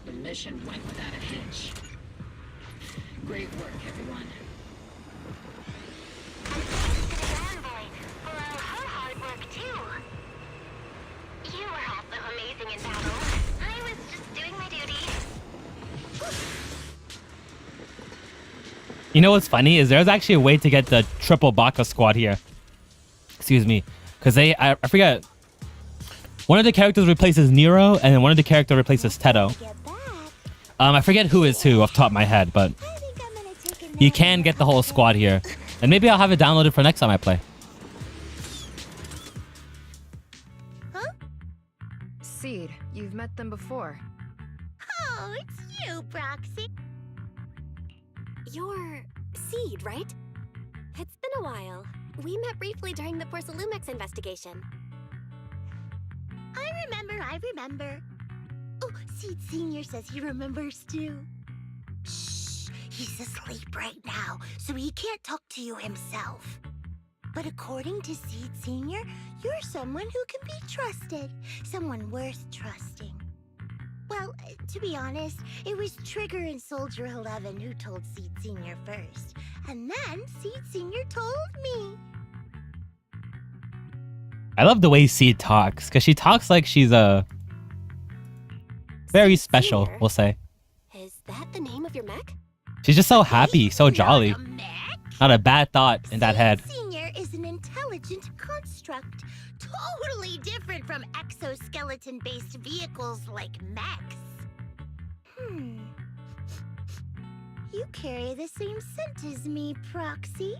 The mission went without a hitch. Great work, everyone. You were also amazing in battle. I was just doing my duty. You know what's funny is there's actually a way to get the triple Baka squad here. Excuse me. Because I forget. One of the characters replaces Nero, and then one of the characters replaces Teto. I forget who is who off the top of my head, but you can get the whole squad here. And maybe I'll have it downloaded for next time I play. Seed, you've met them before. Oh, it's you, Proxy. You're Seed, right? It's been a while. We met briefly during the Porcelumex investigation. I remember. Oh, Seed Sr. says he remembers too. Shh, he's asleep right now, so he can't talk to you himself. But according to Seed Sr., you're someone who can be trusted. Someone worth trusting. Well, to be honest, it was Trigger and Soldier 11 who told Seed Sr. first. And then Seed Sr. told me. I love the way Seed talks, because she talks like she's a very special, we'll say. Is that the name of your mech? She's just so happy, so jolly. Not a bad thought in that head. Senior is an intelligent construct, totally different from exoskeleton-based vehicles like mechs. You carry the same scent as me, Proxy.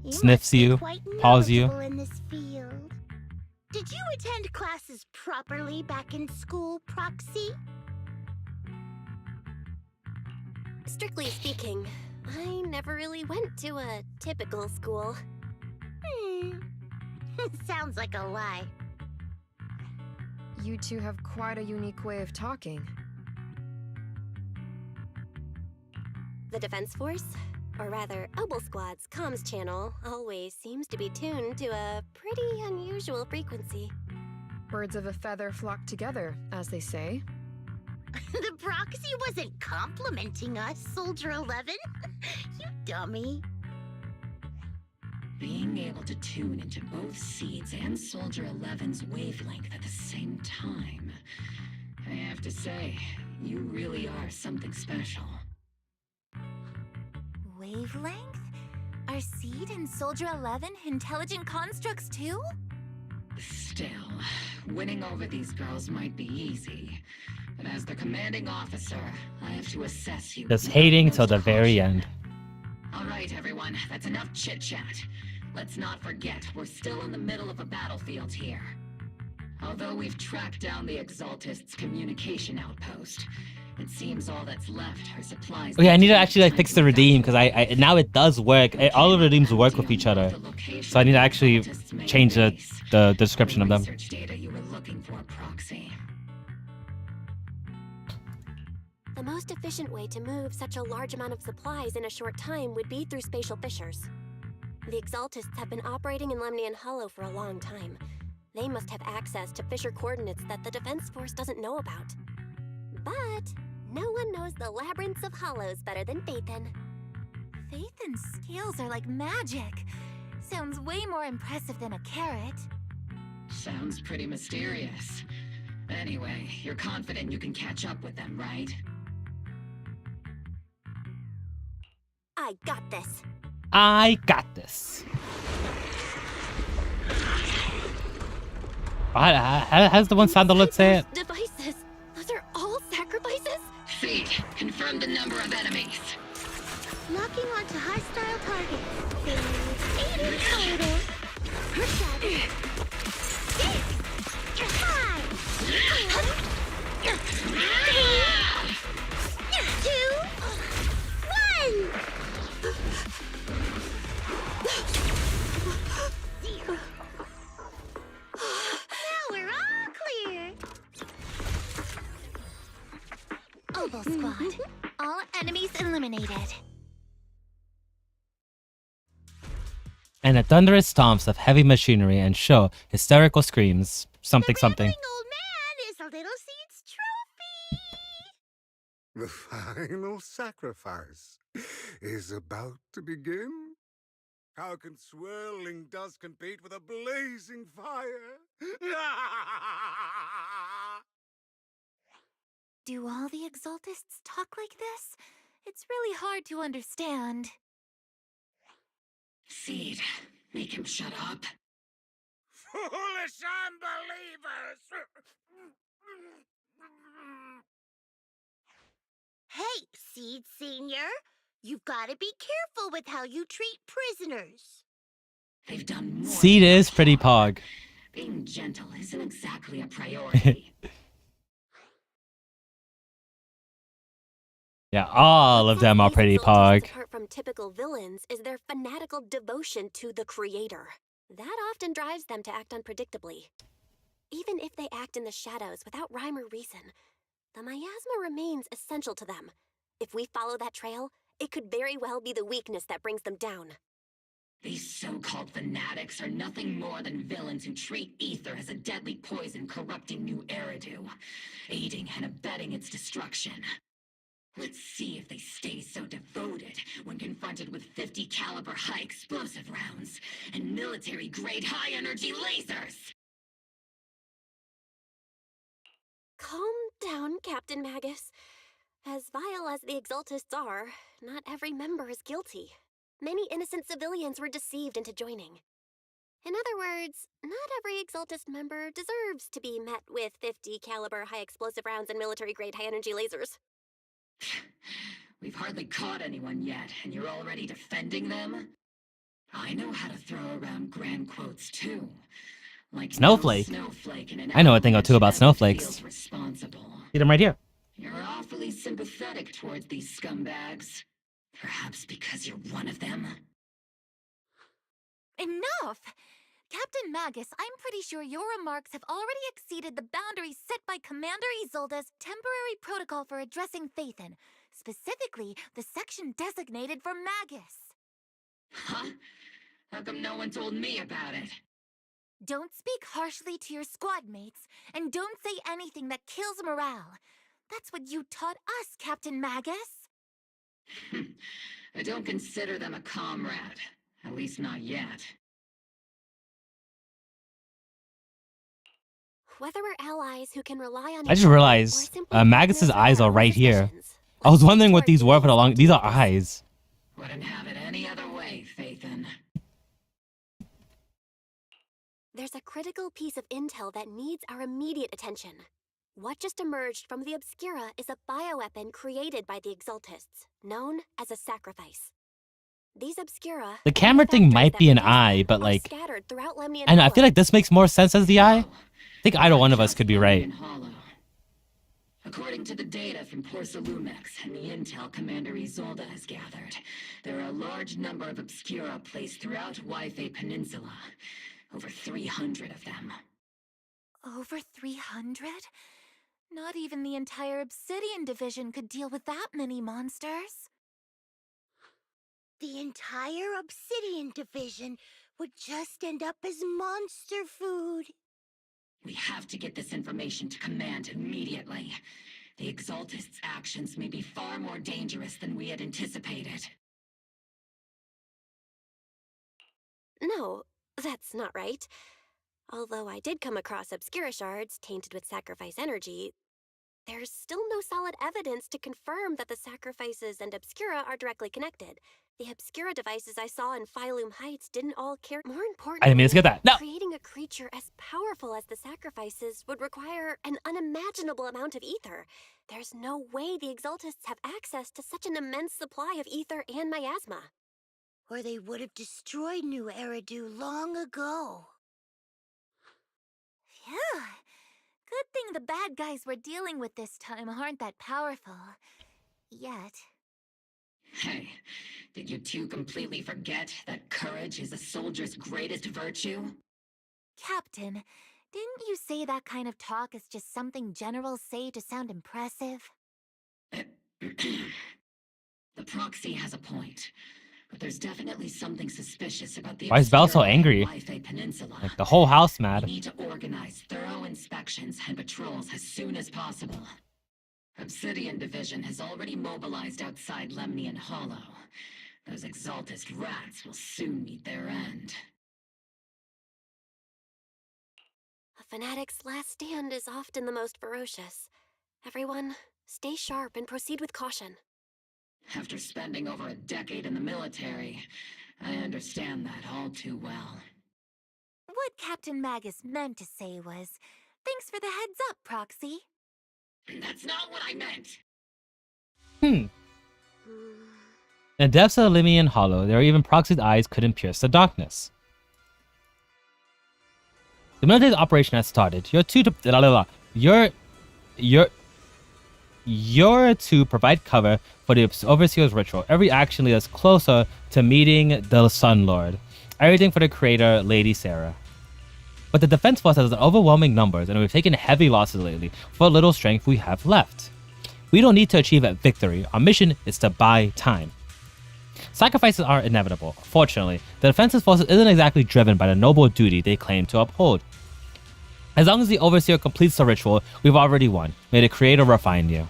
Sniffs you, paws you. In this field. Did you attend classes properly back in school, Proxy? Strictly speaking, I never really went to a typical school. Sounds like a lie. You two have quite a unique way of talking. The Defense Force, or rather, Obel Squad's comms channel, always seems to be tuned to a pretty unusual frequency. Birds of a feather flock together, as they say. The Proxy wasn't complimenting us, Soldier 11. You dummy. Being able to tune into both Seeds and Soldier 11's wavelength at the same time. I have to say, you really are something special. Wavelength? Are Seed and Soldier 11 intelligent constructs too? Still, winning over these girls might be easy. But as the commanding officer, I have to assess you. Just hating till the very end. All right, everyone, that's enough chit-chat. Let's not forget, we're still in the middle of a battlefield here. Although we've tracked down the Exaltists' communication outpost, it seems all that's left are supplies. Okay, I need to actually like fix the redeem because I now it does work. All of the redeems work with each other, so I need to actually change the description of them. Research data you were looking for, Proxy. The most efficient way to move such a large amount of supplies in a short time would be through spatial fissures. The Exaltists have been operating in Lemnian Hollow for a long time. They must have access to fissure coordinates that the Defense Force doesn't know about. But no one knows the labyrinths of hollows better than Phaethon. Phaethon's skills are like magic. Sounds way more impressive than a carrot. Sounds pretty mysterious. Anyway, you're confident you can catch up with them, right? I got this. I got this. How's the one Sandalwood say it? Devices. Those are all sacrifices? Seed, confirm the number of enemies. Locking onto hostile targets. There's 8 in total. 7, 6, 5, 4, 3, 2, 1. Now we're all clear. Oboe Squad. All enemies eliminated. And the thunderous stomps of heavy machinery and show hysterical screams. Something, something. Old man is a little Seed's trophy. The final sacrifice is about to begin. How can swirling dust compete with a blazing fire? Do all the Exaltists talk like this? It's really hard to understand. Seed, make him shut up. Foolish unbelievers! Hey, Seed Senior. You've got to be careful with how you treat prisoners. They've done more. Seed is pretty pog. Being gentle isn't exactly a priority. Yeah, all of them are pretty pog. Apart from typical villains is their fanatical devotion to the creator. That often drives them to act unpredictably. Even if they act in the shadows without rhyme or reason, the miasma remains essential to them. If we follow that trail, it could very well be the weakness that brings them down. These so-called fanatics are nothing more than villains who treat ether as a deadly poison corrupting new Eridu, aiding and abetting its destruction. Let's see if they stay so devoted when confronted with 50 caliber high explosive rounds and military-grade high-energy lasers! Calm down, Captain Magus. As vile as the Exaltists are, not every member is guilty. Many innocent civilians were deceived into joining. In other words, not every Exaltist member deserves to be met with 50 caliber high explosive rounds and military-grade high-energy lasers. We've hardly caught anyone yet, and you're already defending them? I know how to throw around grand quotes, too. Like Snowflake. No snowflake in an I know a thing or two about snowflakes. feels responsible. See them right here. You're awfully sympathetic towards these scumbags. Perhaps because you're one of them? Enough! Captain Magus, I'm pretty sure your remarks have already exceeded the boundaries set by Commander Isolde's temporary protocol for addressing Phaethon, specifically the section designated for Magus. Huh? How come no one told me about it? Don't speak harshly to your squad mates, and don't say anything that kills morale. That's what you taught us, Captain Magus. I don't consider them a comrade. At least not yet. Whether we're allies who can rely on I just realized Magus's eyes are right here. I was wondering what these were for the long. These are eyes. Wouldn't have it any other way, Phaethon. There's a critical piece of intel that needs our immediate attention. What just emerged from the Obscura is a bioweapon created by the Exaltists, known as a sacrifice. These Obscura... The camera thing might be an eye, but like... scattered throughout Lemnian And I Hollow. feel like this makes more sense as the eye. I think either one of us could be right. According to the data from Porcelumex and the intel Commander Isolde has gathered, there are a large number of Obscura placed throughout Yphae Peninsula. Over 300 of them. Over 300? Not even the entire Obsidian Division could deal with that many monsters. The entire Obsidian Division would just end up as monster food. We have to get this information to Command immediately. The Exaltists' actions may be far more dangerous than we had anticipated. No, that's not right. Although I did come across Obscura shards tainted with sacrifice energy, There's still no solid evidence to confirm that the sacrifices and Obscura are directly connected. The Obscura devices I saw in Phylum Heights didn't all care. More importantly, I didn't mean to get that. No. creating a creature as powerful as the sacrifices would require an unimaginable amount of ether. There's no way the Exaltists have access to such an immense supply of ether and miasma. Or they would have destroyed New Eridu long ago. Phew. Good thing the bad guys we're dealing with this time aren't that powerful. Yet. Hey, did you two completely forget that courage is a soldier's greatest virtue? Captain, didn't you say that kind of talk is just something generals say to sound impressive? The proxy has a point, but there's definitely something suspicious about the Why is Val so Obscura angry? Life Peninsula. Like the whole house We mad. need to organize thorough inspections and patrols as soon as possible. Obsidian Division has already mobilized outside Lemnian Hollow. Those Exaltist rats will soon meet their end. A fanatic's last stand is often the most ferocious. Everyone, stay sharp and proceed with caution. After spending over a decade in the military, I understand that all too well. What Captain Magus meant to say was, thanks for the heads up, Proxy. That's not what I meant! In the depths of the Lemnian Hollow, there were even Proxy's eyes couldn't pierce the darkness. The military's operation has started. You're to provide cover for the Overseer's ritual. Every action leads us closer to meeting the Sun Lord. Everything for the creator, Lady Sarah. But the defense force has overwhelming numbers, and we've taken heavy losses lately for little strength we have left. We don't need to achieve a victory. Our mission is to buy time. Sacrifices are inevitable. Fortunately, the defense's forces isn't exactly driven by the noble duty they claim to uphold. As long as the Overseer completes the ritual, we've already won. May the Creator refine you.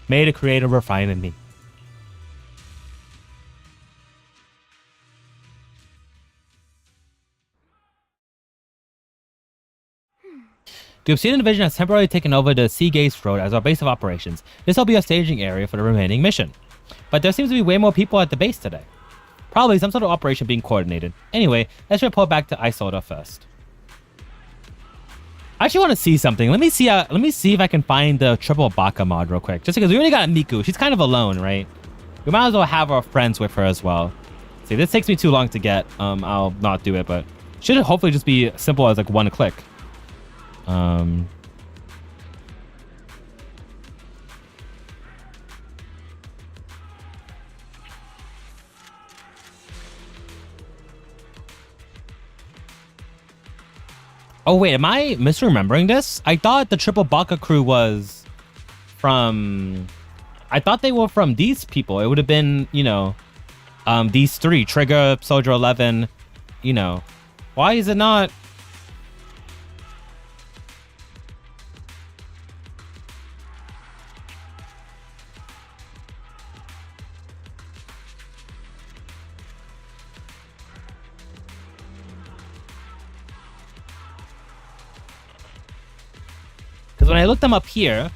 May the Creator refine in me. The Obsidian Division has temporarily taken over the Seagates Road as our base of operations. This will be a staging area for the remaining mission. But there seems to be way more people at the base today. Probably some sort of operation being coordinated. Anyway, let's report back to Isolda first. I actually want to see something. Let me see if I can find the triple Baka mod real quick. Just because we already got Miku. She's kind of alone, right? We might as well have our friends with her as well. See, this takes me too long to get. I'll not do it, but should hopefully just be simple as like one click. Oh wait, am I misremembering this? I thought the Triple Baka crew was from... I thought they were from these people. It would have been, you know, these three. Trigger, Soldier 11, you know. Why is it not... Because when I looked them up here...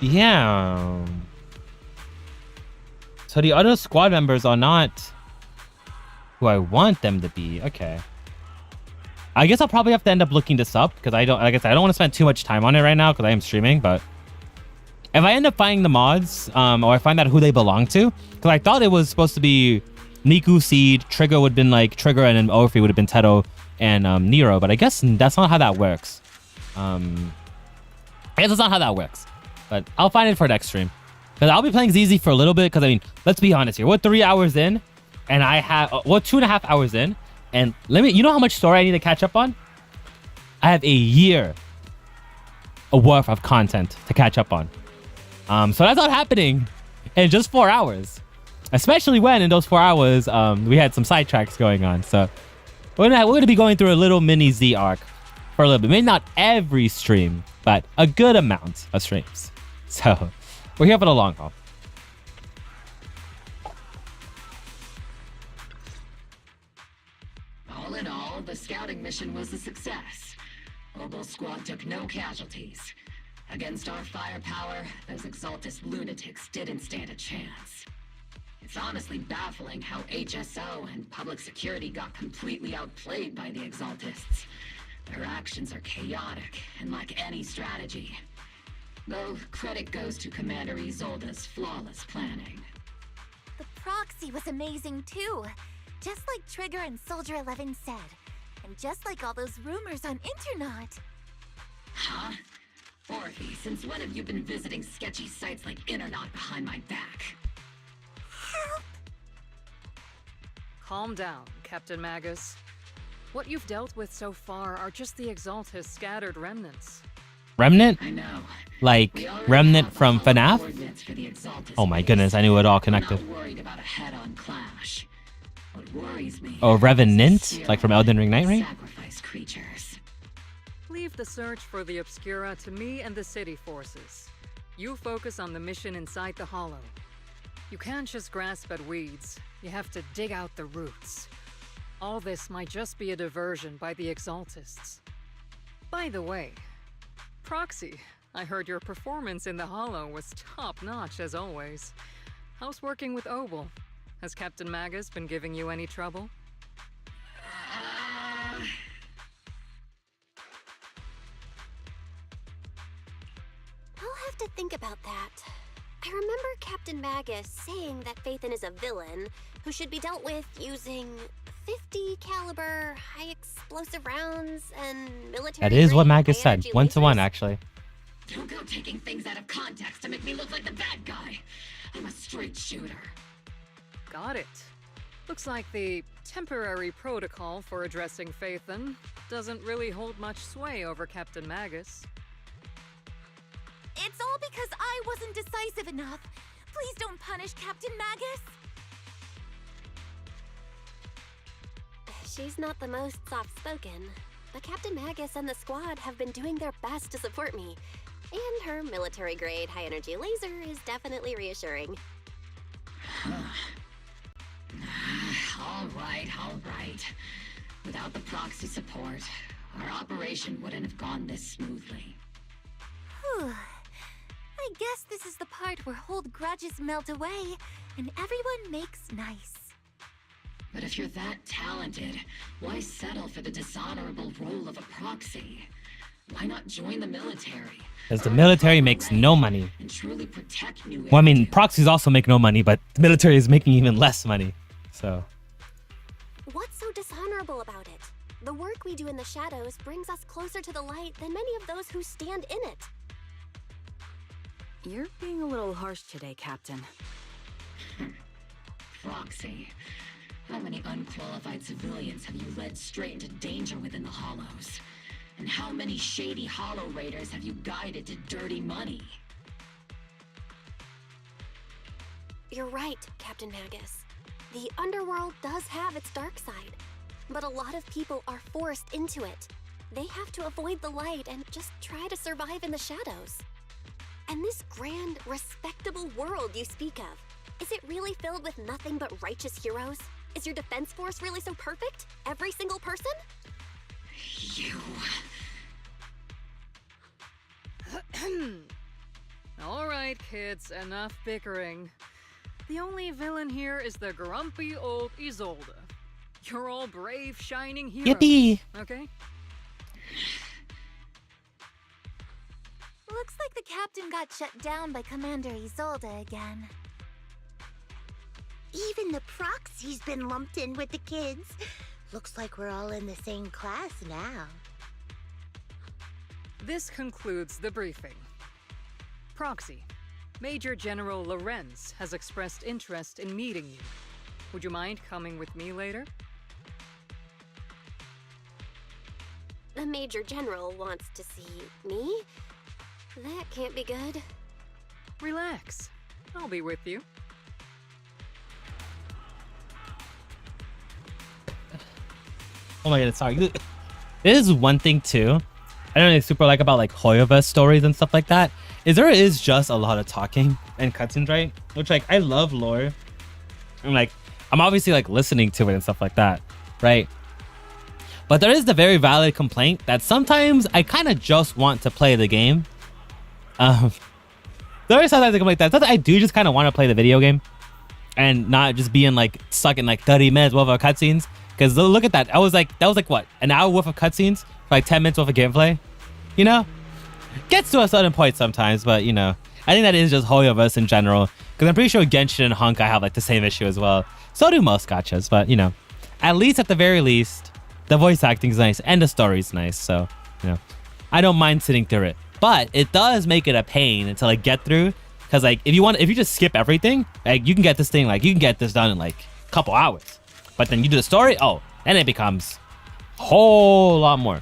Yeah. So the other squad members are not who I want them to be. Okay. I guess I'll probably have to end up looking this up because I don't, like I said, I don't want to spend too much time on it right now because I am streaming, but if I end up finding the mods, or I find out who they belong to, because I thought it was supposed to be Niku, Seed, Trigger would have been like Trigger, and then Orphe would have been Teto and Nero, but I guess that's not how that works. I guess that's not how that works. But I'll find it for next stream. Because I'll be playing ZZ for a little bit. Because, I mean, let's be honest here. We're 3 hours in. And I have... we're 2.5 hours in. And let me... You know how much story I need to catch up on? I have a year worth of content to catch up on. So that's not happening in just 4 hours. Especially when in those 4 hours, we had some sidetracks going on. So we're gonna be going through a little mini Z arc for a little bit. Maybe not every stream, but a good amount of streams. So, we're here for the long haul. was a success. Oboe Squad took no casualties. Against our firepower, those Exaltist lunatics didn't stand a chance. It's honestly baffling how HSO and public security got completely outplayed by the Exaltists. Their actions are chaotic and lack any strategy. Though credit goes to Commander Isolde's flawless planning. The proxy was amazing too. Just like Trigger and Soldier 11 said. And just like all those rumors on Internet. Huh? Orphe, since when have you been visiting sketchy sites like Internet behind my back? Help! Calm down, Captain Magus. What you've dealt with so far are just the Exaltist scattered remnants. Remnant? I know. Like Remnant from FNAF? Oh my goodness, I knew it all connected. I'm not worried about a head-on clash. What worries me... Oh, Revenant? Like from Elden Ring Night Rain? Sacrifice creatures. Leave the search for the Obscura to me and the city forces. You focus on the mission inside the Hollow. You can't just grasp at weeds. You have to dig out the roots. All this might just be a diversion by the Exaltists. By the way, Proxy, I heard your performance in the Hollow was top-notch as always. How's working with Oboe? Has Captain Magus been giving you any trouble? I'll have to think about that. I remember Captain Magus saying that Phaethon is a villain who should be dealt with using 50 caliber high explosive rounds and military. That is what Magus said. 1-to-1, actually. Don't go taking things out of context to make me look like the bad guy. I'm a straight shooter. Got it. Looks like the temporary protocol for addressing Phaethon doesn't really hold much sway over Captain Magus. It's all because I wasn't decisive enough. Please don't punish Captain Magus. She's not the most soft-spoken, but Captain Magus and the squad have been doing their best to support me. And her military-grade high-energy laser is definitely reassuring. All right. Without the proxy support, our operation wouldn't have gone this smoothly. Whew. I guess this is the part where old grudges melt away and everyone makes nice. But if you're that talented, why settle for the dishonorable role of a proxy? Why not join the military? Because the military makes no money. And truly protect New Well, I mean, proxies also make no money, but the military is making even less money. So. What's so dishonorable about it? The work we do in the shadows brings us closer to the light than many of those who stand in it. You're being a little harsh today, Captain. Proxy. How many unqualified civilians have you led straight into danger within the Hollows? And how many shady Hollow Raiders have you guided to dirty money? You're right, Captain Magus. The underworld does have its dark side, but a lot of people are forced into it. They have to avoid the light and just try to survive in the shadows. And this grand, respectable world you speak of, is it really filled with nothing but righteous heroes? Is your defense force really so perfect? Every single person? You... All right, kids, enough bickering. The only villain here is the grumpy old Isolde. You're all brave, shining heroes. Yippee! Okay? Looks like the captain got shut down by Commander Isolde again. Even the proxy's been lumped in with the kids. Looks like we're all in the same class now. This concludes the briefing. Proxy, Major General Lorenz has expressed interest in meeting you. Would you mind coming with me later? The Major General wants to see me? That can't be good. Relax. I'll be with you. Oh my god, sorry. This is one thing too. I don't really super like about like Hoyoverse stories and stuff like that. Is there is just a lot of talking and cutscenes, right? Which like I love lore. I'm obviously like listening to it and stuff like that, right? But there is the very valid complaint that sometimes I kind of just want to play the game. There is sometimes a complaint that I do just kind of want to play the video game and not just being like stuck in like 30 minutes worth of cutscenes. Because look at that. That was like what, an hour worth of cutscenes for like 10 minutes worth of gameplay. You know, gets to a certain point sometimes, but you know, I think that is just Hoyoverse in general. Because I'm pretty sure Genshin and Honkai have like the same issue as well. So do most gachas, but you know, at the very least, the voice acting is nice and the story's nice. So, you know, I don't mind sitting through it. But it does make it a pain to like get through. Because like if you just skip everything, like you can get this done in like a couple hours. But then you do the story, oh, and it becomes a whole lot more.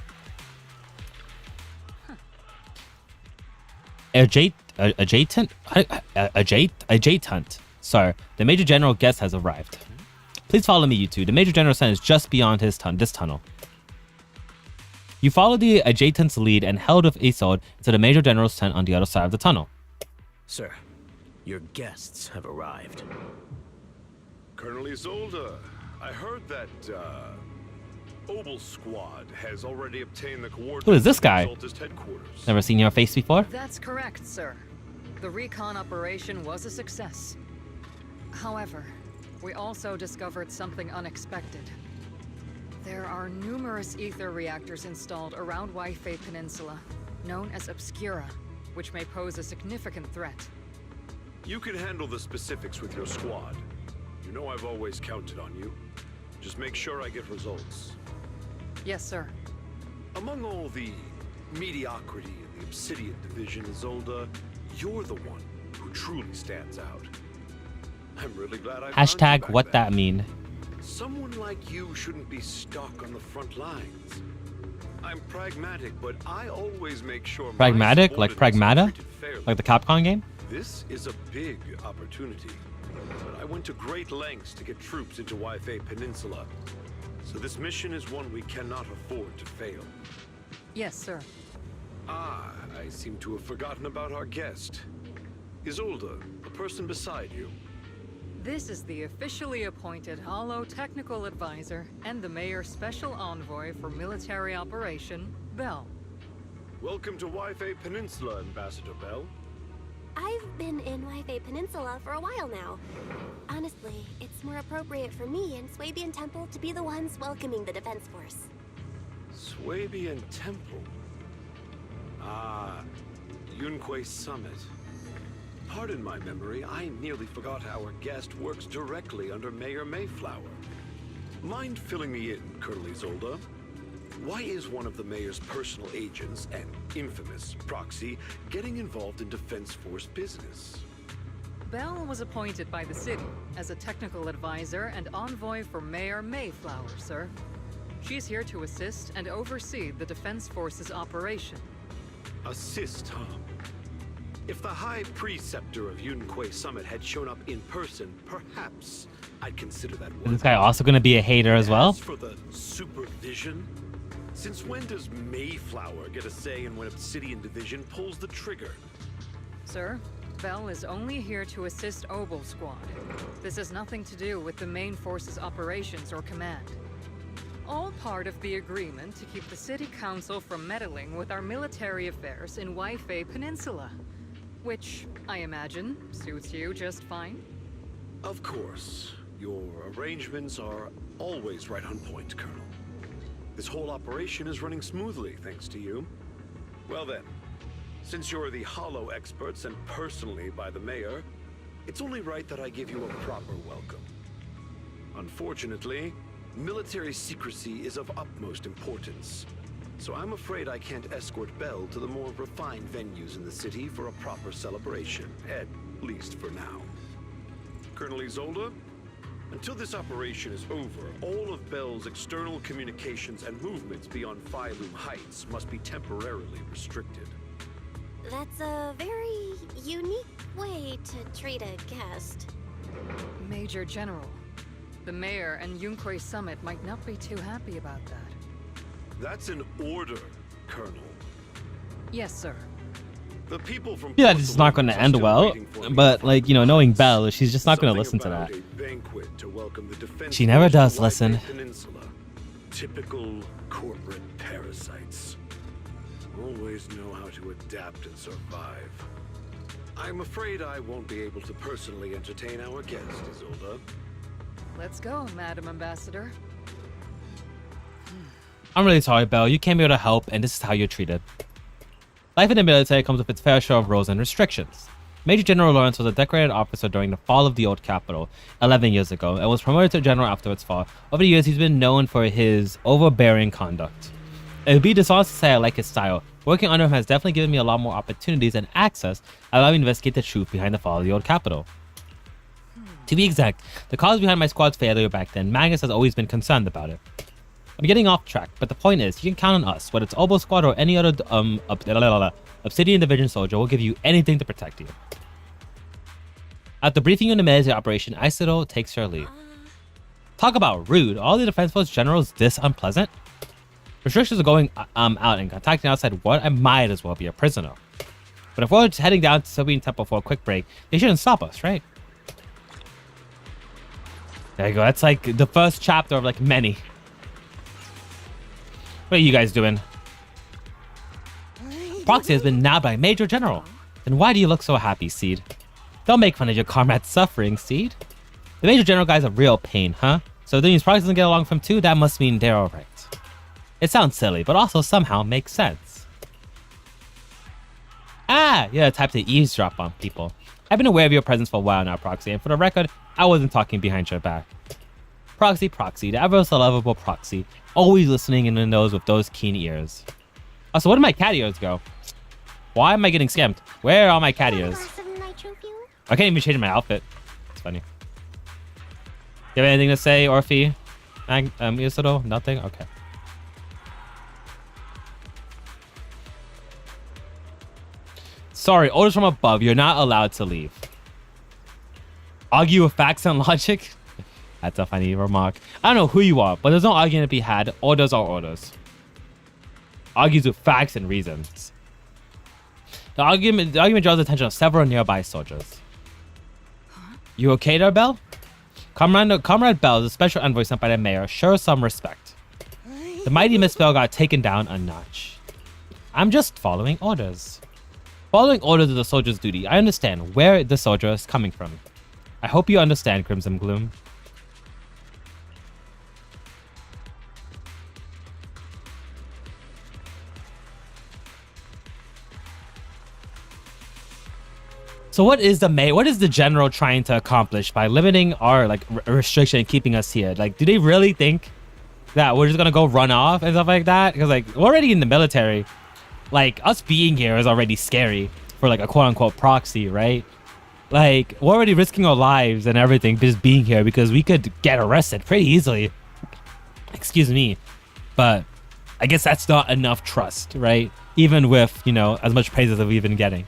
Adjacent. Sorry, the Major General guest has arrived. Please follow me, you two. The Major General's tent is just beyond this tunnel. You follow the adjacent's lead and held with Isolde to the Major General's tent on the other side of the tunnel. Sir, your guests have arrived. Colonel Isolde, I heard that, Obel Squad has already obtained the coordinates. Who is this guy? of Isolde's headquarters. Never seen your face before? That's correct, sir. The recon operation was a success. However, we also discovered something unexpected. There are numerous ether reactors installed around Waifei Peninsula, known as Obscura, which may pose a significant threat. You can handle the specifics with your squad. You know I've always counted on you. Just make sure I get results. Yes, sir. Among all the mediocrity in the Obsidian Division, Isolde, you're the one who truly stands out. I'm really glad I found you Hashtag back what then. that mean. Someone like you shouldn't be stuck on the front lines. I'm pragmatic, but I always make sure Pragmatic? my Like subordinates are Pragmata? treated fairly. Like the Capcom game? This is a big opportunity, but I went to great lengths to get troops into Waifei Peninsula. So this mission is one we cannot afford to fail. Yes, sir. Ah, I seem to have forgotten about our guest. Isolde, the person beside you. This is the officially appointed Hollow Technical Advisor and the Mayor's Special Envoy for Military Operation, Bell. Welcome to Waifei Peninsula, Ambassador Bell. I've been in Waifei Peninsula for a while now. Honestly, it's more appropriate for me and Swabian Temple to be the ones welcoming the Defense Force. Swabian Temple. Ah, Yunquei Summit. Pardon my memory, I nearly forgot our guest works directly under Mayor Mayflower. Mind filling me in, Colonel Isolde? Why is one of the mayor's personal agents, an infamous proxy, getting involved in Defense Force business? Bell was appointed by the city as a technical advisor and envoy for Mayor Mayflower, sir. She's here to assist and oversee the Defense Force's operation. Assist, huh? If the High Preceptor of Yunquei Summit had shown up in person, perhaps I'd consider that Is one. this guy also going to be a hater as well? As for the supervision, since when does Mayflower get a say in when Obsidian Division pulls the trigger? Sir, Bell is only here to assist Obel Squad. This has nothing to do with the main force's operations or command. All part of the agreement to keep the City Council from meddling with our military affairs in Waifei Peninsula. Which, I imagine, suits you just fine? Of course. Your arrangements are always right on point, Colonel. This whole operation is running smoothly, thanks to you. Well then, since you're the Hollow experts and personally by the Mayor, it's only right that I give you a proper welcome. Unfortunately, military secrecy is of utmost importance. So I'm afraid I can't escort Bell to the more refined venues in the city for a proper celebration, at least for now. Colonel Isolde, until this operation is over, all of Bell's external communications and movements beyond Phylum Heights must be temporarily restricted. That's a very unique way to treat a guest. Major General, the Mayor and Yunquei Summit might not be too happy about that. That's an order, Colonel. Yes, sir. The people from Yeah, this is not going to end well. But, like, you know, knowing Belle, she's just not going to listen to that. A banquet to welcome the Defense She never Force does to listen. Waifei Peninsula. Typical corporate parasites. Always know how to adapt and survive. I'm afraid I won't be able to personally entertain our guest, Isolde. Let's go, Madam Ambassador. I'm really sorry, Belle. You came here to help, and this is how you're treated. Life in the military comes with its fair share of rules and restrictions. Major General Lawrence was a decorated officer during the fall of the old capital 11 years ago and was promoted to general after its fall. Over the years, he's been known for his overbearing conduct. It would be dishonest to say I like his style. Working under him has definitely given me a lot more opportunities and access, allowing me to investigate the truth behind the fall of the old capital. To be exact, the cause behind my squad's failure back then, Magus has always been concerned about it. I'm getting off track, but the point is, you can count on us, whether it's Obo Squad or any other Obsidian Division soldier will give you anything to protect you. After briefing you on the military operation, Isidore takes her leave. Talk about rude. All the Defense Force generals this unpleasant? Restrictions are going out and contacting outside what I might as well be a prisoner. But if we're just heading down to Sylvian Temple for a quick break, they shouldn't stop us, right? There you go. That's like the first chapter of like many. What are you guys doing? Proxy has been nabbed by Major General. Then why do you look so happy, Seed? Don't make fun of your comrade's suffering, Seed. The Major General guy's a real pain, huh? So if these Proxy doesn't get along from two, that must mean they're alright. It sounds silly, but also somehow makes sense. Ah, you're the type to eavesdrop on people. I've been aware of your presence for a while now, Proxy, and for the record, I wasn't talking behind your back. Proxy, the ever so lovable Proxy, always listening in the nose with those keen ears. Also, where did my cat ears go? Why am I getting scammed? Where are my cat ears? I can't even change my outfit. It's funny. You have anything to say, Orphe? Isidore? Nothing? Okay. Sorry, orders from above. You're not allowed to leave. Argue with facts and logic? That's a funny remark. I don't know who you are, but there's no argument to be had. Orders are orders. Argues with facts and reasons. The argument draws the attention of several nearby soldiers. You okay there, Belle? Comrade Belle is a special envoy sent by the mayor. Show some respect. The mighty Miss Belle got taken down a notch. I'm just following orders. Following orders is a soldier's duty. I understand where the soldier is coming from. I hope you understand, Crimson Gloom. So what is the general trying to accomplish by limiting our like restriction and keeping us here? Like, do they really think that we're just gonna go run off and stuff like that? Because like we're already in the military. Like us being here is already scary for like a quote unquote proxy, right? Like we're already risking our lives and everything just being here because we could get arrested pretty easily. Excuse me, but I guess that's not enough trust, right? Even with, you know, as much praise as we've been getting.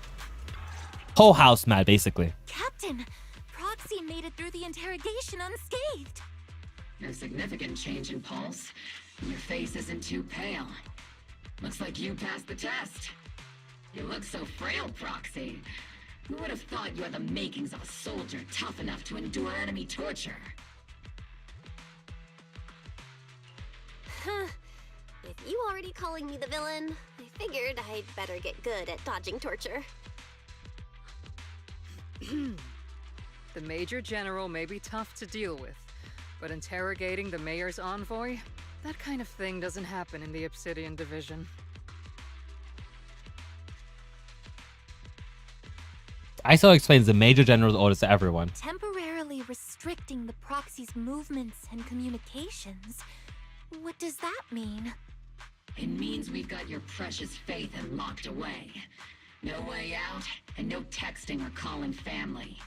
Whole house mad, basically. Captain, Proxy made it through the interrogation unscathed. No significant change in pulse. Your face isn't too pale. Looks like you passed the test. You look so frail, Proxy. Who would have thought you had the makings of a soldier tough enough to endure enemy torture? With you already calling me the villain, I figured I'd better get good at dodging torture. The Major General may be tough to deal with, but interrogating the Mayor's envoy? That kind of thing doesn't happen in the Obsidian Division. ISO explains the Major General's orders to everyone. Temporarily restricting the Proxy's movements and communications. What does that mean? It means we've got your precious faith and locked away. No way out, and no texting or calling family.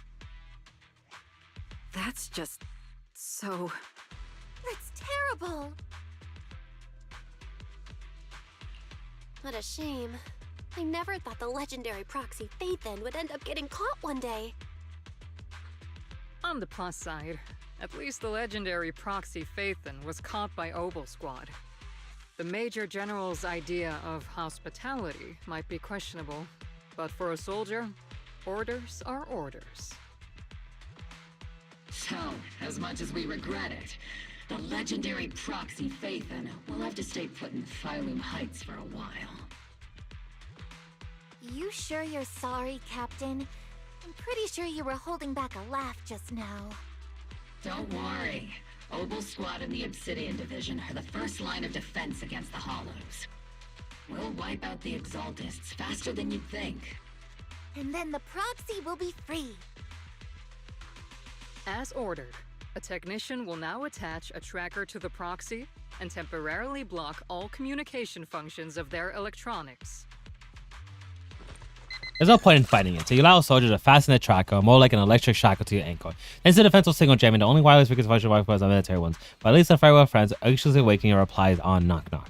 That's just so... That's terrible. What a shame. I never thought the legendary Proxy Faithen would end up getting caught one day. On the plus side, at least the legendary Proxy Faithen was caught by Obo Squad. The Major General's idea of hospitality might be questionable, but for a soldier, orders are orders. So, as much as we regret it, The legendary proxy Phaethon will have to stay put in Phylum Heights for a while. You sure you're sorry, Captain? I'm pretty sure you were holding back a laugh just now. Don't worry. Obel Squad and the Obsidian Division are the first line of defense against the Hollows. We'll wipe out the Exaltists faster than you'd think. And then the proxy will be free. As ordered, a technician will now attach a tracker to the proxy and temporarily block all communication functions of their electronics. There's no point in fighting it, so you allow a soldier to fasten the tracker, more like an electric shackle to your ankle. Hence the defensive signal jamming, the only wireless we can function Wi-Fi are military ones. But at least the farewell friends anxiously waiting your replies on knock knock.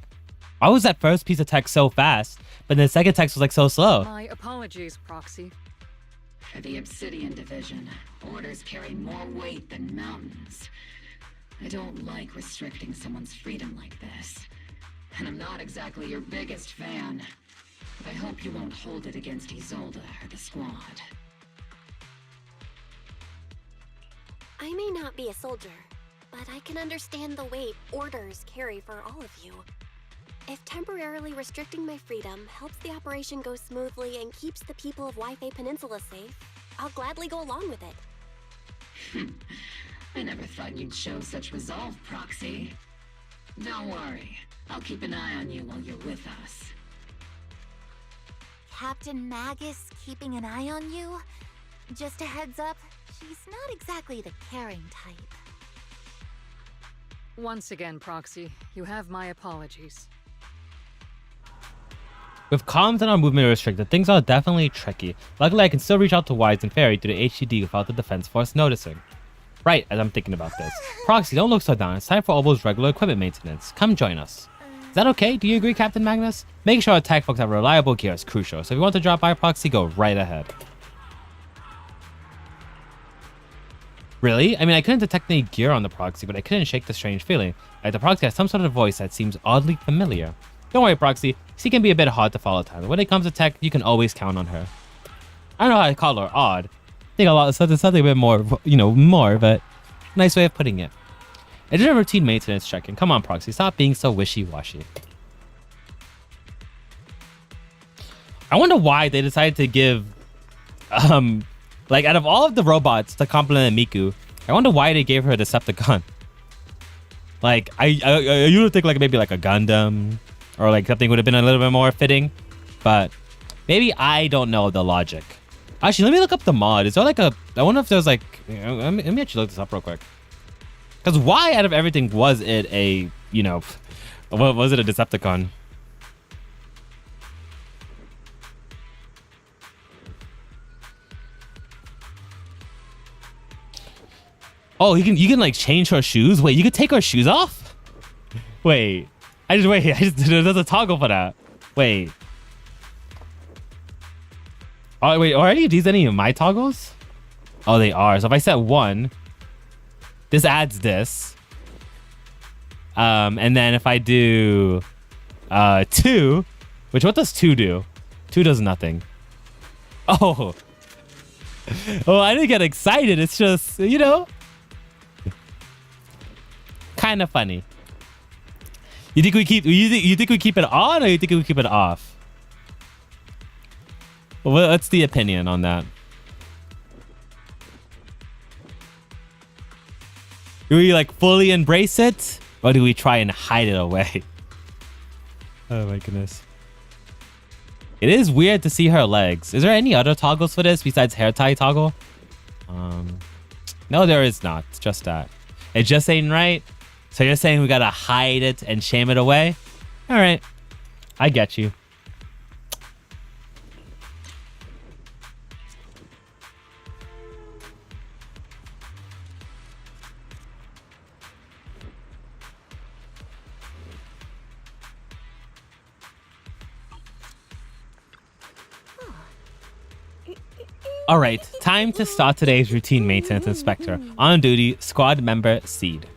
Why was that first piece of text so fast, but the second text was like so slow? My apologies, Proxy. For the Obsidian Division, orders carry more weight than mountains. I don't like restricting someone's freedom like this. And I'm not exactly your biggest fan. But I hope you won't hold it against Isolde or the squad. I may not be a soldier, but I can understand the weight orders carry for all of you. If temporarily restricting my freedom helps the operation go smoothly and keeps the people of Wi-Fi Peninsula safe, I'll gladly go along with it. I never thought you'd show such resolve, Proxy. Don't worry. I'll keep an eye on you while you're with us. Captain Magus keeping an eye on you? Just a heads up, she's not exactly the caring type. Once again, Proxy, you have my apologies. With comms and our movement restricted, things are definitely tricky. Luckily, I can still reach out to Wise and Fairy through the HDD without the Defense Force noticing. Right, as I'm thinking about this. Proxy, don't look so down. It's time for Obel's regular equipment maintenance. Come join us. Is that okay? Do you agree, Captain Magnus? Making sure our tech folks have reliable gear is crucial, so if you want to drop by Proxy, go right ahead. Really? I mean, I couldn't detect any gear on the Proxy, but I couldn't shake the strange feeling. Like the Proxy has some sort of voice that seems oddly familiar. Don't worry, Proxy. She can be a bit hard to follow at times. When it comes to tech, you can always count on her. I don't know how I call her odd. I think a lot of something a bit more, more, but nice way of putting it. I did a routine maintenance check-in. Come on, Proxy. Stop being so wishy-washy. I wonder why they decided to give, like, out of all of the robots to complement Miku, I wonder why they gave her a Decepticon. Like, I usually think like maybe like a Gundam or like something would have been a little bit more fitting, but maybe I don't know the logic. Actually, let me look up the mod. Is there like a, I wonder if there's like, let me actually look this up real quick. Because why out of everything was it a, what was it, a Decepticon? Oh, you can like change her shoes? Wait, you could take her shoes off? Wait, there's a toggle for that. Wait. Oh, wait, are any of these any of my toggles? Oh, they are. So if I set 1, this adds this. And then if I do 2, which what does 2 do? 2 does nothing. Oh. Oh, I didn't get excited. It's just, kind of funny. You think we keep it on or you think we keep it off? What's the opinion on that? Do we like fully embrace it or do we try and hide it away? Oh my goodness. It is weird to see her legs. Is there any other toggles for this besides hair tie toggle? No, there is not. It's just that. It just ain't right. So you're saying we gotta hide it and shame it away? All right. I get you. All right, time to start today's routine maintenance inspector. On duty, squad member Seed.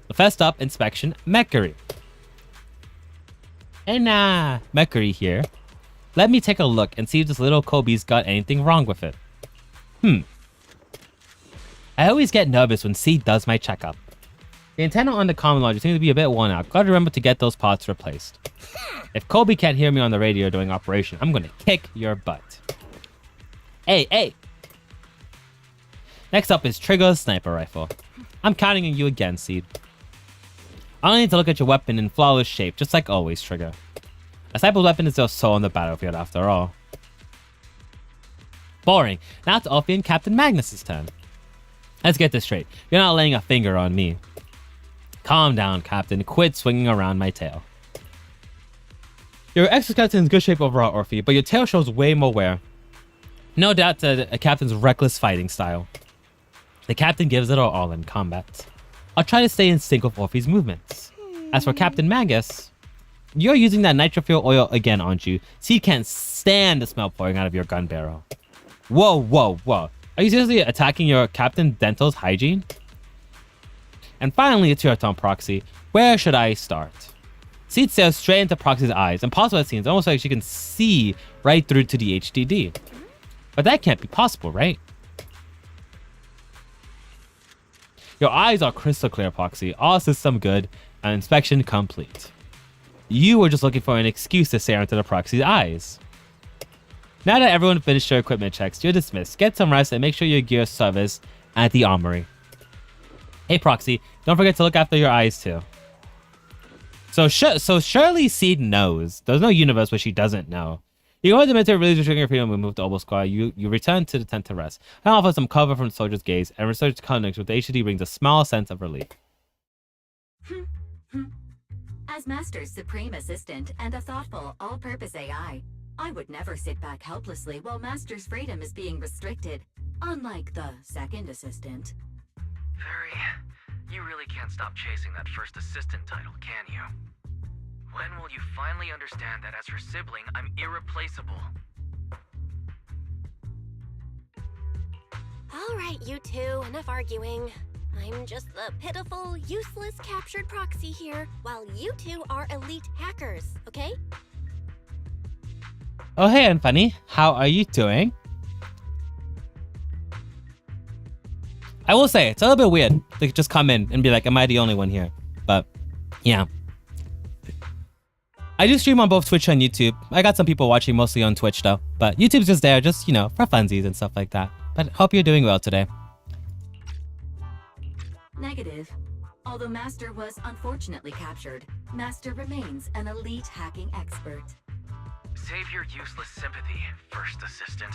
The first up, inspection, Mercury. And Mercury here. Let me take a look and see if this little Kobe's got anything wrong with it. I always get nervous when Seed does my checkup. The antenna on the common launcher seems to be a bit worn out. Gotta remember to get those parts replaced. If Kobe can't hear me on the radio during operation, I'm gonna kick your butt. Hey, hey! Next up is Trigger's sniper rifle. I'm counting on you again, Seed. I only need to look at your weapon in flawless shape, just like always, Trigger. A sniper's weapon is their soul on the battlefield, after all. Boring. Now it's Alfie and Captain Magnus's turn. Let's get this straight. You're not laying a finger on me. Calm down, Captain. Quit swinging around my tail. Your exoskeleton is in good shape overall, Orphe, but your tail shows way more wear. No doubt to a captain's reckless fighting style. The captain gives it all in combat. I'll try to stay in sync with Orphe's movements. As for Captain Magus, you're using that nitro-fuel oil again, aren't you? Seed can't stand the smell pouring out of your gun barrel. Whoa, whoa, whoa. Are you seriously attacking your Captain Dental's hygiene? And finally, it's your turn, Proxy. Where should I start? Seed stares straight into Proxy's eyes. Impossible it seems, almost like she can see right through to the HDD. But that can't be possible, right? Your eyes are crystal clear, Proxy. All system good, and inspection complete. You were just looking for an excuse to stare into the Proxy's eyes. Now that everyone finished your equipment checks, you're dismissed. Get some rest and make sure your gear service at the armory. Hey, Proxy, don't forget to look after your eyes, too. So surely Seed knows. There's no universe where she doesn't know. You go to the military release your trigger freedom and move to Obel Squad. You return to the tent to rest. And offer some cover from the soldier's gaze and research connects with the HDD brings a small sense of relief. As Master's supreme assistant and a thoughtful, all-purpose AI, I would never sit back helplessly while Master's freedom is being restricted, unlike the second assistant. Fairy, you really can't stop chasing that first assistant title, can you? When will you finally understand that as her sibling, I'm irreplaceable? All right, you two, enough arguing. I'm just the pitiful, useless captured proxy here, while you two are elite hackers, okay? Oh, hey, Unfunny. How are you doing? I will say, it's a little bit weird to just come in and be like, am I the only one here? But, yeah. I do stream on both Twitch and YouTube. I got some people watching mostly on Twitch, though. But YouTube's just there, just, you know, for funsies and stuff like that. But hope you're doing well today. Negative. Although Master was unfortunately captured, Master remains an elite hacking expert. Save your useless sympathy, first assistant.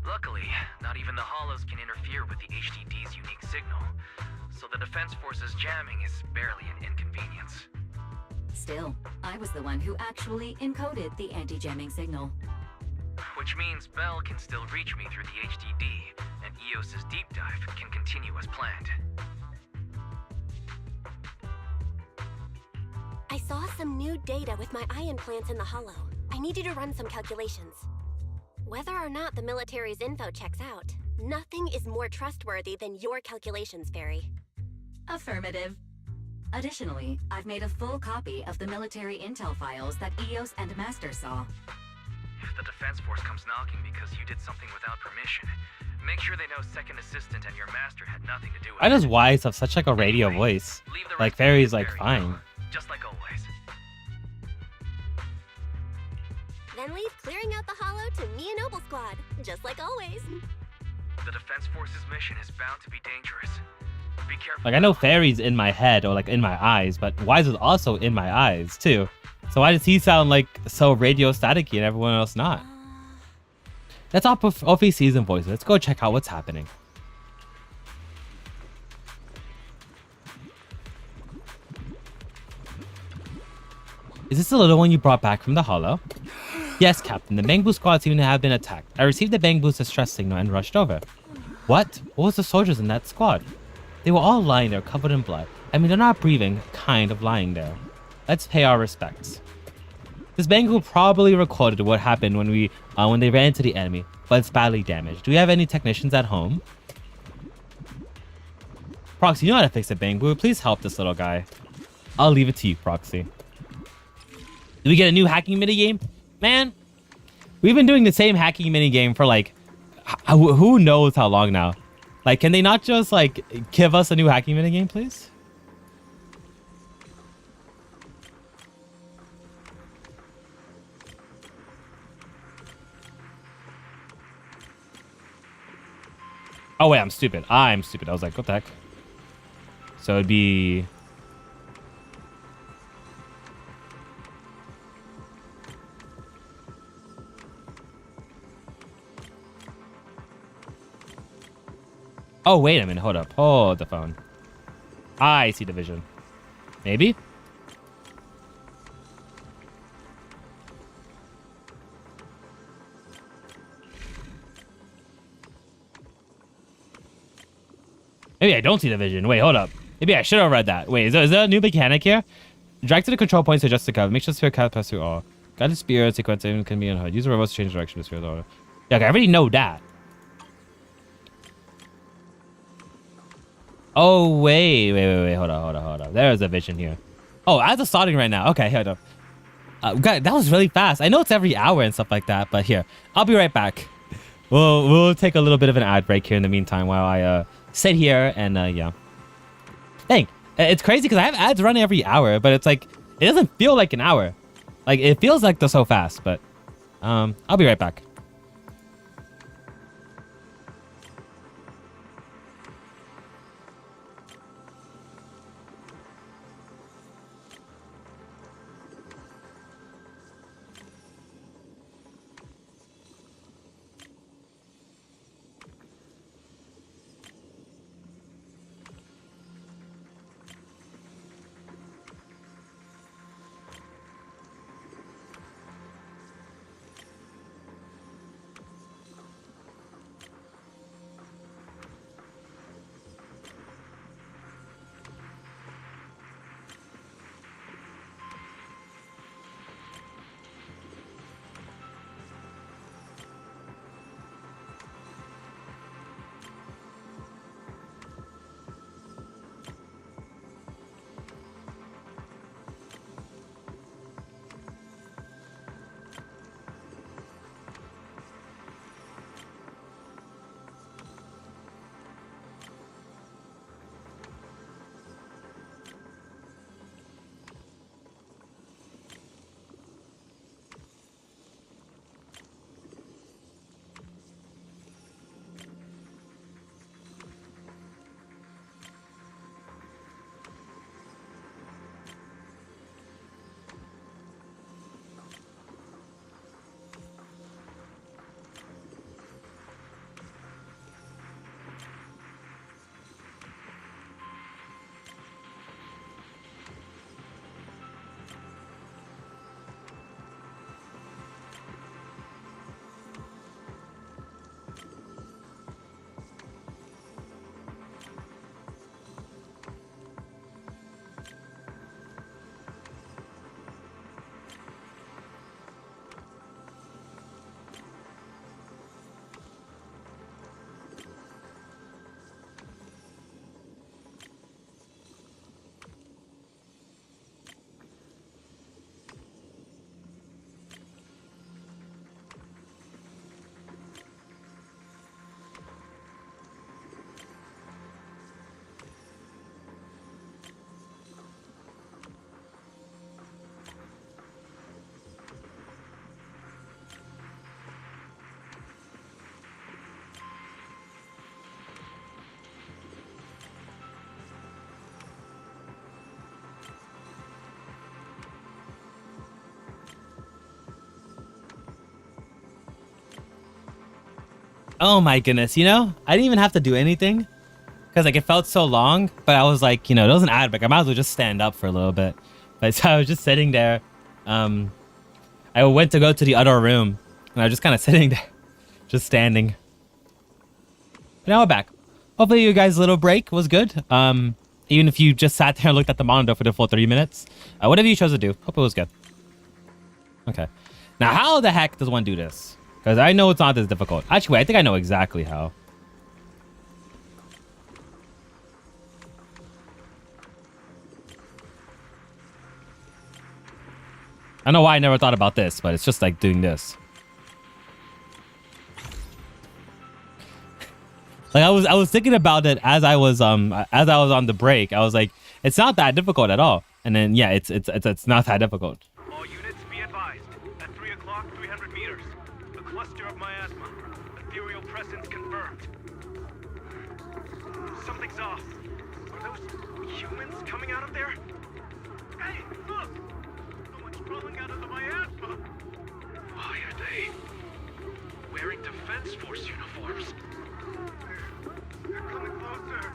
Luckily, not even the hollows can interfere with the HDD's unique signal, so the Defense Force's jamming is barely an inconvenience. Still, I was the one who actually encoded the anti-jamming signal. Which means Bell can still reach me through the HDD, and EOS's deep dive can continue as planned. I saw some new data with my eye implants in the hollow. I need you to run some calculations. Whether or not the military's info checks out, nothing is more trustworthy than your calculations, Fairy. Affirmative. Additionally, I've made a full copy of the military intel files that EOS and Master saw. If the Defense Force comes knocking because you did something without permission, make sure they know Second Assistant and your Master had nothing to do with it. Why does Wise have such like a radio voice? Like Fairy's like fine. Just like always. Then leave clearing out the hollow to me and Noble Squad, just like always. The Defense Force's mission is bound to be dangerous. Be careful. Like I know Fairy's in my head or like in my eyes, but Wise is also in my eyes too. So why does he sound like so radio staticky and everyone else not? That's all Ophi season voices. Let's go check out what's happening. Is this the little one you brought back from the hollow? Yes, Captain. The Bang Boo squad seem to have been attacked. I received the Bang Boo's distress signal and rushed over. What? What was the soldiers in that squad? They were all lying there covered in blood. I mean, they're not breathing, kind of lying there. Let's pay our respects. This Bang Boo probably recorded what happened when they ran into the enemy, but it's badly damaged. Do we have any technicians at home? Proxy, you know how to fix a Bang Boo. Please help this little guy. I'll leave it to you, Proxy. Do we get a new hacking minigame? Man, we've been doing the same hacking minigame for like, who knows how long now. Like, can they not just like give us a new hacking minigame, please? Oh wait, I'm stupid. I'm stupid. I was like, what the heck? So it'd be... Oh, wait a minute. Hold up. Hold the phone. I see the vision. Maybe? Maybe I don't see the vision. Wait, hold up. Maybe I should have read that. Wait, is there a new mechanic here? Drag to the control points to adjust the cover. Make sure the sphere pass through all. Guided spirit sequence can be on HUD. Use the remote to change direction of the sphere. Yeah, okay, I already know that. Oh, wait. Hold on. There's a vision here. Oh, I have the soldering right now. Okay, hold on. God, that was really fast. I know it's every hour and stuff like that, but here. I'll be right back. We'll take a little bit of an ad break here in the meantime while I sit here and yeah. Dang, it's crazy because I have ads running every hour, but it's like it doesn't feel like an hour. Like it feels like they're so fast, but I'll be right back. Oh my goodness, you know, I didn't even have to do anything because like it felt so long, but I was like, you know, it was an ad break. I might as well just stand up for a little bit. But so I was just sitting there. I went to go to the other room and I was just kind of sitting there, just standing. But now we're back. Hopefully you guys' little break was good. Even if you just sat there and looked at the monitor for the full 30 minutes, whatever you chose to do, hope it was good. Okay. Now, how the heck does one do this? Because I know it's not this difficult. Actually, wait, I think I know exactly how. I don't know why I never thought about this, but it's just like doing this. Like I was thinking about it as I was on the break. I was like, it's not that difficult at all. And then yeah, it's not that difficult. All units be advised. At 3 o'clock, 300 meters. A cluster of miasma. Ethereal presence confirmed. saw. Are those humans coming out of there? Hey, look! Someone's crawling out of the miasma. Why are they wearing Defense Force uniforms? They're coming closer.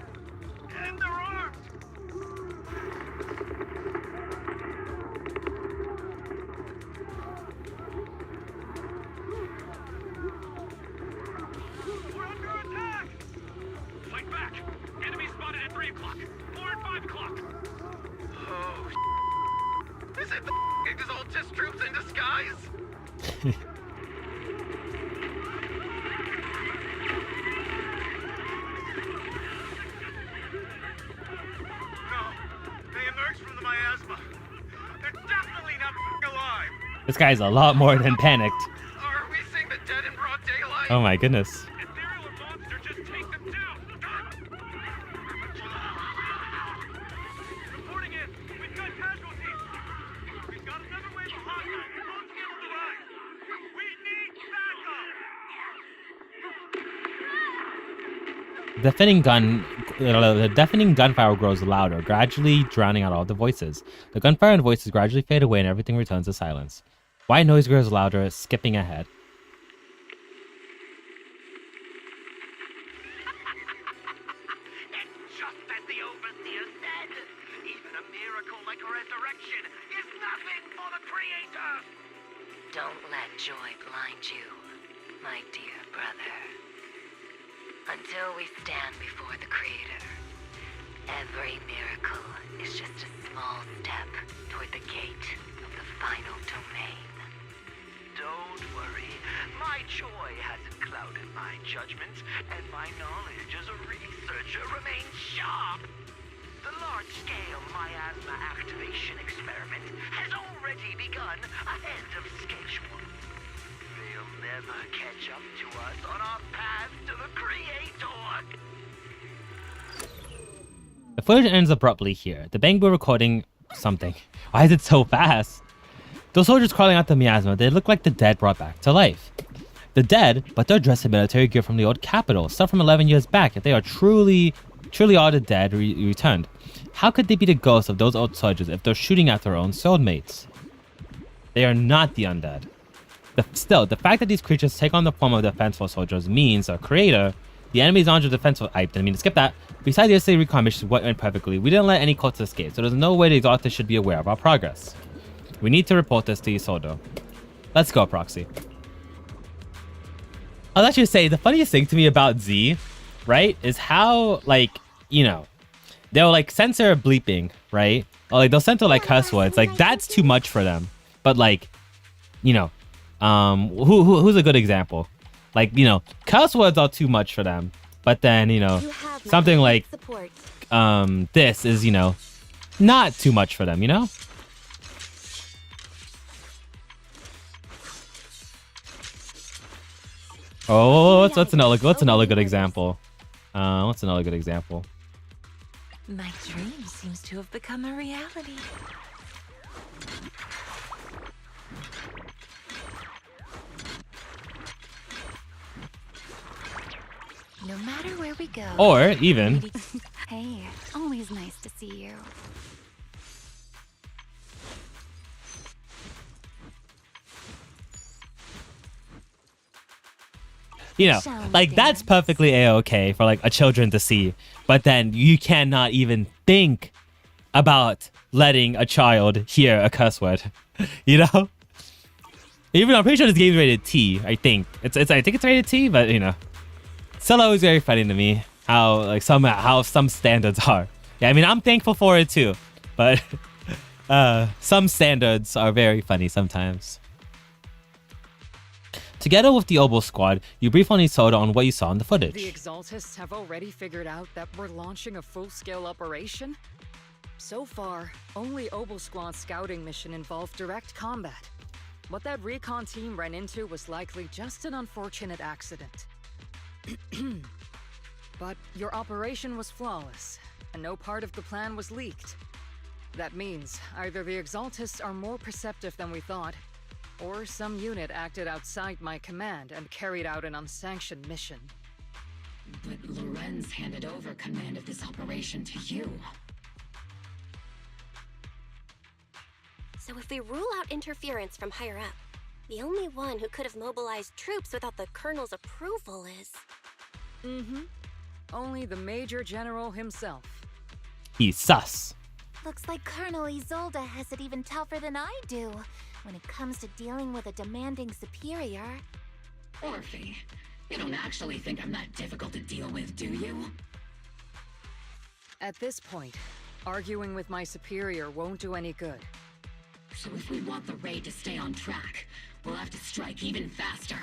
And they're armed! We're under attack! Fight back! Enemy spotted at 3 o'clock. 4 and 5 o'clock. Oh, is it the Exaltus troops in disguise? No, they emerged from the miasma. They're definitely not alive. This guy's a lot more than panicked. Are we seeing the dead in broad daylight? Oh my goodness. Ethereal or monster, just take them down. Reporting in. We've got casualties. We've got another wave of hostiles. We won't be able to rise. We need The deafening gunfire grows louder, gradually drowning out all the voices. The gunfire and voices gradually fade away and everything returns to silence. White noise grows louder, skipping ahead. Just as the Overseer said, even a miracle like resurrection is nothing for the Creator! Don't let joy blind you, my dear brother. Until we stand before the Creator, every miracle is just a small step toward the gate of the final domain. Don't worry, my joy hasn't clouded my judgment, and my knowledge as a researcher remains sharp. The large-scale miasma activation experiment has already begun ahead of schedule. They'll never catch up to us on our path to the Creator. The footage ends abruptly here. The Bangbu recording something. Why is it so fast? Those soldiers crawling out the miasma, they look like the dead brought back to life. The dead, but they're dressed in military gear from the old capital, stuff from 11 years back. If they are truly all the dead returned, how could they be the ghosts of those old soldiers if they're shooting at their own soulmates? They are not the undead. Still, the fact that these creatures take on the form of defensive soldiers means our creator, the enemy's on the defensive. I didn't mean to skip that. Besides yesterday's recon mission went perfectly, we didn't let any cultists escape, so there's no way the Exalted should be aware of our progress. We need to report this to Isoldo. Let's go, Proxy. I was actually say the funniest thing to me about Z, right, is how, like, you know, they'll like censor bleeping, right? Or like they'll censor like cuss words. Like that's too much for them. But like, you know, who's a good example? Like, you know, cuss words are too much for them. But then, you know, something like this is, you know, not too much for them, you know? Oh, what's another good example? What's another good example? My dream seems to have become a reality. No matter where we go. Or even. Hey, always nice to see you. You know, like that's perfectly a-okay for like a children to see, but then you cannot even think about letting a child hear a cuss word, you know? Even I'm pretty sure this game's rated T. I think it's rated T, but you know, still always very funny to me how some standards are. Yeah, I mean I'm thankful for it too, but some standards are very funny sometimes. Together with the Obo squad, you brief on Isolde on what you saw in the footage. The Exaltists have already figured out that we're launching a full-scale operation? So far, only Obo Squad's scouting mission involved direct combat. What that recon team ran into was likely just an unfortunate accident. But your operation was flawless, and no part of the plan was leaked. That means either the Exaltists are more perceptive than we thought, or some unit acted outside my command and carried out an unsanctioned mission. But Lorenz handed over command of this operation to you. So if we rule out interference from higher up, the only one who could have mobilized troops without the Colonel's approval is... Mm-hmm. Only the Major General himself. He's sus. Looks like Colonel Isolde has it even tougher than I do when it comes to dealing with a demanding superior. Orphe, you don't actually think I'm that difficult to deal with, do you? At this point, arguing with my superior won't do any good. So if we want the raid to stay on track, we'll have to strike even faster.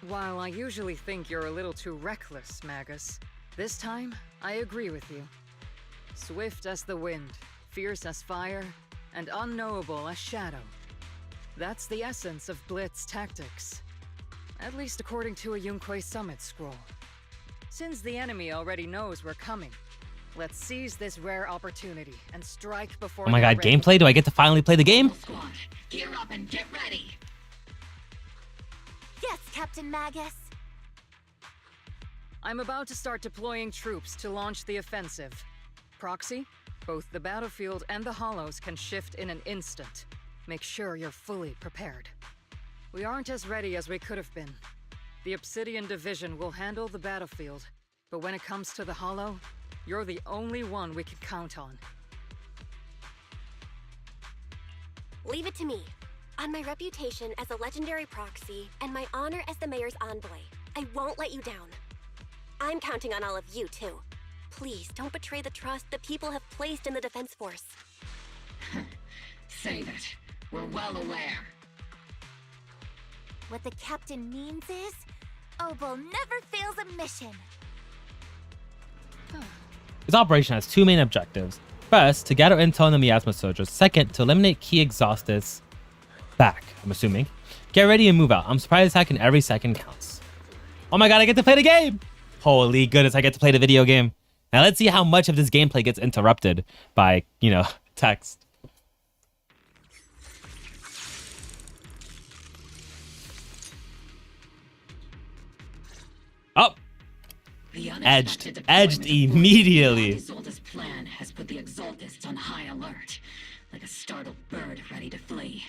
While I usually think you're a little too reckless, Magus, this time I agree with you. Swift as the wind, fierce as fire, and unknowable as shadow. That's the essence of Blitz tactics. At least according to a Yunquay Summit scroll. Since the enemy already knows we're coming, let's seize this rare opportunity and strike before. Oh my god, they're ready. gameplay? Do I get to finally play the game? Squad, gear up and get ready. Yes, Captain Magus. I'm about to start deploying troops to launch the offensive. Proxy, both the battlefield and the hollows can shift in an instant. Make sure you're fully prepared. We aren't as ready as we could have been. The Obsidian Division will handle the battlefield, but when it comes to the hollow, you're the only one we can count on. Leave it to me. On my reputation as a legendary proxy and my honor as the mayor's envoy, I won't let you down. I'm counting on all of you, too. Please don't betray the trust the people have placed in the Defense Force. Save it. We're well aware. What the captain means is, Obel never fails a mission. This operation has two main objectives. First, to gather intel on the miasma soldiers. Second, to eliminate key exhaustus. Back, I'm assuming. Get ready and move out. I'm surprised hacking every second counts. Oh my god, I get to play the game! Holy goodness, I get to play the video game. Now let's see how much of this gameplay gets interrupted by, you know, text. Oh! Edged immediately. Isolde's plan has put the Exaltists on high alert, like a startled bird ready to flee.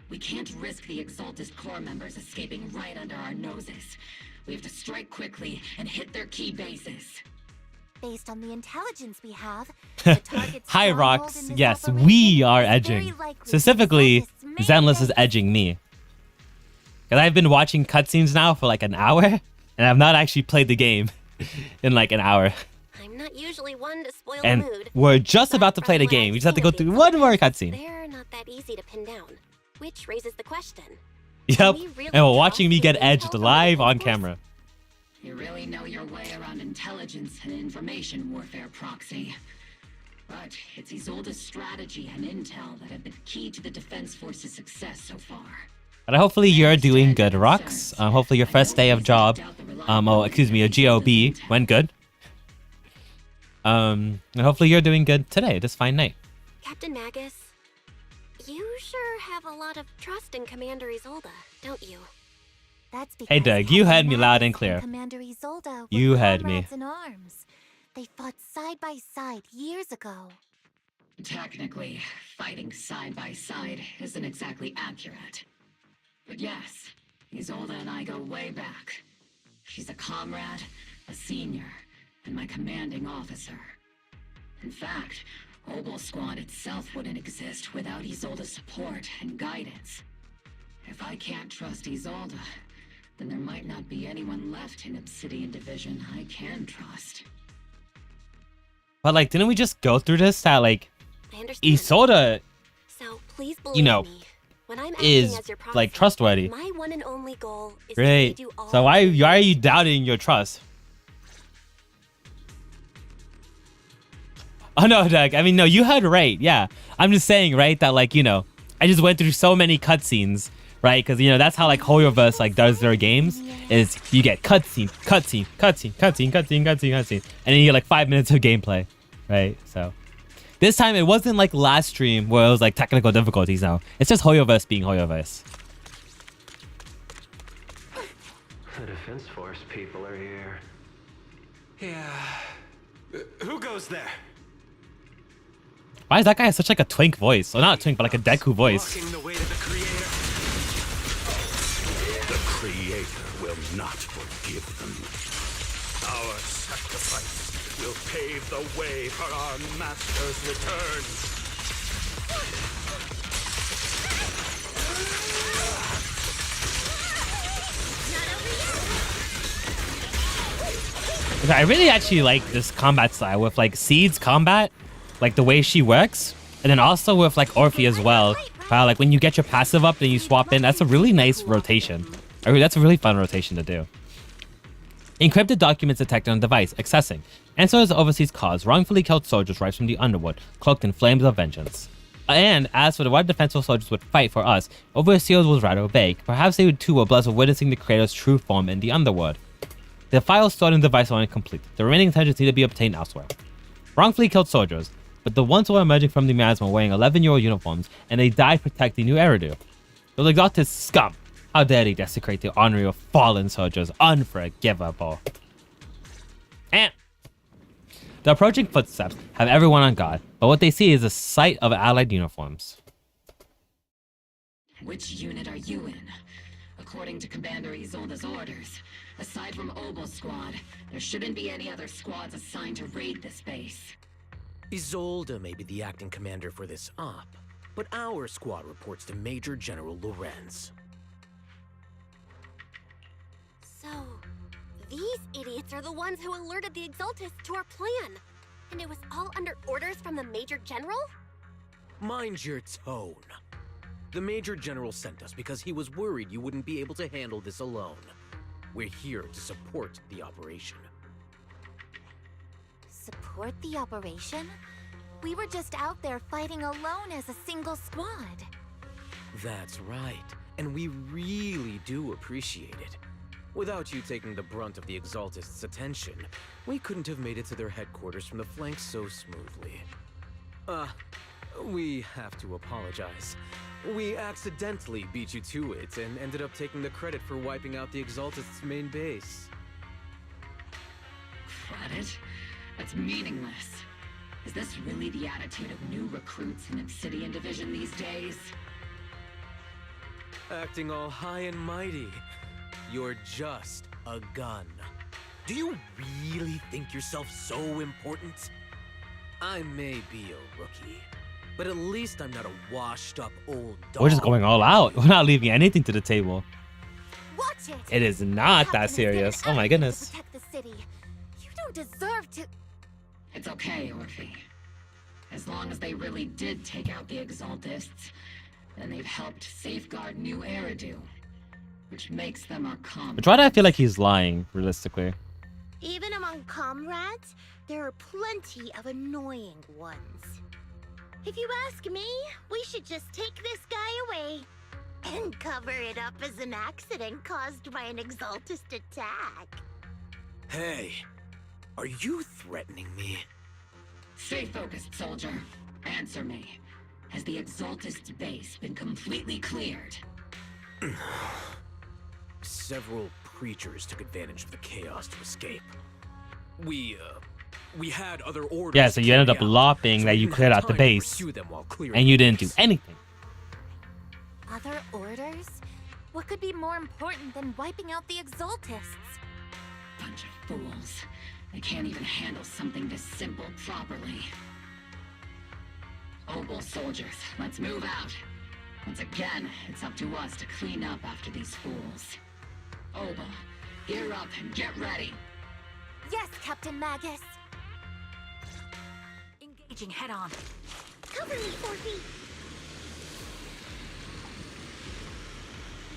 We can't risk the Exaltist core members escaping right under our noses. We have to strike quickly and hit their key bases. Based on the intelligence we have, the target's Hi stronghold Rox, in this yes, operation we are is edging. very likely Specifically, the Exaltists' main Zenless is base. edging me. Because I've been watching cutscenes now for like an hour, and I've not actually played the game in like an hour. I'm not usually one to spoil And the mood. we're just about to play the game. We just have to go through one more cutscene. They're not that easy to pin down, which raises the question. Yep, we really and we're watching me trust get the edged intel from the live on Defense Force? camera. You really know your way around intelligence and information warfare, Proxy. But it's Isolde's strategy and intel that have been key to the Defense Force's success so far. But hopefully you're doing good, Rox. Hopefully your first day of job, your GOB went good. And hopefully you're doing good today, this fine night. Captain Magus, you sure have a lot of trust in Commander Isolde, don't you? That's because Hey Doug, you heard me Captain loud and Magus clear. Commander Isolde were You heard me. comrades in arms. They fought side by side years ago. Technically, fighting side by side isn't exactly accurate. But yes, Isolde and I go way back. She's a comrade, a senior, and my commanding officer. In fact, Obel Squad itself wouldn't exist without Isolde's support and guidance. If I can't trust Isolde, then there might not be anyone left in Obsidian Division I can trust. But like, didn't we just go through this? That like, I understand. Isolde, So please believe you know, me. When I'm acting is as your proxy, like trustworthy. my one and only goal is Great. to do all So why are you doubting your trust? Oh no, Doug. I mean, no, you heard right. Yeah, I'm just saying, right, that like, you know, I just went through so many cutscenes, right? Because you know that's how like Hoyoverse like does their games. Is you get cutscene, and then you get like 5 minutes of gameplay, right? So this time it wasn't like last stream where it was like technical difficulties. No, it's just Hoyoverse being Hoyoverse. The Defense Force people are here. Yeah. Who goes there? Why is that guy have such like a twink voice? Well, not a twink, but like a Deku voice. Blocking the way to the Creator. The Creator will not forgive them. Our sacrifice will pave the way for our Master's return. I really actually like this combat style with like Seed's combat, like the way she works, and then also with like Orphe as well. Like when you get your passive up and you swap in, that's a really nice rotation. That's a really fun rotation to do. Encrypted documents detected on device, accessing. Answers overseas cause wrongfully killed soldiers rise from the underworld, cloaked in flames of vengeance. And as for the what defensive soldiers would fight for us, overseers was rather vague. Perhaps they too were blessed with witnessing the creator's true form in the underworld. The files stored in the device are incomplete. The remaining intelligence need to be obtained elsewhere. Wrongfully killed soldiers, but the ones who were emerging from the miasma wearing 11-year-old uniforms, and they died protecting New Eridu. Those exalted scum! How dare they desecrate the honor of fallen soldiers? Unforgivable. And the approaching footsteps have everyone on guard, but what they see is a sight of allied uniforms. Which unit are you in? According to Commander Isolde's orders, aside from Obel Squad, there shouldn't be any other squads assigned to raid this base. Isolde may be the acting commander for this op, but our squad reports to Major General Lorenz. So, these idiots are the ones who alerted the Exaltists to our plan. And it was all under orders from the Major General? Mind your tone. The Major General sent us because he was worried you wouldn't be able to handle this alone. We're here to support the operation. Support the operation? We were just out there fighting alone as a single squad. That's right, and we really do appreciate it. Without you taking the brunt of the Exaltists' attention, we couldn't have made it to their headquarters from the flank so smoothly. We have to apologize. We accidentally beat you to it and ended up taking the credit for wiping out the Exaltists' main base. Credit? That's meaningless. Is this really the attitude of new recruits in Obsidian Division these days? Acting all high and mighty. You're just a gun. Do you really think yourself so important? I may be a rookie, but at least I'm not a washed-up old dog. We're just going all out. We're not leaving anything to the table. Watch it! It is not that serious. Oh my goodness. Protect the city. You don't deserve to. It's okay, Orphe. As long as they really did take out the Exaltists, then they've helped safeguard New Eridu, which makes them our comrades. But why do I feel like he's lying, realistically? Even among comrades, there are plenty of annoying ones. If you ask me, we should just take this guy away and cover it up as an accident caused by an Exaltist attack. Hey, are you threatening me? Stay focused, soldier. Answer me. Has the Exaltist base been completely cleared? Several preachers took advantage of the chaos to escape. We had other orders. Yeah, so you ended up lopping that you cleared out the base, and you didn't do anything. Other orders? What could be more important than wiping out the Exaltists? Bunch of fools. They can't even handle something this simple properly. Obel soldiers, let's move out. Once again, it's up to us to clean up after these fools. Obel, gear up and get ready. Yes, Captain Magus. Engaging head-on. Cover me, Orphe.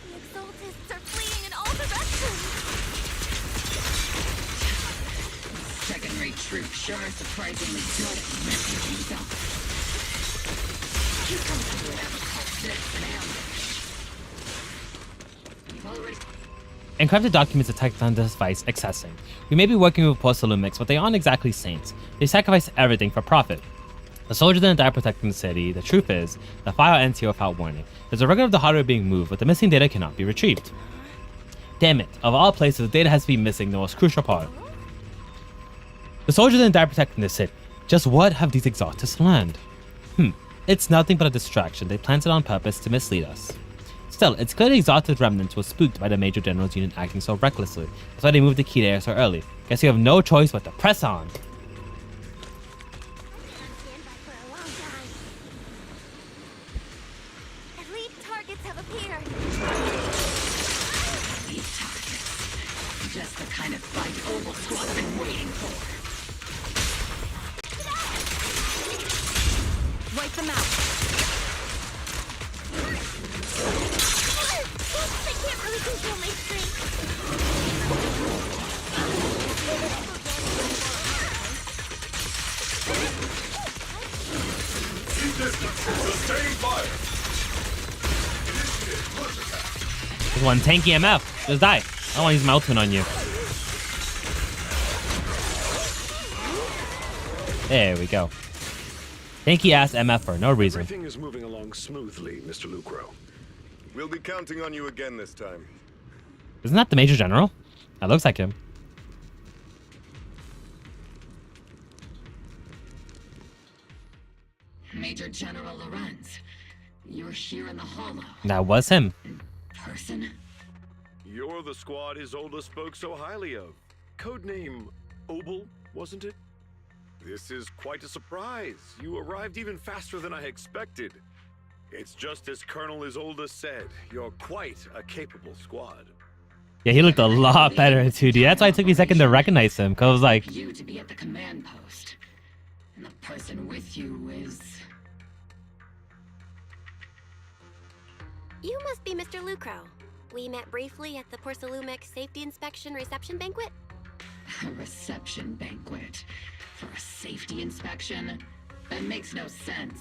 The Exaltists are fleeing in all directions. Second-rate troops sure are surprisingly good at messing things up. You come to whatever calls this an ambush. You've already... Encrypted documents detected on this device accessing. We may be working with post-Illumix, but they aren't exactly saints. They sacrifice everything for profit. The soldiers didn't die protecting the city. The truth is, the file ends here without warning. There's a record of the hardware being moved, but the missing data cannot be retrieved. Damn it, of all places, the data has to be missing the most crucial part. The soldiers didn't die protecting the city. Just what have these exotists learned? It's nothing but a distraction. They planted on purpose to mislead us. Still, it's clear the exotic remnants were spooked by the Major General's unit acting so recklessly. That's why they moved the key there so early. Guess you have no choice but to press on. Elite targets have appeared. These targets. Just the kind of fight Oval Squad's been waiting for. Wipe them out. I can't really control my strength. Keep distance. Sustain fire. Initiate push attack. There's one tanky MF. Just die. I don't want to use my ultimate on you. There we go. Tanky ass MF for no reason. Everything is moving along smoothly, Mr. Lucro. We'll be counting on you again this time. Isn't that the Major General? That looks like him. Major General Lorenz, you're here in the Hollow. That was him. In person? You're the squad Isolde spoke so highly of. Codename Obel, wasn't it? This is quite a surprise. You arrived even faster than I expected. It's just as Colonel Isolde said, you're quite a capable squad. Yeah, he looked a lot better in 2D. That's why it took me a second to recognize him, because I was like... You to be at the command post. And the person with you is... You must be Mr. Lucro. We met briefly at the Porcelumex Safety Inspection Reception Banquet. A reception banquet? For a safety inspection? That makes no sense.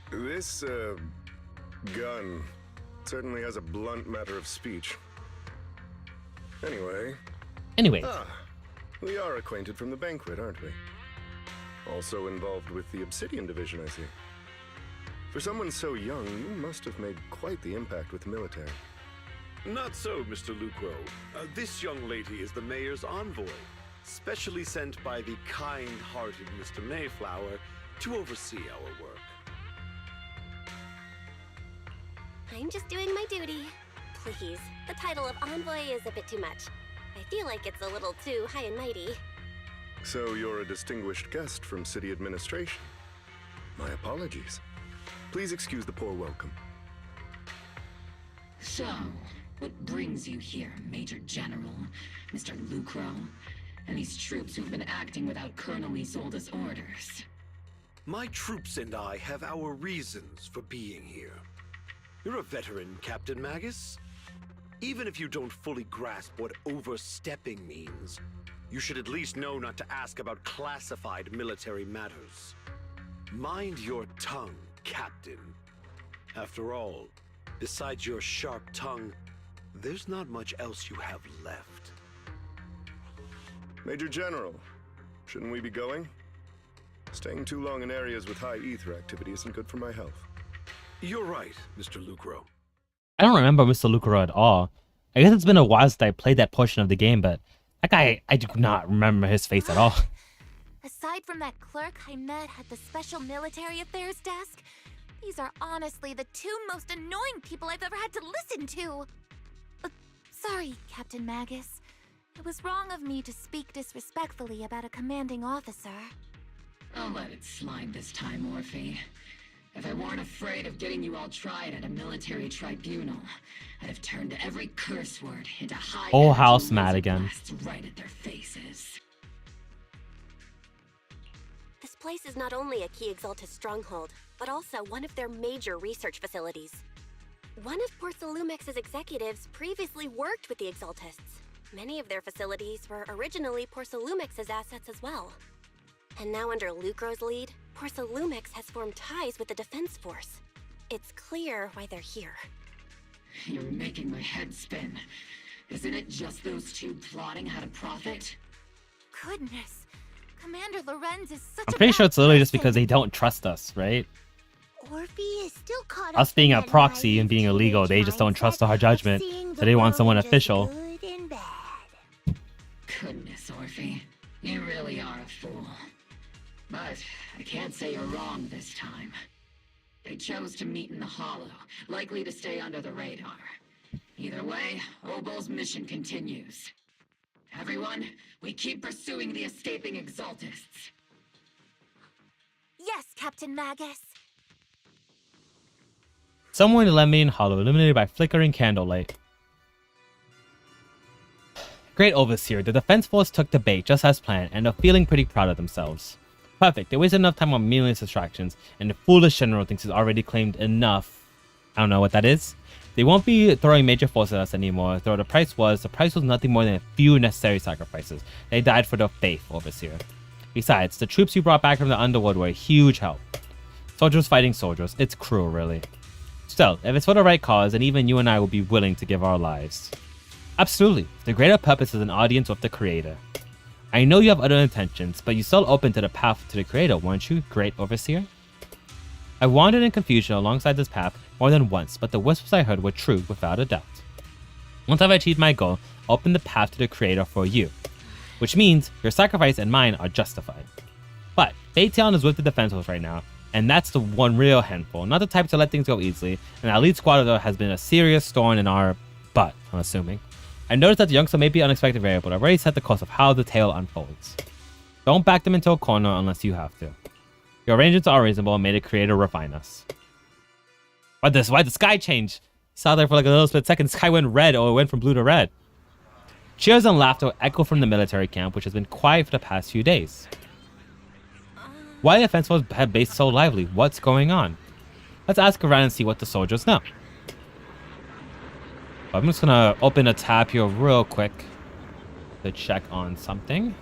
This, gun certainly has a blunt matter of speech. Anyway. We are acquainted from the banquet, aren't we? Also involved with the Obsidian Division, I see. For someone so young, you must have made quite the impact with the military. Not so, Mr. Lucro. This young lady is the mayor's envoy, specially sent by the kind-hearted Mr. Mayflower to oversee our work. I'm just doing my duty. Please, the title of envoy is a bit too much. I feel like it's a little too high and mighty. So you're a distinguished guest from city administration. My apologies. Please excuse the poor welcome. So, what brings you here, Major General, Mr. Lucro, and these troops who've been acting without Colonel Isolde's orders? My troops and I have our reasons for being here. You're a veteran, Captain Magus. Even if you don't fully grasp what overstepping means, you should at least know not to ask about classified military matters. Mind your tongue, Captain. After all, besides your sharp tongue, there's not much else you have left. Major General, shouldn't we be going? Staying too long in areas with high ether activity isn't good for my health. You're right, Mr. Lucro. I don't remember Mr. Lucro at all. I guess it's been a while since I played that portion of the game, but that guy, I do not remember his face at all. Aside from that clerk I met at the Special Military Affairs desk, these are honestly the two most annoying people I've ever had to listen to. Sorry, Captain Magus. It was wrong of me to speak disrespectfully about a commanding officer. I'll let it slide this time, Orphe. If I weren't afraid of getting you all tried at a military tribunal, I'd have turned every curse word into high Whole house mad again. right at their faces. This place is not only a key Exaltus stronghold, but also one of their major research facilities. One of Porcelumex's executives previously worked with the Exaltists. Many of their facilities were originally Porcelumex's assets as well. And now under Lucro's lead, Porcelumex has formed ties with the Defense Force. It's clear why they're here. You're making my head spin. Isn't it just those two plotting how to profit? Goodness, Commander Lorenz is such I'm pretty sure it's literally just because they don't trust us, right? Orphe is still caught Us up being in a that proxy and being illegal, they just don't trust our judgment, so they want someone official. Goodness, Orphe. You really are a fool. But I can't say you're wrong this time. They chose to meet in the Hollow, likely to stay under the radar. Either way, Obol's mission continues. Everyone, we keep pursuing the escaping Exaltists. Yes, Captain Magus. Somewhere in the Lemnian Hollow, illuminated by flickering candlelight. Great Overseer, the defense force took the bait just as planned and are feeling pretty proud of themselves. Perfect, they wasted enough time on meaningless distractions, and the foolish general thinks he's already claimed enough. I don't know what that is. They won't be throwing major forces at us anymore, though the price was nothing more than a few necessary sacrifices. They died for their faith, Overseer. Besides, the troops you brought back from the underworld were a huge help. Soldiers fighting soldiers, it's cruel, really. Still, if it's for the right cause, then even you and I will be willing to give our lives. Absolutely, the greater purpose is an audience with the Creator. I know you have other intentions, but you're still open to the path to the Creator, weren't you, Great Overseer? I wandered in confusion alongside this path more than once, but the whispers I heard were true without a doubt. Once I've achieved my goal, I'll open the path to the Creator for you. Which means your sacrifice and mine are justified. But Baytown is with the defense force right now, and that's the one real handful, not the type to let things go easily, and our lead squad has been a serious thorn in our butt, I'm assuming. I noticed that the youngster may be an unexpected variable, but I've already set the course of how the tale unfolds. Don't back them into a corner unless you have to. Your arrangements are reasonable and may the Creator refine us. Why'd the sky change? Saw there for like a little split second, the sky went red, or it went from blue to red. Cheers and laughter echo from the military camp, which has been quiet for the past few days. Why the defense force have base so lively? What's going on? Let's ask around and see what the soldiers know. I'm just gonna open a tab here real quick to check on something.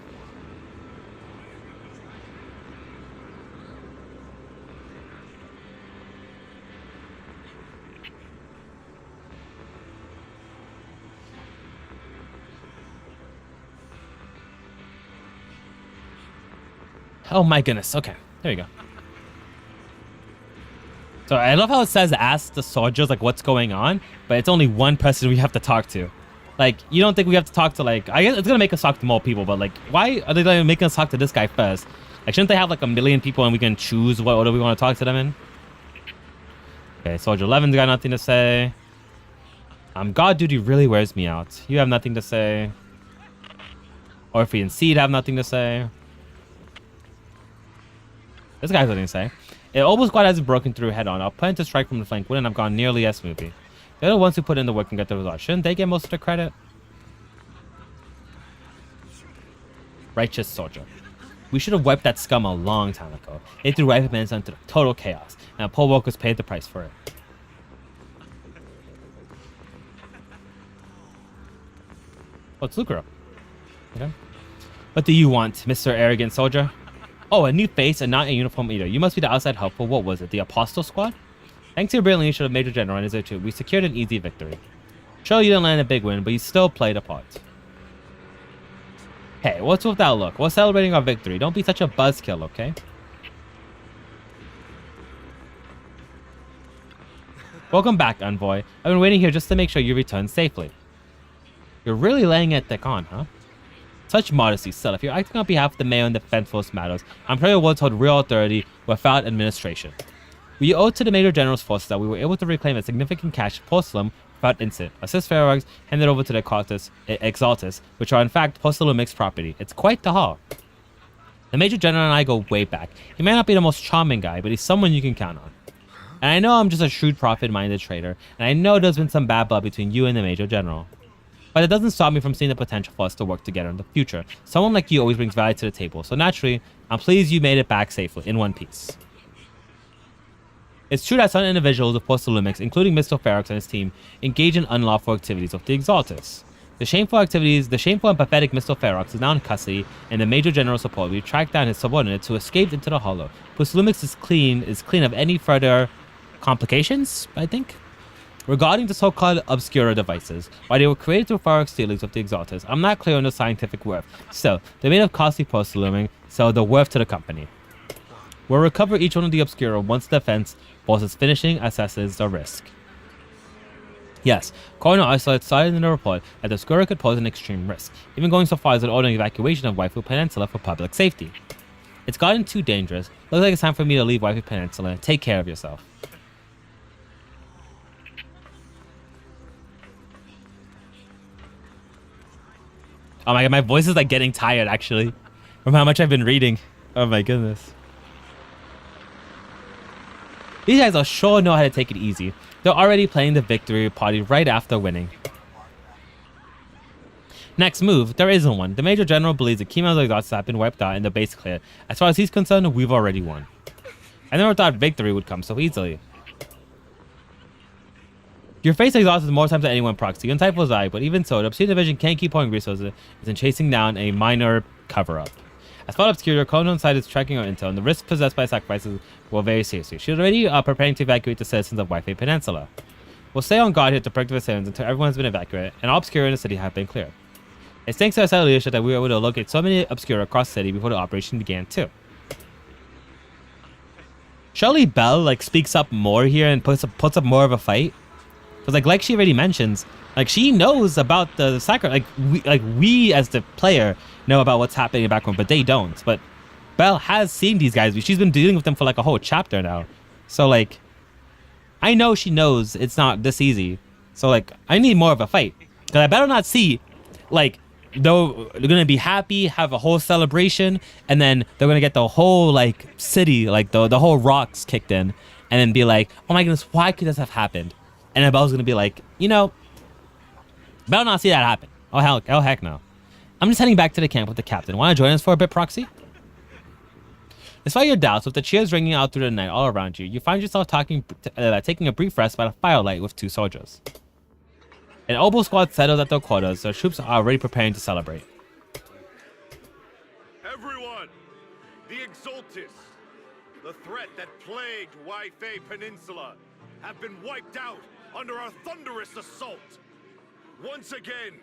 Oh my goodness. Okay, there you go. So I love how it says ask the soldiers like what's going on, but it's only one person we have to talk to. Like, you don't think we have to talk to like, I guess it's gonna make us talk to more people, but like, why are they like, making us talk to this guy first? Like, shouldn't they have like a million people and we can choose what order we want to talk to them in? Okay, Soldier 11's got nothing to say. God Duty really wears me out. You have nothing to say. Orphe and Seed have nothing to say. This guy has nothing to say. If Obel Squad hasn't broken through head on, I'll plan to strike from the flank wouldn't have gone nearly as smoothly. They're the ones who put in the work and get the result. Shouldn't they get most of the credit? Righteous Soldier. We should have wiped that scum a long time ago. They threw Riflemen into total chaos, and poor workers paid the price for it. Oh, it's Lucro. Okay. What do you want, Mr. Arrogant Soldier? Oh, a new face and not a uniform either. You must be the outside help for, what was it, the Apostle Squad? Thanks to your brilliant leadership of Major General and his aide, we secured an easy victory. Sure, you didn't land a big win, but you still played a part. Hey, what's with that look? We're celebrating our victory. Don't be such a buzzkill, okay? Welcome back, Envoy. I've been waiting here just to make sure you return safely. You're really laying it thick on, huh? Such modesty, still, if you're acting on behalf of the Mayor and the Defense Force matters, I'm sure your words hold real authority without administration. We owe to the Major General's forces that we were able to reclaim a significant cache of Porcelain without incident. Assist Ferox handed over to the Exaltists, which are in fact Porcelumic's property. It's quite the haul. The Major General and I go way back. He may not be the most charming guy, but he's someone you can count on. And I know I'm just a shrewd, profit-minded trader, and I know there's been some bad blood between you and the Major General. But it doesn't stop me from seeing the potential for us to work together in the future. Someone like you always brings value to the table, so naturally, I'm pleased you made it back safely, in one piece. It's true that some individuals of Porcelumics, including Mr. Ferox and his team, engage in unlawful activities with the Exaltists. The shameful and pathetic Mr. Ferox is now in custody, and the Major General's support, we tracked down his subordinates who escaped into the Hollow. Porcelumics is clean of any further complications, I think. Regarding the so-called Obscura devices, while they were created through Ferox dealings with the Exaltists, I'm not clear on the scientific worth. Still, they're made of costly porcelain, so they're worth to the company. We'll recover each one of the Obscura once the defense forces finishing assesses the risk. Yes, Coroner Isolate cited in the report that the Obscura could pose an extreme risk, even going so far as an ordering evacuation of Waifu Peninsula for public safety. It's gotten too dangerous. Looks like it's time for me to leave Waifu Peninsula. Take care of yourself. Oh my god, my voice is like getting tired actually from how much I've been reading. Oh my goodness. These guys are sure know how to take it easy. They're already playing the victory party right after winning. Next move, there isn't one. The Major General believes the Kima's exhaust have been wiped out and the base clear. As far as he's concerned, we've already won. I never thought victory would come so easily. Your face exhausted more times than anyone, Proxy. Insightful's eye, but even so, the Obscure Division can't keep pouring resources in chasing down a minor cover-up. As far as Obscure, Kono's side is tracking our intel, and the risks possessed by sacrifices were very seriously. She's already preparing to evacuate the citizens of Waifu Peninsula. We'll stay on guard here to protect the citizens until everyone has been evacuated, and all Obscure in the city have been cleared. It's thanks to our side leadership that we were able to locate so many Obscure across the city before the operation began, too. Surely Belle, like, speaks up more here and puts up more of a fight. Because, like she already mentions, like, she knows about the sacrifice. We as the player know about what's happening in the background, but they don't. But Belle has seen these guys. She's been dealing with them for, like, a whole chapter now. So, like, I know she knows it's not this easy. So, like, I need more of a fight. Because I better not see, like, they're gonna be happy, have a whole celebration, and then they're gonna get the whole, like, city, like, the whole rocks kicked in, and then be like, oh my goodness, why could this have happened? And then Belle's gonna be like, you know, better not see that happen. Oh heck no. I'm just heading back to the camp with the captain. Want to join us for a bit, Proxy? Despite your doubts, with the cheers ringing out through the night all around you, you find yourself taking a brief rest by the firelight with 2 soldiers. An Oboe squad settles at their quarters, so troops are already preparing to celebrate. Everyone, the Exultus, the threat that plagued Waifu Peninsula, have been wiped out under our thunderous assault. Once again,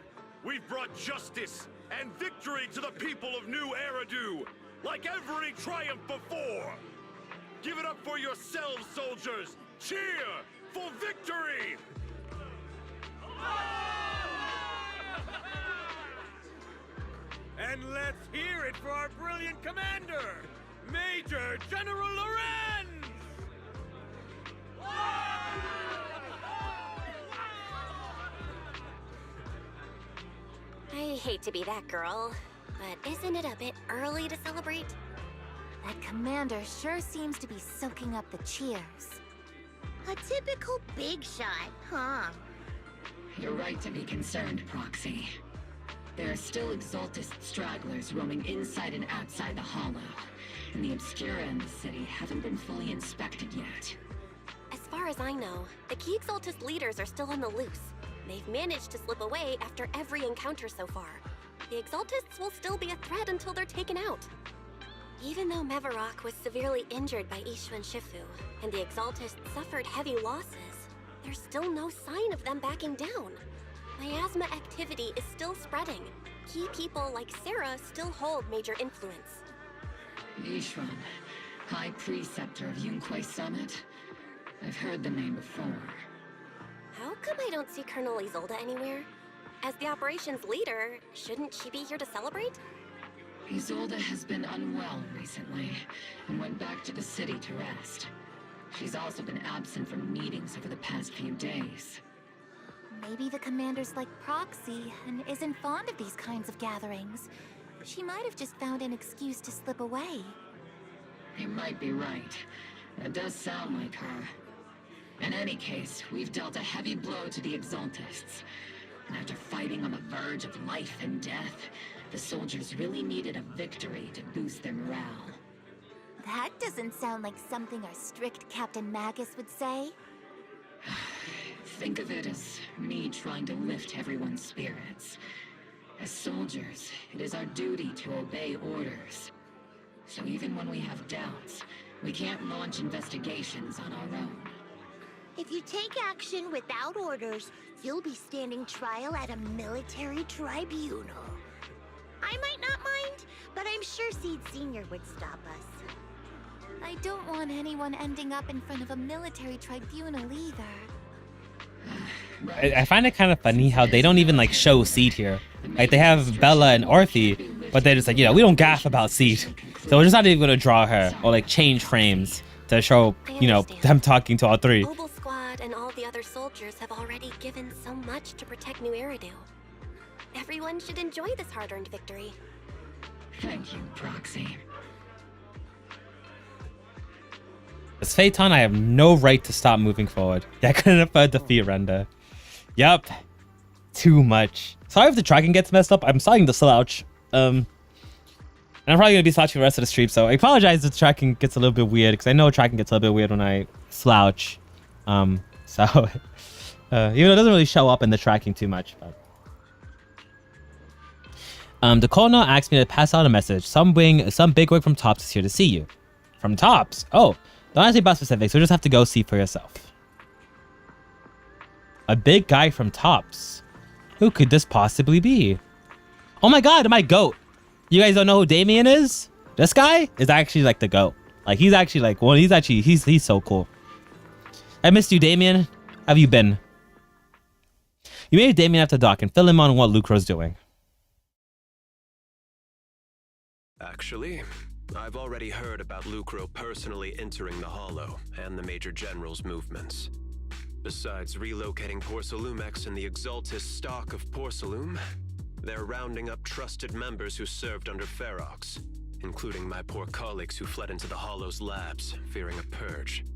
we've brought justice and victory to the people of New Eridu, like every triumph before. Give it up for yourselves, soldiers. Cheer for victory! And let's hear it for our brilliant commander, Major General Lorenz! I hate to be that girl, but isn't it a bit early to celebrate? That commander sure seems to be soaking up the cheers. A typical big shot, huh? You're right to be concerned, Proxy. There are still Exultist stragglers roaming inside and outside the Hollow, and the Obscura and the city haven't been fully inspected yet. As far as I know, the key Exultist leaders are still on the loose. They've managed to slip away after every encounter so far. The Exultists will still be a threat until they're taken out. Even though Mevarok was severely injured by Ishu and Shifu, and the Exultists suffered heavy losses, there's still no sign of them backing down. Miasma activity is still spreading. Key people like Sarah still hold major influence. Ishran, High Preceptor of Yunquay Summit? I've heard the name before. How come I don't see Colonel Isolde anywhere? As the operations leader, shouldn't she be here to celebrate? Isolde has been unwell recently, and went back to the city to rest. She's also been absent from meetings over the past few days. Maybe the commander's like Proxy and isn't fond of these kinds of gatherings. She might have just found an excuse to slip away. You might be right. That does sound like her. In any case, we've dealt a heavy blow to the Exultists. And after fighting on the verge of life and death, the soldiers really needed a victory to boost their morale. That doesn't sound like something our strict Captain Magus would say. Think of it as me trying to lift everyone's spirits. As soldiers, it is our duty to obey orders. So even when we have doubts, we can't launch investigations on our own. If you take action without orders, you'll be standing trial at a military tribunal. I might not mind, but I'm sure Seed Sr. would stop us. I don't want anyone ending up in front of a military tribunal either. I find it kind of funny how they don't even like show Seed here. Like they have Bella and Orthy, but they're just like, you know, we don't gaff about Seed. So we're just not even gonna draw her or like change frames to show, you know, them talking to all three. Obel Squad and all the other soldiers have already given so much to protect New Eridu. Everyone should enjoy this hard-earned victory. Thank you, Proxy. As Phaeton, I have no right to stop moving forward. I couldn't afford defeat render. Yup. Too much. Sorry if the tracking gets messed up. I'm starting to slouch. And I'm probably going to be slouching the rest of the stream, so I apologize if the tracking gets a little bit weird, because I know tracking gets a little bit weird when I slouch. Even though it doesn't really show up in the tracking too much. But. The colonel asked me to pass out a message. Some bigwig from Tops is here to see you. From Tops? Oh, don't ask me about specifics, so you just have to go see for yourself. A big guy from Tops. Who could this possibly be? Oh my god, my goat. You guys don't know who Damien is? This guy is actually like the goat. Like he's actually like, well, he's so cool. I missed you, Damien. How have you been? You made Damien have to dock and fill him on what Lucro's doing. Actually, I've already heard about Lucro personally entering the Hollow and the Major General's movements. Besides relocating Porcelumex and the Exaltis stock of Porcelume, they're rounding up trusted members who served under Ferox, including my poor colleagues who fled into the Hollow's labs, fearing a purge.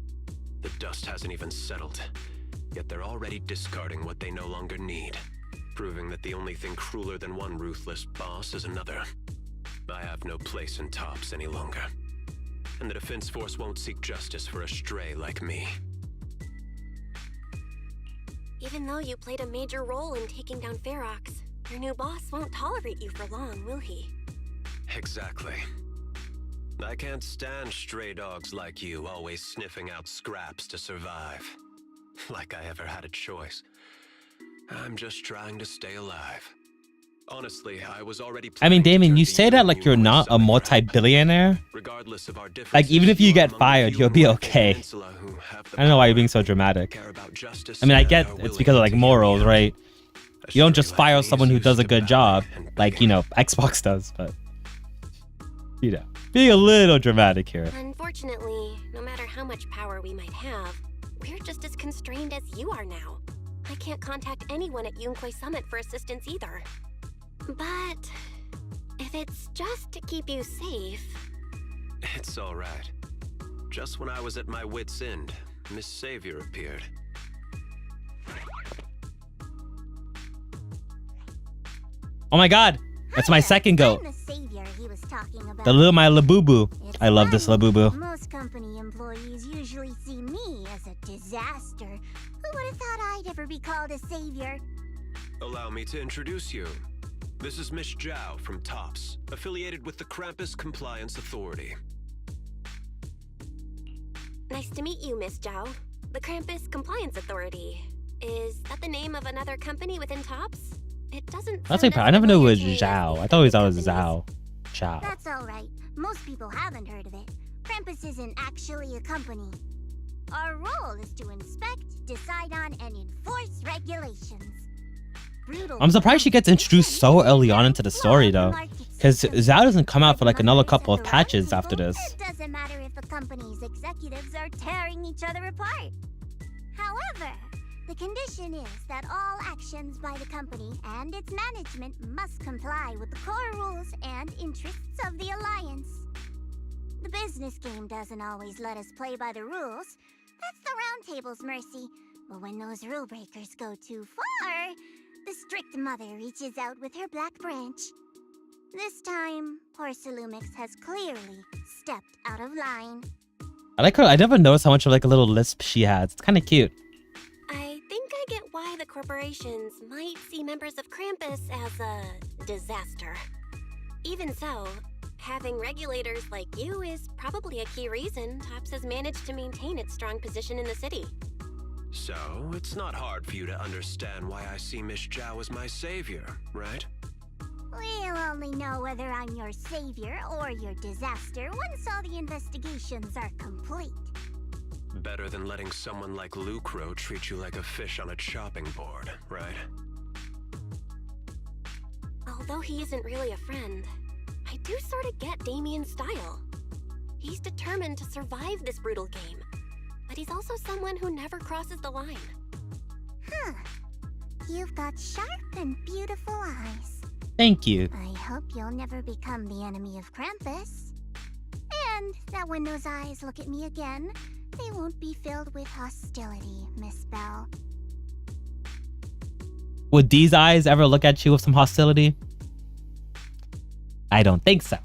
The dust hasn't even settled, yet they're already discarding what they no longer need, proving that the only thing crueler than one ruthless boss is another. I have no place in Tops any longer, and the Defense Force won't seek justice for a stray like me. Even though you played a major role in taking down Ferox, your new boss won't tolerate you for long, will he? Exactly. I can't stand stray dogs like you always sniffing out scraps to survive. Like I ever had a choice. I'm just trying to stay alive. Honestly, I was already. I mean, Damien, you say that like you're not a multi-billionaire. Like, even if you get fired, you'll be okay. I don't know why you're being so dramatic. I mean, I get it's because of like morals, right? You don't just fire someone who does a good job, like, you know, Xbox does, but, you know, being a little dramatic here. Unfortunately, no matter how much power we might have, we're just as constrained as you are now. I can't contact anyone at Yunkwei Summit for assistance either. But if it's just to keep you safe... It's all right. Just when I was at my wit's end, Miss Savior appeared. Oh my god, that's my second goat. I'm the savior he was talking about. The little my Labubu. I love this Labubu. Most company employees usually see me as a disaster. Who would have thought I'd ever be called a savior? Allow me to introduce you. This is Miss Zhao from Tops, affiliated with the Krampus Compliance Authority. Nice to meet you, Miss Zhao. The Krampus Compliance Authority. Is that the name of another company within Tops? It doesn't. I never knew it was Zhao. I thought it was Zhao. Zhao. That's all right. Most people haven't heard of it. Krampus isn't actually a company. Our role is to inspect, decide on, and enforce regulations. I'm surprised she gets introduced so early on into the story, though. Because Zhao doesn't come out for like another couple of patches after this. It doesn't matter if the company's executives are tearing each other apart. However, the condition is that all actions by the company and its management must comply with the core rules and interests of the Alliance. The business game doesn't always let us play by the rules. That's the Round Table's mercy. But when those rule breakers go too far, the strict mother reaches out with her black branch. This time, Porcelumex has clearly stepped out of line. I like her. I never noticed how much of like a little lisp she has. It's kind of cute. I think I get why the corporations might see members of Krampus as a disaster. Even so, having regulators like you is probably a key reason Tops has managed to maintain its strong position in the city. So, it's not hard for you to understand why I see Miss Zhao as my savior, right? We'll only know whether I'm your savior or your disaster once all the investigations are complete. Better than letting someone like Lucro treat you like a fish on a chopping board, right? Although he isn't really a friend, I do sort of get Damien's style. He's determined to survive this brutal game, but he's also someone who never crosses the line. Huh. You've got sharp and beautiful eyes. Thank you. I hope you'll never become the enemy of Krampus. And that when those eyes look at me again, they won't be filled with hostility, Miss Bell. Would these eyes ever look at you with some hostility? I don't think so.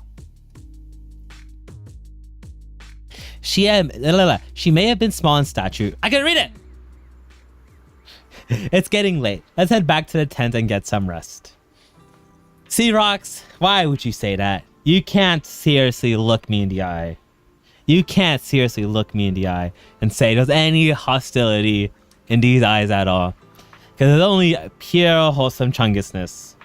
She may have been small in stature. I can read it! It's getting late. Let's head back to the tent and get some rest. See, Rox, why would you say that? You can't seriously look me in the eye. You can't seriously look me in the eye and say there's any hostility in these eyes at all. Because it's only pure wholesome chungusness.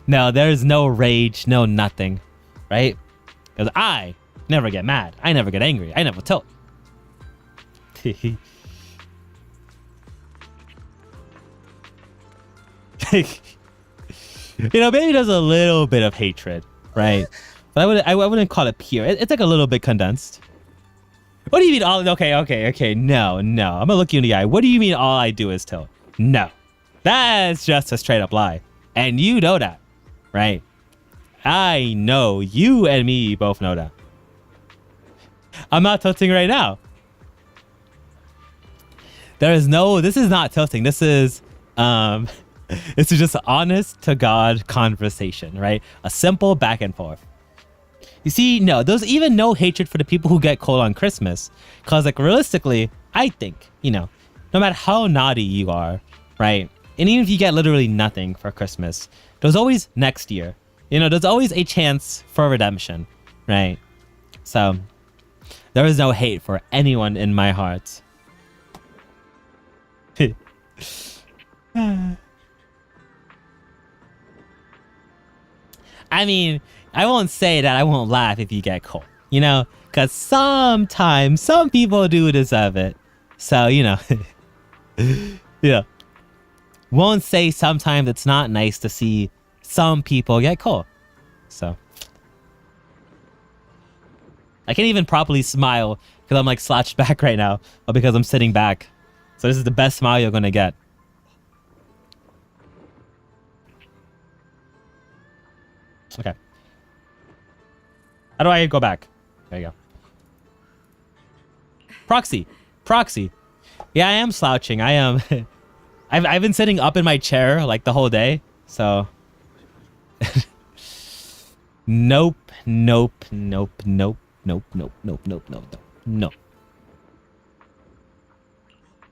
No, there's no rage, no nothing. Right? Because I never get mad. I never get angry. I never tilt. You know, maybe there's a little bit of hatred, right? But I wouldn't call it pure. It's like a little bit condensed. What do you mean all... Okay. No. I'm gonna look you in the eye. What do you mean all I do is tilt? No. That's just a straight up lie. And you know that, right? I know. You and me both know that. I'm not tilting right now. This is not tilting. This is just honest to God conversation, right? A simple back and forth. You see, no, there's even no hatred for the people who get cold on Christmas. Because, like, realistically, I think, you know, no matter how naughty you are, right? And even if you get literally nothing for Christmas, there's always next year. You know, there's always a chance for redemption, right? So, there is no hate for anyone in my heart. I mean, I won't say that I won't laugh if you get cold, you know? Because sometimes some people do deserve it. So, you know. Yeah. Won't say sometimes it's not nice to see some people get cold. So. I can't even properly smile because I'm like slouched back right now. Or because I'm sitting back. So this is the best smile you're going to get. Okay. How do I go back? There you go. Proxy. Yeah, I am slouching. I am. I've been sitting up in my chair like the whole day. So. Nope.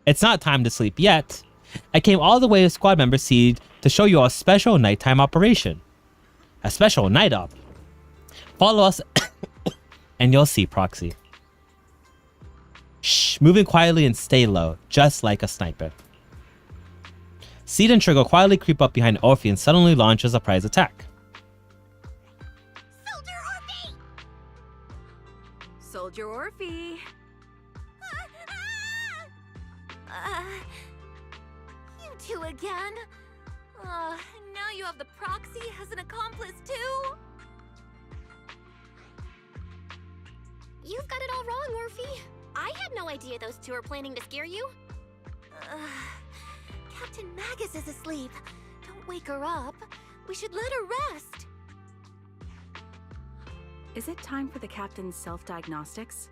It's not time to sleep yet. I came all the way to Squad Member Seed to show you a special nighttime operation. A special night op. Follow us and you'll see, Proxy. Shh, moving quietly and stay low, just like a sniper. Seed and Trigger quietly creep up behind Orphe and suddenly launch a surprise attack. Soldier Orphe! You two again? Now you have the Proxy as an accomplice too? You've got it all wrong, Orphe. I had no idea those two were planning to scare you. Captain Magus is asleep. Don't wake her up. We should let her rest. Is it time for the captain's self-diagnostics?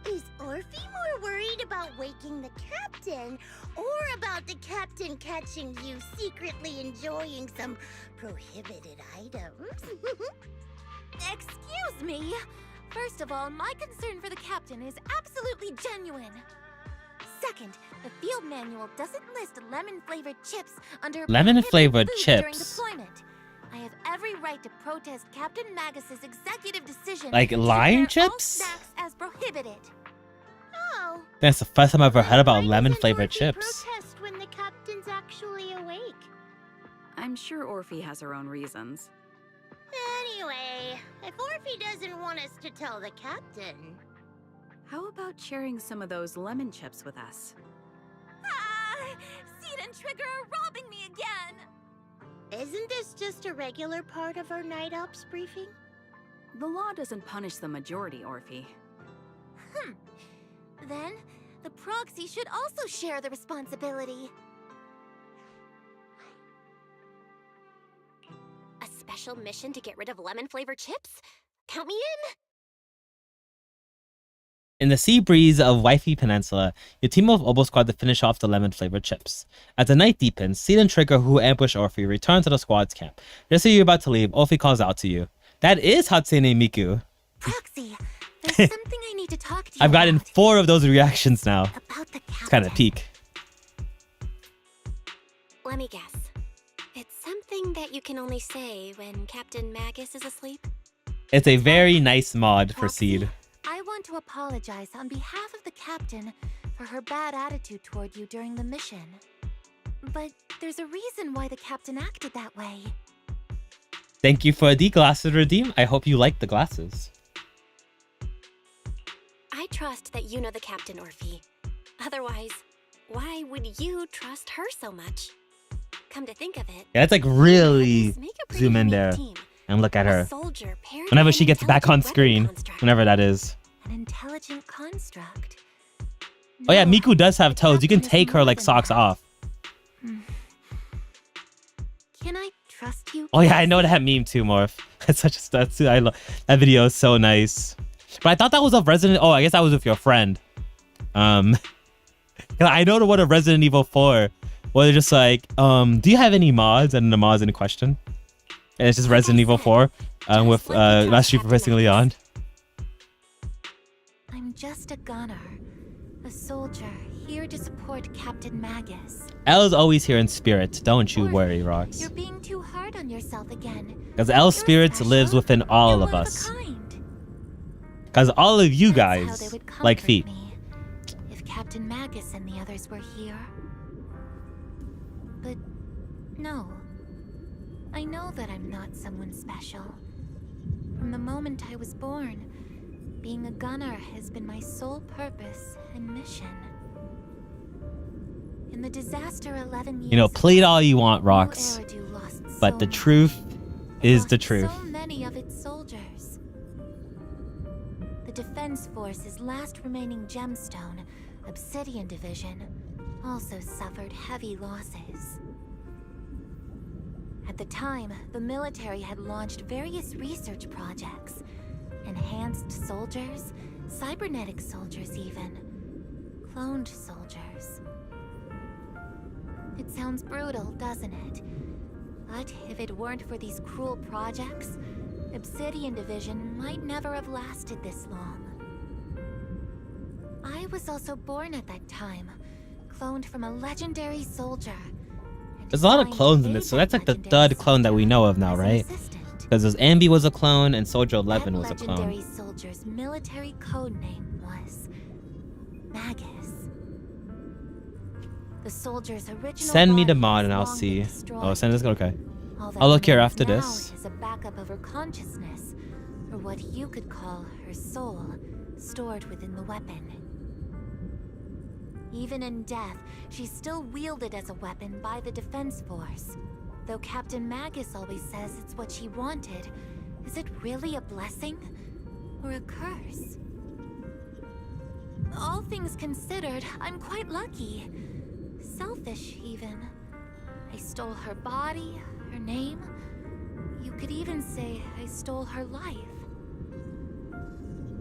Is Orphe more worried about waking the captain or about the captain catching you secretly enjoying some prohibited items? Excuse me. First of all, my concern for the captain is absolutely genuine. Second, the field manual doesn't list lemon-flavored chips under lemon-flavored foods chips during deployment. I have every right to protest Captain Magus's executive decision. Like to lime declare all chips? snacks as prohibited. Oh. That's the first time I've ever heard about lemon-flavored chips. Protest when the captain's actually awake. I'm sure Orphe has her own reasons. Anyway, if Orphe doesn't want us to tell the captain... How about sharing some of those lemon chips with us? Ah! Seed and Trigger are robbing me again! Isn't this just a regular part of our night ops briefing? The law doesn't punish the majority, Orphe. Then, the proxy should also share the responsibility. A special mission to get rid of lemon-flavored chips? Count me in! In the sea breeze of Wifey Peninsula, you team up with Obo Squad to finish off the lemon-flavored chips. As the night deepens, Seed and Trigger, who ambush Orphe, return to the squad's camp. Just as you're about to leave, Orphe calls out to you. That is Hatsune Miku. Proxy, there's something I need to talk to you I've gotten about. 4 of those reactions now. About the It's kind of peak. Let me guess. It's something that you can only say when Captain Magus is asleep? It's a very nice mod for Seed. I want to apologize on behalf of the captain for her bad attitude toward you during the mission. But there's a reason why the captain acted that way. Thank you for the glasses redeem. I hope you like the glasses. I trust that you know the captain, Orphe. Otherwise, why would you trust her so much? Come to think of it... Yeah, it's like really zoom in there and look at her. Whenever she gets back on screen, whenever that is. An intelligent construct. Oh yeah, Miku does have toes. You can take her like socks off. Can I trust you? Oh yeah, I know that meme too, Morph. It's such a I love that video. Is so nice. But I thought that was of Resident. Oh, I guess that was with your friend. I know the one of Resident Evil 4. Where they're just like, do you have any mods? And the mods in question. And it's just Resident Evil 4 with Master Chief replacing Leon. I'm just a gunner, a soldier here to support Captain Magus. Elle's always here in spirit. Don't you worry, Rox. You're being too hard on yourself again. Because Elle's spirit lives within all of us. Because all of you guys like feet. If Captain Magus and the others were here. But no. I know that I'm not someone special. From the moment I was born, being a gunner has been my sole purpose and mission. In the disaster 11 years You know, plead all you want, Rox. But the truth is the truth. So many of its soldiers. The Defense Force's last remaining gemstone, Obsidian Division, also suffered heavy losses. At the time, the military had launched various research projects. Enhanced soldiers, cybernetic soldiers even. Cloned soldiers. It sounds brutal, doesn't it? But if it weren't for these cruel projects, Obsidian Division might never have lasted this long. I was also born at that time, cloned from a legendary soldier. There's a lot of clones in this, so that's like the third clone that we know of now, right? Because Ambi was a clone and Soldier 11 was a clone. Legendary soldier's military code name was Magus. The soldier's original Send me the body mod has and I'll long see. been destroyed. Oh, send this. Okay. All that I'll look here remains after now this. is a backup of her consciousness, or what you could call her soul, stored within the weapon. Even in death, she's still wielded as a weapon by the Defense Force. Though Captain Magus always says it's what she wanted, is it really a blessing or a curse? All things considered, I'm quite lucky. Selfish, even. I stole her body, her name. You could even say I stole her life.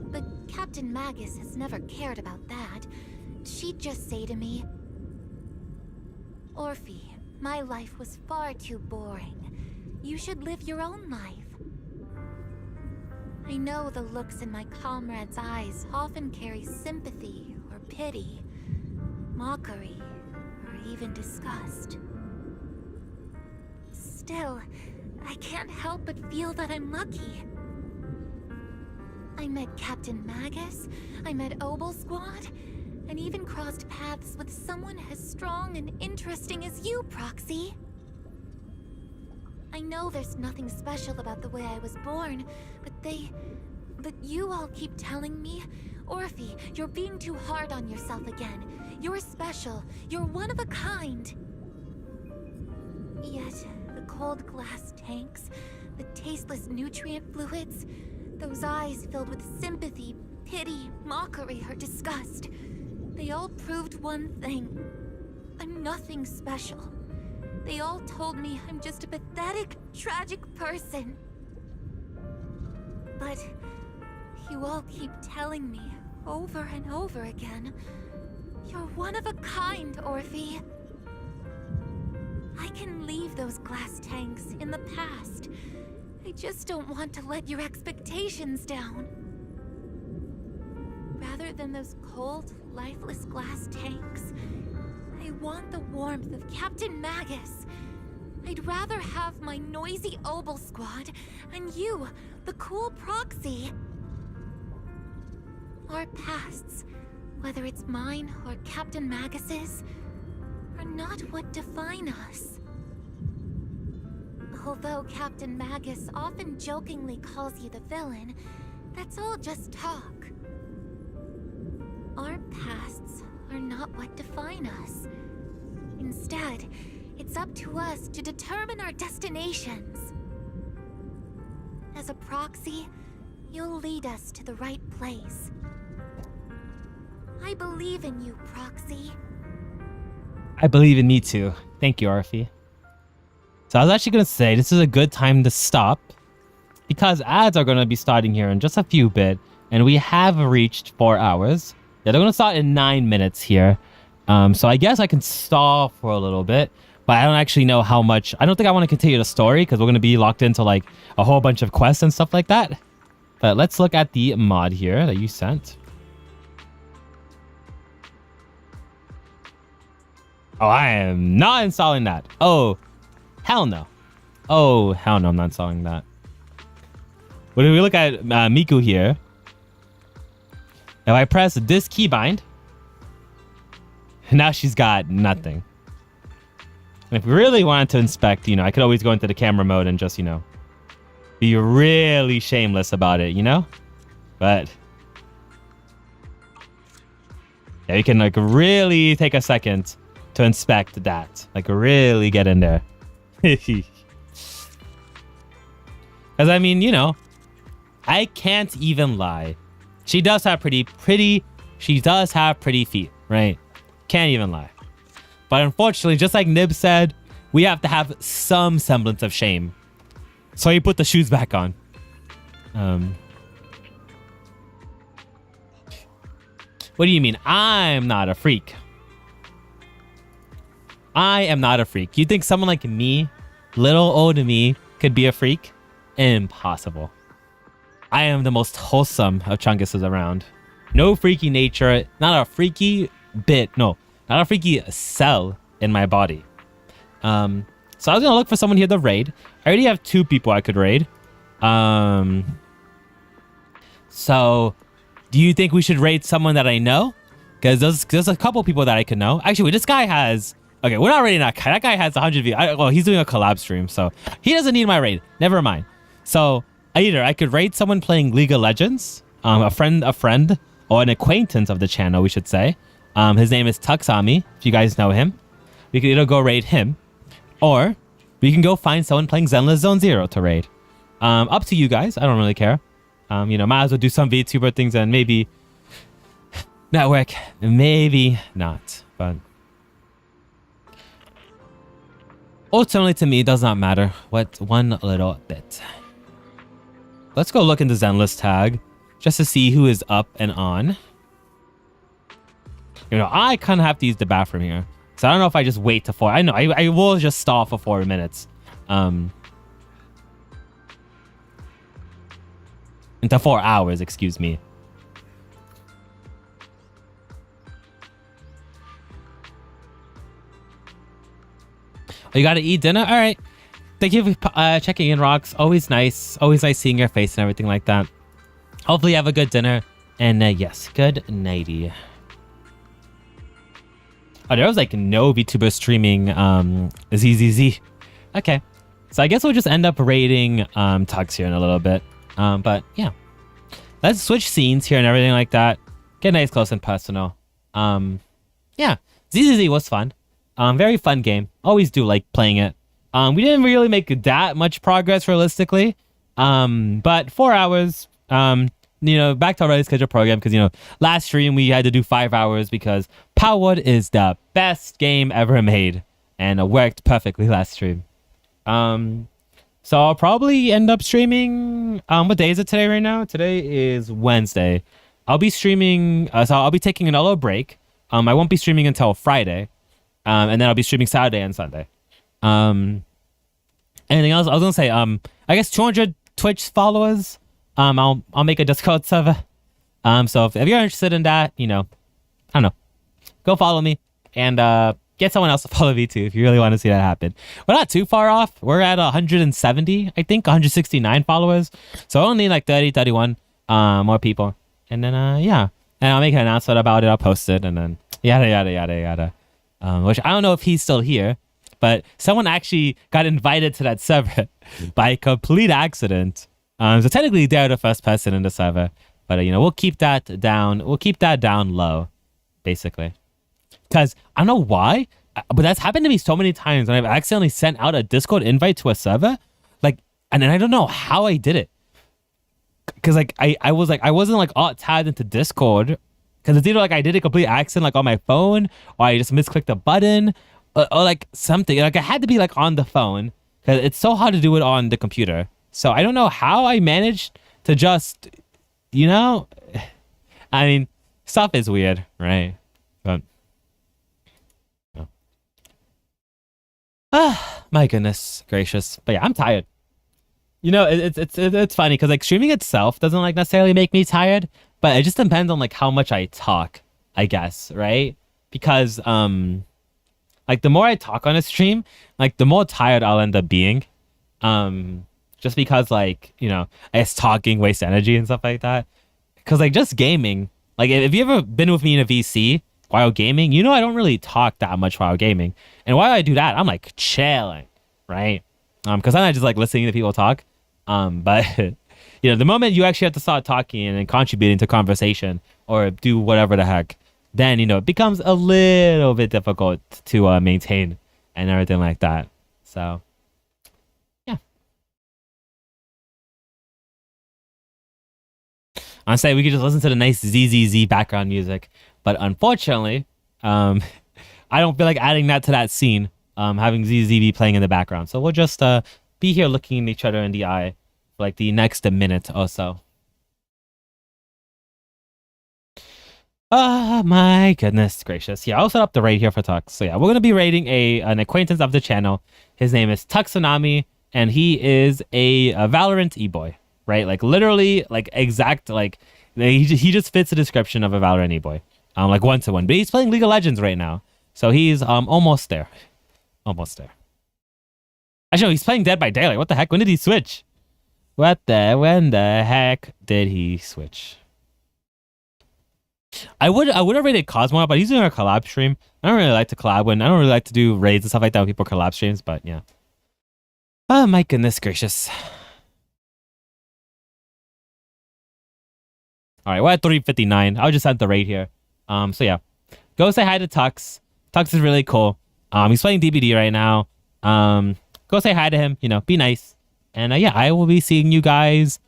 But Captain Magus has never cared about that. She'd just say to me, Orphe, my life was far too boring. You should live your own life. I know the looks in my comrades' eyes often carry sympathy or pity, mockery, or even disgust. Still, I can't help but feel that I'm lucky. I met Captain Magus, I met Obo Squad, and even crossed paths with someone as strong and interesting as you, Proxy. I know there's nothing special about the way I was born, but you all keep telling me, Orphe, you're being too hard on yourself again. You're special. You're one of a kind. Yet, the cold glass tanks, the tasteless nutrient fluids, those eyes filled with sympathy, pity, mockery, or disgust, they all proved one thing. I'm nothing special. They all told me I'm just a pathetic, tragic person. But you all keep telling me over and over again, you're one of a kind, Orphe. I can leave those glass tanks in the past. I just don't want to let your expectations down. Rather than those cold, lifeless glass tanks, I want the warmth of Captain Magus. I'd rather have my noisy Obel squad and you, the cool proxy. Our pasts, whether it's mine or Captain Magus's, are not what define us. Although Captain Magus often jokingly calls you the villain, that's all just talk. Our pasts are not what define us. Instead, it's up to us to determine our destinations. As a proxy, you'll lead us to the right place. I believe in you, Proxy. I believe in me too. Thank you, Orphe. So I was actually going to say this is a good time to stop because ads are going to be starting here in just a few bit, and we have reached 4 hours. Yeah, they're going to start in 9 minutes here. So I guess I can stall for a little bit, but I don't actually know how much. I don't think I want to continue the story because we're going to be locked into like a whole bunch of quests and stuff like that. But let's look at the mod here that you sent. Oh, I am not installing that. Oh, hell no. Oh, hell no, I'm not installing that. But if we look at Miku here, if I press this keybind, now she's got nothing. And if we really wanted to inspect, you know, I could always go into the camera mode and just, you know, be really shameless about it, you know? But yeah, you can like really take a second to inspect that. Like really get in there. Because I mean, you know, I can't even lie. She does have pretty feet, right? Can't even lie. But unfortunately, just like Nib said, we have to have some semblance of shame. So you put the shoes back on. What do you mean? I'm not a freak. I am not a freak. You think someone like me, little old me, could be a freak? Impossible. I am the most wholesome of Chunguses around. No freaky nature, not a freaky bit, no, not a freaky cell in my body. So I was gonna look for someone here to raid. I already have 2 people I could raid. So do you think we should raid someone that I know? Because there's a couple people that I could know. Actually, wait, this guy has... Okay, we're not raiding that guy. That guy has 100 views. Well, he's doing a collab stream, so he doesn't need my raid. Never mind. So either I could raid someone playing League of Legends, a friend, or an acquaintance of the channel, we should say. His name is Tuxami, if you guys know him. We could either go raid him, or we can go find someone playing Zenless Zone Zero to raid. Up to you guys. I don't really care. You know, might as well do some VTuber things and maybe network, maybe not, but ultimately to me it does not matter what one little bit. Let's go look into Zenless tag just to see who is up and on. You know, I kind of have to use the bathroom here, so I don't know if I just wait to 4. I know I will just stall for 4 minutes. Into 4 hours, excuse me. Oh, you gotta eat dinner? All right. Thank you for checking in, Rox. Always nice seeing your face and everything like that. Hopefully you have a good dinner. And yes, good nighty. Oh, there was like no VTuber streaming ZZZ. Okay. So I guess we'll just end up raiding Tux here in a little bit. But yeah, let's switch scenes here and everything like that. Get nice, close, and personal. Yeah, ZZZ was fun. Very fun game. Always do like playing it. We didn't really make that much progress realistically. But 4 hours. You know, back to our regular schedule program because, you know, last stream we had to do 5 hours because Powerwood is the best game ever made and it worked perfectly last stream. So I'll probably end up streaming. What day is it today right now? Today is Wednesday. I'll be streaming. So I'll be taking a little break. I won't be streaming until Friday. And then I'll be streaming Saturday and Sunday. Anything else? I was gonna say, I guess 200 Twitch followers. I'll make a Discord server. So if you're interested in that, you know, I don't know, go follow me and get someone else to follow me too if you really want to see that happen. We're not too far off. We're at 170, I think, 169 followers. So I only need like 30, 31 more people. And then yeah, and I'll make an announcement about it. I'll post it, and then yada yada yada yada. Which I don't know if he's still here, but someone actually got invited to that server by complete accident. So technically they're the first person in the server, but you know, we'll keep that down. We'll keep that down low, basically. Because I don't know why, but that's happened to me so many times when I've accidentally sent out a Discord invite to a server, like, and then I don't know how I did it. Because like I wasn't like all tagged into Discord, because it's either like I did a complete accident like on my phone, or I just misclicked a button, or like something. Like I had to be like on the phone because it's so hard to do it on the computer. So I don't know how I managed to just, you know, I mean, stuff is weird, right? But my goodness gracious. But yeah, I'm tired. You know, it's funny because like streaming itself doesn't like necessarily make me tired, but it just depends on like how much I talk, I guess, right? Because like the more I talk on a stream, like the more tired I'll end up being. Just because like, you know, I guess talking wastes energy and stuff like that. Because like just gaming, like if you ever been with me in a VC while gaming, you know I don't really talk that much while gaming. And while I do that, I'm like chilling, right? Because I'm not just like listening to people talk. But you know, the moment you actually have to start talking and contributing to conversation or do whatever the heck, then, you know, it becomes a little bit difficult to maintain and everything like that. So I say we could just listen to the nice ZZZ background music, but unfortunately, I don't feel like adding that to that scene, having ZZZ be playing in the background. So we'll just be here looking at each other in the eye for like the next minute or so. Oh my goodness gracious. Yeah, I'll set up the raid here for Tux. So yeah, we're going to be raiding an acquaintance of the channel. His name is Tuxonami, and he is a Valorant e-boy. Right, like literally, like exact, like he just fits the description of a Valorant e-boy, like 1-to-1. But he's playing League of Legends right now, so he's almost there, almost there. Actually, no, he's playing Dead by Daylight. What the heck? When did he switch? When the heck did he switch? I would have rated Cosmo, but he's doing a collab stream. I don't really like to collab when I don't really like to do raids and stuff like that when people collab streams. But yeah. Oh my goodness gracious. All right, we're at 359. I'll just end the raid here. So yeah, go say hi to Tux. Tux is really cool. He's playing DBD right now. Go say hi to him. You know, be nice. And yeah, I will be seeing you guys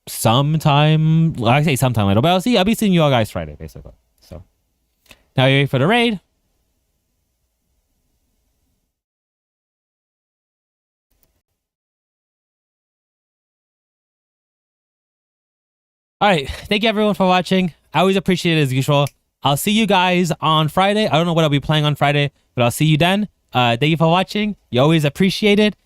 sometime. Well, I say sometime later, but I'll be seeing you all guys Friday, basically. So now you're ready for the raid. All right, thank you everyone for watching. I always appreciate it as usual. I'll see you guys on Friday. I don't know what I'll be playing on Friday, but I'll see you then. Thank you for watching. You always appreciate it.